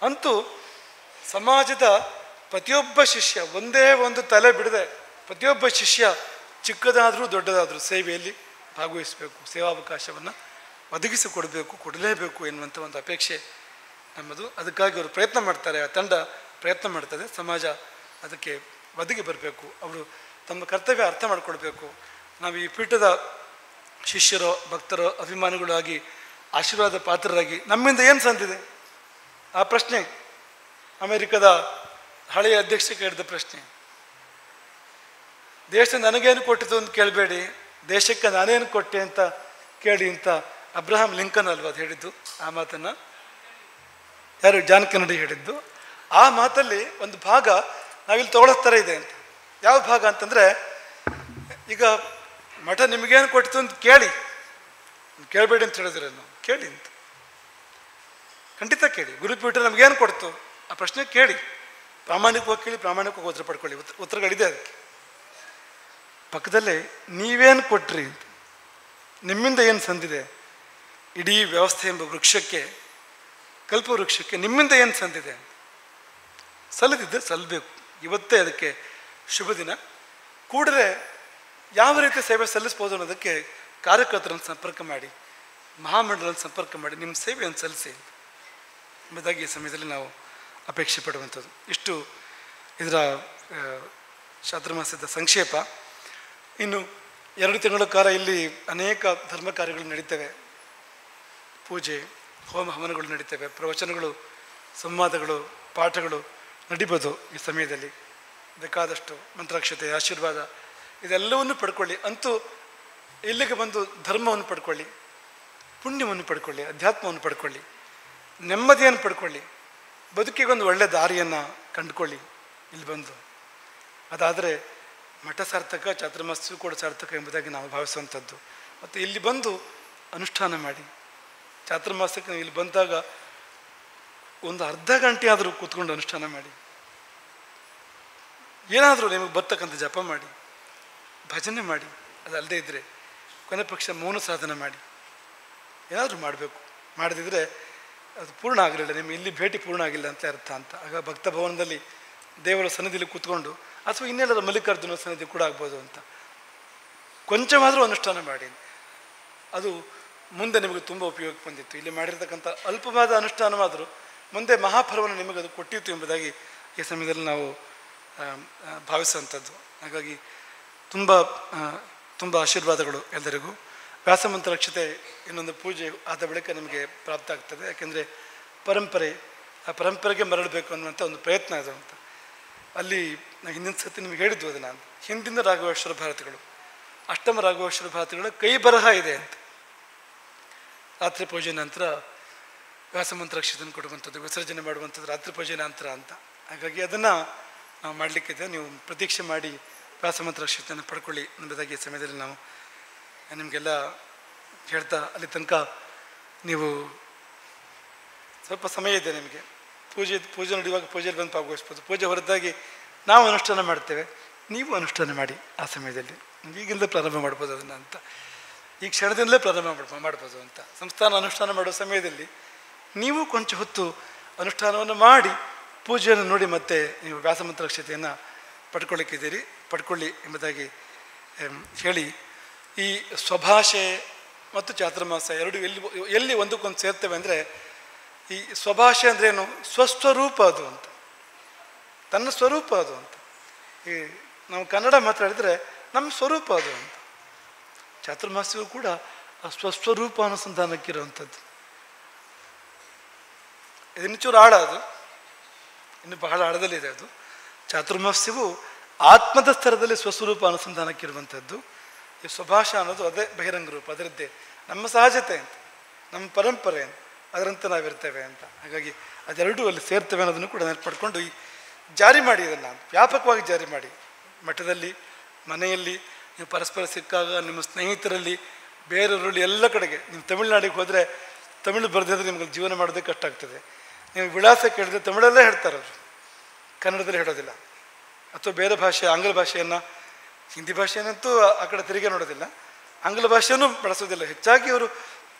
ಅಂತೂ ಸಮಾಜದ ಪ್ರತಿಯೊಬ್ಬ ಶಿಷ್ಯ ಒಂದೇ ಒಂದು ತಲೆ ಬಿಡದೆ ಪ್ರತಿಯೊಬ್ಬ ಶಿಷ್ಯ ಚಿಕ್ಕದಾದರೂ ದೊಡ್ಡದಾದರೂ ಸೇವೆಯಲ್ಲಿ ಭಾಗವಹಿಸಬೇಕು, ಸೇವಾವಕಾಶವನ್ನು ಒದಗಿಸಿಕೊಡಬೇಕು, ಕೊಡಲೇಬೇಕು ಎನ್ನುವಂಥ ಒಂದು ಅಪೇಕ್ಷೆ ನಮ್ಮದು. ಅದಕ್ಕಾಗಿ ಅವರು ಪ್ರಯತ್ನ ಮಾಡ್ತಾರೆ, ಆ ತಂಡ ಪ್ರಯತ್ನ ಮಾಡ್ತದೆ. ಸಮಾಜ ಅದಕ್ಕೆ ಒದಗಿ ಬರಬೇಕು, ಅವರು ತಮ್ಮ ಕರ್ತವ್ಯ ಅರ್ಥ ಮಾಡಿಕೊಡ್ಬೇಕು. ನಾವು ಈ ಪೀಠದ ಶಿಷ್ಯರೋ ಭಕ್ತರೋ ಅಭಿಮಾನಿಗಳಾಗಿ ಆಶೀರ್ವಾದ ಪಾತ್ರರಾಗಿ ನಮ್ಮಿಂದ ಏನು ಸಂದಿದೆ? ಆ ಪ್ರಶ್ನೆ ಅಮೆರಿಕದ ಹಳೆಯ ಅಧ್ಯಕ್ಷ ಕೇಳಿದ ಪ್ರಶ್ನೆ. ದೇಶ ನನಗೇನು ಕೊಟ್ಟಿತು ಅಂತ ಕೇಳಬೇಡಿ, ದೇಶಕ್ಕೆ ನಾನೇನು ಕೊಟ್ಟೆ ಅಂತ ಕೇಳಿ ಅಂತ ಅಬ್ರಹಾಂ ಲಿಂಕನ್ ಅಲ್ವಾ ಅದು ಹೇಳಿದ್ದು? ಆ ಮಾತನ್ನು ಯಾರು? ಜಾನ್ ಕೆನಡಿ ಹೇಳಿದ್ದು. ಆ ಮಾತಲ್ಲಿ ಒಂದು ಭಾಗ ನಾವಿಲ್ಲಿ ತಗೊಳ್ಳೋ ಥರ ಇದೆ ಅಂತ. ಯಾವ ಭಾಗ ಅಂತಂದರೆ, ಈಗ ಮಠ ನಿಮಗೇನು ಕೊಟ್ಟಿತು ಅಂತ ಕೇಳಬೇಡಿ ಅಂತ ಹೇಳಿದ್ರೆ ನಾವು ಕೇಳಿ ಅಂತ, ಖಂಡಿತ ಕೇಳಿ. ಗುರುಪೀಠ ನಮಗೇನು ಕೊಡ್ತು ಆ ಪ್ರಶ್ನೆ ಕೇಳಿ, ಪ್ರಾಮಾಣಿಕವಾಗಿ ಕೇಳಿ, ಪ್ರಾಮಾಣಿಕವಾಗಿ ಉತ್ತರ ಪಡ್ಕೊಳ್ಳಿ. ಉತ್ತರಗಳಿದೆ ಅದಕ್ಕೆ. ಪಕ್ಕದಲ್ಲೇ ನೀವೇನು ಕೊಟ್ರಿ ಅಂತ, ನಿಮ್ಮಿಂದ ಏನು ಸಂದಿದೆ, ಇಡೀ ವ್ಯವಸ್ಥೆ ಎಂಬ ವೃಕ್ಷಕ್ಕೆ, ಕಲ್ಪವೃಕ್ಷಕ್ಕೆ ನಿಮ್ಮಿಂದ ಏನು ಸಂದಿದೆ, ಸಲ್ಲದಿದ್ದರೆ ಸಲ್ಲಬೇಕು. ಇವತ್ತೇ ಅದಕ್ಕೆ ಶುಭ ದಿನ. ಕೂಡಲೇ ಯಾವ ರೀತಿ ಸೇವೆ ಸಲ್ಲಿಸ್ಬೋದು ಅನ್ನೋದಕ್ಕೆ ಕಾರ್ಯಕರ್ತರನ್ನು ಸಂಪರ್ಕ ಮಾಡಿ, ಮಹಾಮಂಡಲವನ್ನು ಸಂಪರ್ಕ ಮಾಡಿ ನಿಮ್ಮ ಸೇವೆಯನ್ನು ಸಲ್ಲಿಸಿ ಎಂಬುದಾಗಿ ಈ ಸಮಯದಲ್ಲಿ ನಾವು ಅಪೇಕ್ಷೆ ಪಡುವಂಥದ್ದು. ಇಷ್ಟು ಇದರ ಚಾತುರ್ಮಾಸ್ಯದ ಸಂಕ್ಷೇಪ. ಇನ್ನು 2 ತಿಂಗಳ ಕಾಲ ಇಲ್ಲಿ ಅನೇಕ ಧರ್ಮ ಕಾರ್ಯಗಳು ನಡೀತವೆ. ಪೂಜೆ, ಹೋಮ ಹವನಗಳು ನಡೀತವೆ, ಪ್ರವಚನಗಳು, ಸಂವಾದಗಳು, ಪಾಠಗಳು ನಡಿಬೋದು. ಈ ಸಮಯದಲ್ಲಿ ಬೇಕಾದಷ್ಟು ಮಂತ್ರಾಕ್ಷತೆ, ಆಶೀರ್ವಾದ ಇದೆಲ್ಲವನ್ನು ಪಡ್ಕೊಳ್ಳಿ. ಅಂತೂ ಇಲ್ಲಿಗೆ ಬಂದು ಧರ್ಮವನ್ನು ಪಡ್ಕೊಳ್ಳಿ, ಪುಣ್ಯವನ್ನು ಪಡ್ಕೊಳ್ಳಿ, ಅಧ್ಯಾತ್ಮವನ್ನು ಪಡ್ಕೊಳ್ಳಿ, ನೆಮ್ಮದಿಯನ್ನು ಪಡ್ಕೊಳ್ಳಿ, ಬದುಕಿಗೊಂದು ಒಳ್ಳೆಯ ದಾರಿಯನ್ನು ಕಂಡುಕೊಳ್ಳಿ ಇಲ್ಲಿ ಬಂದು. ಅದಾದರೆ ಮಠ ಸಾರ್ಥಕ, ಚಾತುರ್ಮಾಸ್ಯವು ಕೂಡ ಸಾರ್ಥಕ ಎಂಬುದಾಗಿ ನಾವು ಭಾವಿಸುವಂಥದ್ದು. ಮತ್ತು ಇಲ್ಲಿ ಬಂದು ಅನುಷ್ಠಾನ ಮಾಡಿ. ಚಾತುರ್ಮಾಸ್ಯಕ್ಕೆ ಇಲ್ಲಿ ಬಂದಾಗ ಒಂದು ಅರ್ಧ ಗಂಟೆ ಆದರೂ ಕೂತ್ಕೊಂಡು ಅನುಷ್ಠಾನ ಮಾಡಿ. ಏನಾದರೂ ನಿಮಗೆ ಬರ್ತಕ್ಕಂಥ ಜಪ ಮಾಡಿ, ಭಜನೆ ಮಾಡಿ. ಅದಲ್ಲದೆ ಇದ್ದರೆ ಕೊನೆ ಪಕ್ಷ ಮೌನ ಸಾಧನ ಮಾಡಿ. ಏನಾದರೂ ಮಾಡಬೇಕು. ಮಾಡದಿದ್ದರೆ ಅದು ಪೂರ್ಣ ಆಗಲಿಲ್ಲ, ನಿಮಗೆ ಇಲ್ಲಿ ಭೇಟಿ ಪೂರ್ಣ ಆಗಿಲ್ಲ ಅಂತ ಅರ್ಥ ಅಂತ. ಆಗ ಭಕ್ತ ಭವನದಲ್ಲಿ ದೇವರ ಸನ್ನಿಧಿಯಲ್ಲಿ ಕೂತ್ಕೊಂಡು, ಅಥವಾ ಇನ್ನೆಲ್ಲರ ಮಲ್ಲಿಕಾರ್ಜುನ ಸನ್ನಿಧಿ ಕೂಡ ಆಗ್ಬೋದು ಅಂತ ಕೊಂಚವಾದರೂ ಅನುಷ್ಠಾನ ಮಾಡಿ. ಅದು ಮುಂದೆ ನಿಮಗೆ ತುಂಬ ಉಪಯೋಗಕ್ಕೆ ಬಂದಿತ್ತು. ಇಲ್ಲಿ ಮಾಡಿರ್ತಕ್ಕಂಥ ಅಲ್ಪವಾದ ಅನುಷ್ಠಾನವಾದರೂ ಮುಂದೆ ಮಹಾಫಲವನ್ನು ನಿಮಗೆ ಅದು ಕೊಟ್ಟಿತ್ತು ಎಂಬುದಾಗಿ ಈ ಸಮಯದಲ್ಲಿ ನಾವು ಭಾವಿಸುವಂಥದ್ದು. ಹಾಗಾಗಿ ತುಂಬ ತುಂಬ ಆಶೀರ್ವಾದಗಳು ಎಲ್ಲರಿಗೂ. ವ್ಯಾಸಮಂತ್ರಾಕ್ಷತೆ ಇನ್ನೊಂದು ಪೂಜೆ ಆದ ಬಳಿಕ ನಿಮಗೆ ಪ್ರಾಪ್ತ ಆಗ್ತದೆ. ಯಾಕೆಂದರೆ ಪರಂಪರೆ, ಆ ಪರಂಪರೆಗೆ ಮರಳಬೇಕು ಅನ್ನುವಂಥ ಒಂದು ಪ್ರಯತ್ನ ಅದು ಅಂತ. ಅಲ್ಲಿ ಹಿಂದಿನ ಸತಿ ನಿಮಗೆ ಹೇಳಿದ್ವು ಅದನ್ನು. ಹಿಂದಿನ ರಾಘವೇಶ್ವರ ಭಾರತಿಗಳು, ಅಷ್ಟಮ ರಾಘವೇಶ್ವರ ಭಾರತಿಗಳ ಕೈ ಬರಹ ಇದೆ ಅಂತ. ರಾತ್ರಿ ಪೂಜೆ ನಂತರ ವ್ಯಾಸಮಂತ್ರಾಕ್ಷತೆಯನ್ನು ಕೊಡುವಂಥದ್ದು, ವಿಸರ್ಜನೆ ಮಾಡುವಂಥದ್ದು ರಾತ್ರಿ ಪೂಜೆ ನಂತರ ಅಂತ. ಹಾಗಾಗಿ ಅದನ್ನು ನಾವು ಮಾಡಲಿಕ್ಕಿದೆ. ನೀವು ಪ್ರತೀಕ್ಷೆ ಮಾಡಿ ವ್ಯಾಸಮಂತ್ರಾಕ್ಷತೆಯನ್ನು ಪಡ್ಕೊಳ್ಳಿ ಎಂಬುದಾಗಿ ಈ ಸಮಯದಲ್ಲಿ ನಾವು ನಿಮಗೆಲ್ಲ ಹೇಳ್ತಾ, ಅಲ್ಲಿ ತನಕ ನೀವು ಸ್ವಲ್ಪ ಸಮಯ ಇದೆ ನಿಮಗೆ. ಪೂಜೆ ನಡೆಯುವಾಗ ಪೂಜೆಯಲ್ಲಿ ಬಂದು ಭಾಗವಹಿಸ್ಬೋದು. ಪೂಜೆ ಹೊರತಾಗಿ ನಾವು ಅನುಷ್ಠಾನ ಮಾಡ್ತೇವೆ, ನೀವು ಅನುಷ್ಠಾನ ಮಾಡಿ. ಆ ಸಮಯದಲ್ಲಿ ಈಗಿಂದ ಪ್ರಾರಂಭ ಮಾಡ್ಬೋದು ಅದನ್ನು ಅಂತ, ಈ ಕ್ಷಣದಿಂದಲೇ ಪ್ರಾರಂಭ ಮಾಡ್ಬೋದು ಅಂತ. ಸಂಸ್ಥಾನ ಅನುಷ್ಠಾನ ಮಾಡೋ ಸಮಯದಲ್ಲಿ ನೀವು ಕೊಂಚ ಹೊತ್ತು ಅನುಷ್ಠಾನವನ್ನು ಮಾಡಿ ಪೂಜೆಯನ್ನು ನೋಡಿ ಮತ್ತೆ ನೀವು ವ್ಯಾಸಮಂತ್ರಾಕ್ಷತೆಯನ್ನು ಪಡ್ಕೊಳ್ಳಿ ಎಂಬುದಾಗಿ ಹೇಳಿ, ಈ ಸ್ವಭಾಷೆ ಮತ್ತು ಚಾತುರ್ಮಾಸ ಎರಡು ಎಲ್ಲಿ ಒಂದಕ್ಕೊಂದು ಸೇರ್ತವೆ ಅಂದರೆ, ಈ ಸ್ವಭಾಷೆ ಅಂದ್ರೇನು? ಸ್ವಸ್ವರೂಪ ಅದು ಅಂತ, ತನ್ನ ಸ್ವರೂಪ ಅದು ಅಂತ. ಈ ನಾವು ಕನ್ನಡ ಮಾತಾಡಿದರೆ ನಮ್ಮ ಸ್ವರೂಪ ಅದು ಅಂತ. ಚಾತುರ್ಮಾಸ್ಯವು ಕೂಡ ಆ ಸ್ವಸ್ವರೂಪ ಅನುಸಂಧಾನಕ್ಕಿರುವಂಥದ್ದು. ಇದನ್ನಿಚೂರು ಆಳ, ಅದು ಇನ್ನು ಬಹಳ ಆಳದಲ್ಲಿದೆ ಅದು. ಚಾತುರ್ಮಾಸ್ಯವು ಆತ್ಮದ ಸ್ತರದಲ್ಲಿ ಸ್ವಸ್ವರೂಪ ಅನುಸಂಧಾನಕ್ಕಿರುವಂಥದ್ದು. ಈ ಸ್ವಭಾಷ ಅನ್ನೋದು ಅದೇ ಬಹಿರಂಗ ರೂಪ, ಅದರದ್ದೇ ನಮ್ಮ ಸಹಜತೆ ಅಂತ, ನಮ್ಮ ಪರಂಪರೆ ಅಂತ, ಅದರಂತೆ ನಾವಿರ್ತೇವೆ ಅಂತ. ಹಾಗಾಗಿ ಅದೆರಡೂ ಅಲ್ಲಿ ಸೇರ್ತವೆ ಅನ್ನೋದನ್ನು ಕೂಡ ನೆನಪು ಪಡ್ಕೊಂಡು ಈ ಜಾರಿ ಮಾಡಿ, ಇದನ್ನು ವ್ಯಾಪಕವಾಗಿ ಜಾರಿ ಮಾಡಿ. ಮಠದಲ್ಲಿ, ಮನೆಯಲ್ಲಿ, ನೀವು ಪರಸ್ಪರ ಸಿಕ್ಕಾಗ, ನಿಮ್ಮ ಸ್ನೇಹಿತರಲ್ಲಿ, ಬೇರೆಯವರಲ್ಲಿ, ಎಲ್ಲ ಕಡೆಗೆ. ನೀವು ತಮಿಳುನಾಡಿಗೆ ಹೋದರೆ ತಮಿಳು ಬರೆದಿದ್ರೆ ನಿಮ್ಗೆ ಜೀವನ ಮಾಡೋದಕ್ಕೆ ಕಷ್ಟ ಆಗ್ತದೆ. ನೀವು ವಿಳಾಸ ಕೇಳಿದ್ರೆ ತಮಿಳಲ್ಲೇ ಹೇಳ್ತಾರೆ ಅವರು, ಕನ್ನಡದಲ್ಲಿ ಹೇಳೋದಿಲ್ಲ. ಅಥವಾ ಬೇರೆ ಭಾಷೆ, ಆಂಗ್ಲ ಭಾಷೆಯನ್ನು, ಹಿಂದಿ ಭಾಷೆಯನ್ನಂತೂ ಆ ಕಡೆ ತಿರುಗಿ ನೋಡೋದಿಲ್ಲ, ಆಂಗ್ಲ ಭಾಷೆಯನ್ನು ಬಳಸೋದಿಲ್ಲ. ಹೆಚ್ಚಾಗಿ ಅವರು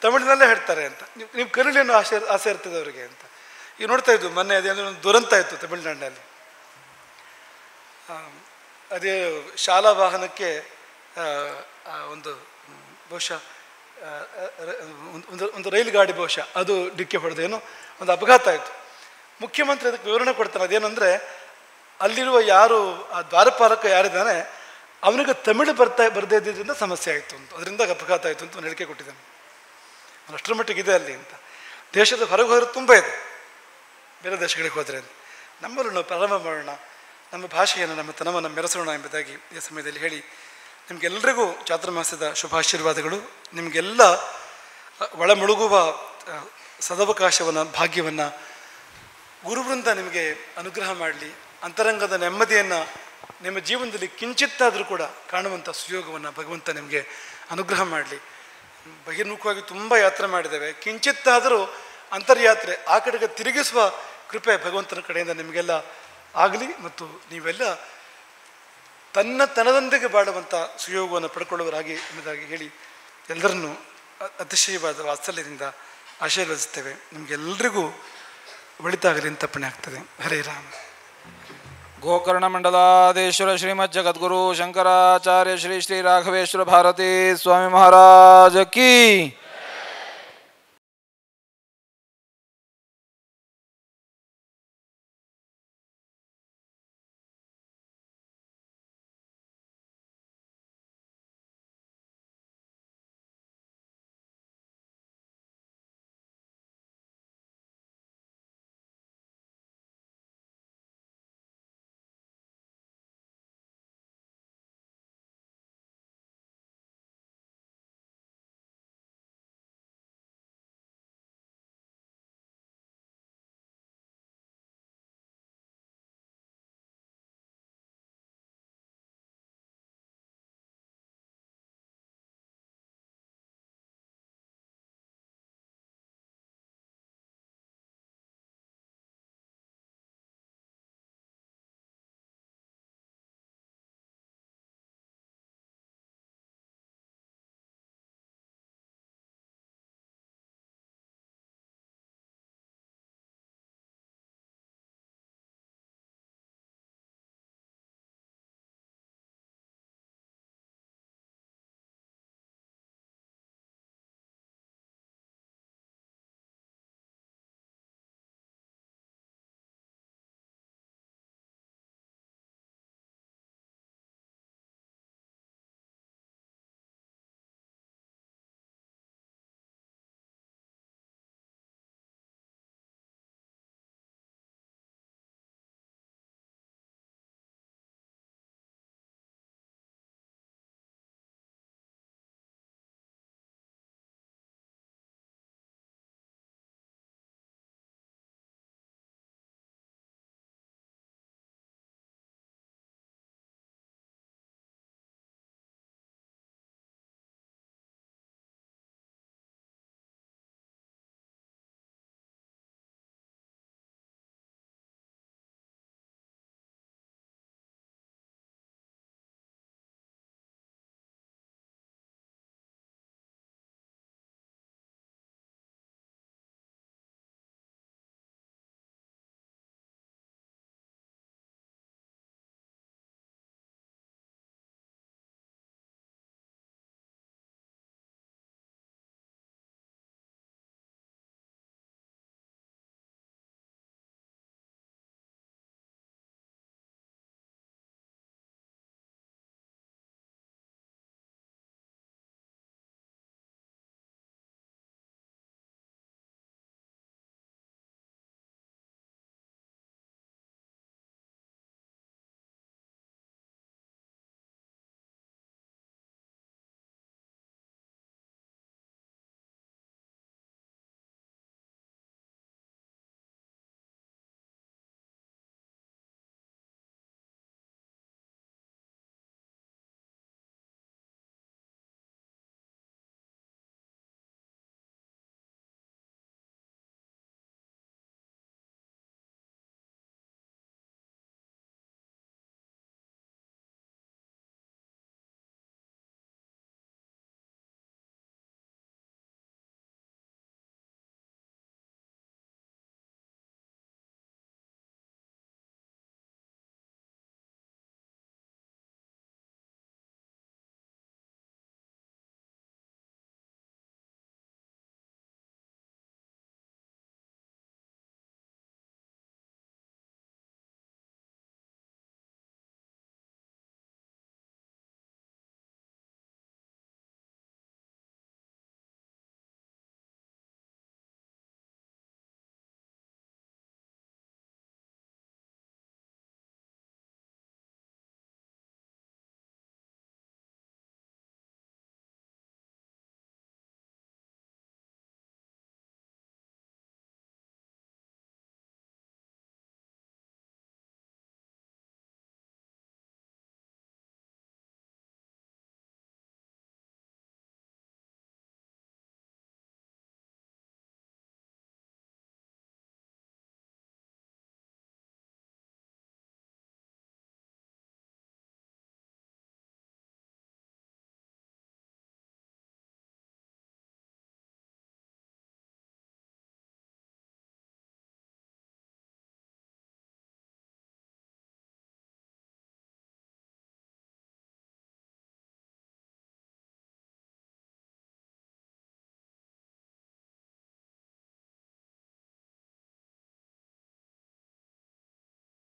ತಮಿಳಿನಲ್ಲೇ ಹೇಳ್ತಾರೆ ಅಂತ. ನೀವು ಕನ್ನಡಿಯನ್ನು ಆಸೆ ಇರ್ತದೆ ಅವರಿಗೆ ಅಂತ. ಈಗ ನೋಡ್ತಾ ಇದ್ದು ಮೊನ್ನೆ ಅದೇನೋ ಒಂದು ದುರಂತ ಇತ್ತು ತಮಿಳುನಾಡಿನಲ್ಲಿ. ಅದೇ ಶಾಲಾ ವಾಹನಕ್ಕೆ ಒಂದು ಬಹುಶಃ ಒಂದು ರೈಲು ಗಾಡಿ ಬಹುಶಃ ಅದು ಡಿಕ್ಕಿ ಹೊಡೆದೇನು ಒಂದು ಅಪಘಾತ ಆಯಿತು. ಮುಖ್ಯಮಂತ್ರಿ ಅದಕ್ಕೆ ವಿವರಣೆ ಕೊಡ್ತಾನೆ. ಅದೇನೆಂದರೆ ಅಲ್ಲಿರುವ ಯಾರು ಆ ದ್ವಾರಪಾಲಕ ಯಾರಿದ್ದಾನೆ ಅವನಿಗೆ ತಮಿಳು ಬರದೇ ಇದ್ದಿದ್ದರಿಂದ ಸಮಸ್ಯೆ ಆಯಿತು ಅಂತ, ಅದರಿಂದ ಅಪಘಾತ ಆಯಿತು ಅಂತ ಒಂದು ಹೇಳಿಕೆ ಕೊಟ್ಟಿದ್ದಾನೆ. ಅಷ್ಟರ ಮಟ್ಟಿಗೆ ಇದೆ ಅಲ್ಲಿ ಅಂತ. ದೇಶದ ಹೊರಗೆ ಹೋದ್ರೆ ತುಂಬ ಇದೆ, ಬೇರೆ ದೇಶಗಳಿಗೆ ಹೋದರೆ. ನಮ್ಮಲ್ಲೂ ನಾವು ಪ್ರಾರಂಭ ಮಾಡೋಣ, ನಮ್ಮ ಭಾಷೆಯನ್ನು ನಮ್ಮ ತನವನ್ನು ಮೆರೆಸೋಣ ಎಂಬುದಾಗಿ ಈ ಸಮಯದಲ್ಲಿ ಹೇಳಿ ನಿಮಗೆಲ್ಲರಿಗೂ ಚಾತುರ್ಮಾಸ್ಯದ ಶುಭಾಶೀರ್ವಾದಗಳು. ನಿಮಗೆಲ್ಲ ಒಳಮುಳುಗುವ ಸದವಕಾಶವನ್ನು ಭಾಗ್ಯವನ್ನು ಗುರುವೃಂದ ನಿಮಗೆ ಅನುಗ್ರಹ ಮಾಡಲಿ. ಅಂತರಂಗದ ನೆಮ್ಮದಿಯನ್ನು ನಿಮ್ಮ ಜೀವನದಲ್ಲಿ ಕಿಂಚಿತ್ತಾದರೂ ಕೂಡ ಕಾಣುವಂಥ ಸುಯೋಗವನ್ನು ಭಗವಂತ ನಿಮಗೆ ಅನುಗ್ರಹ ಮಾಡಲಿ. ಬಹಿರ್ಮುಖವಾಗಿ ತುಂಬ ಯಾತ್ರೆ ಮಾಡಿದ್ದೇವೆ, ಕಿಂಚಿತ್ತಾದರೂ ಅಂತರ್ಯಾತ್ರೆ ಆ ಕಡೆಗೆ ತಿರುಗಿಸುವ ಕೃಪೆ ಭಗವಂತನ ಕಡೆಯಿಂದ ನಿಮಗೆಲ್ಲ ಆಗಲಿ. ಮತ್ತು ನೀವೆಲ್ಲ ತನ್ನದೊಂದಿಗೆ ಬಾಳುವಂಥ ಸುಯೋಗವನ್ನು ಪಡ್ಕೊಳ್ಳುವರಾಗಿ ಎಂಬುದಾಗಿ ಹೇಳಿ ಎಲ್ಲರನ್ನೂ ಅತಿಶಯವಾದ ವಾತ್ಸಲ್ಯದಿಂದ ಆಶೀರ್ವದಿಸ್ತೇವೆ. ನಿಮಗೆಲ್ಲರಿಗೂ ಒಳಿತಾಗಲಿ ಅಂತ ತಪ್ಪಣೆ ಆಗ್ತದೆ. ಹರೇ ರಾಮ. ಗೋಕರ್ಣ ಮಂಡಲಾಧೀಶ್ವರ ಶ್ರೀಮದ್ ಜಗದ್ಗುರು ಶಂಕರಾಚಾರ್ಯ ಶ್ರೀ ಶ್ರೀ ರಾಘವೇಶ್ವರ ಭಾರತೀ ಸ್ವಾಮಿ ಮಹಾರಾಜ ಕೀ.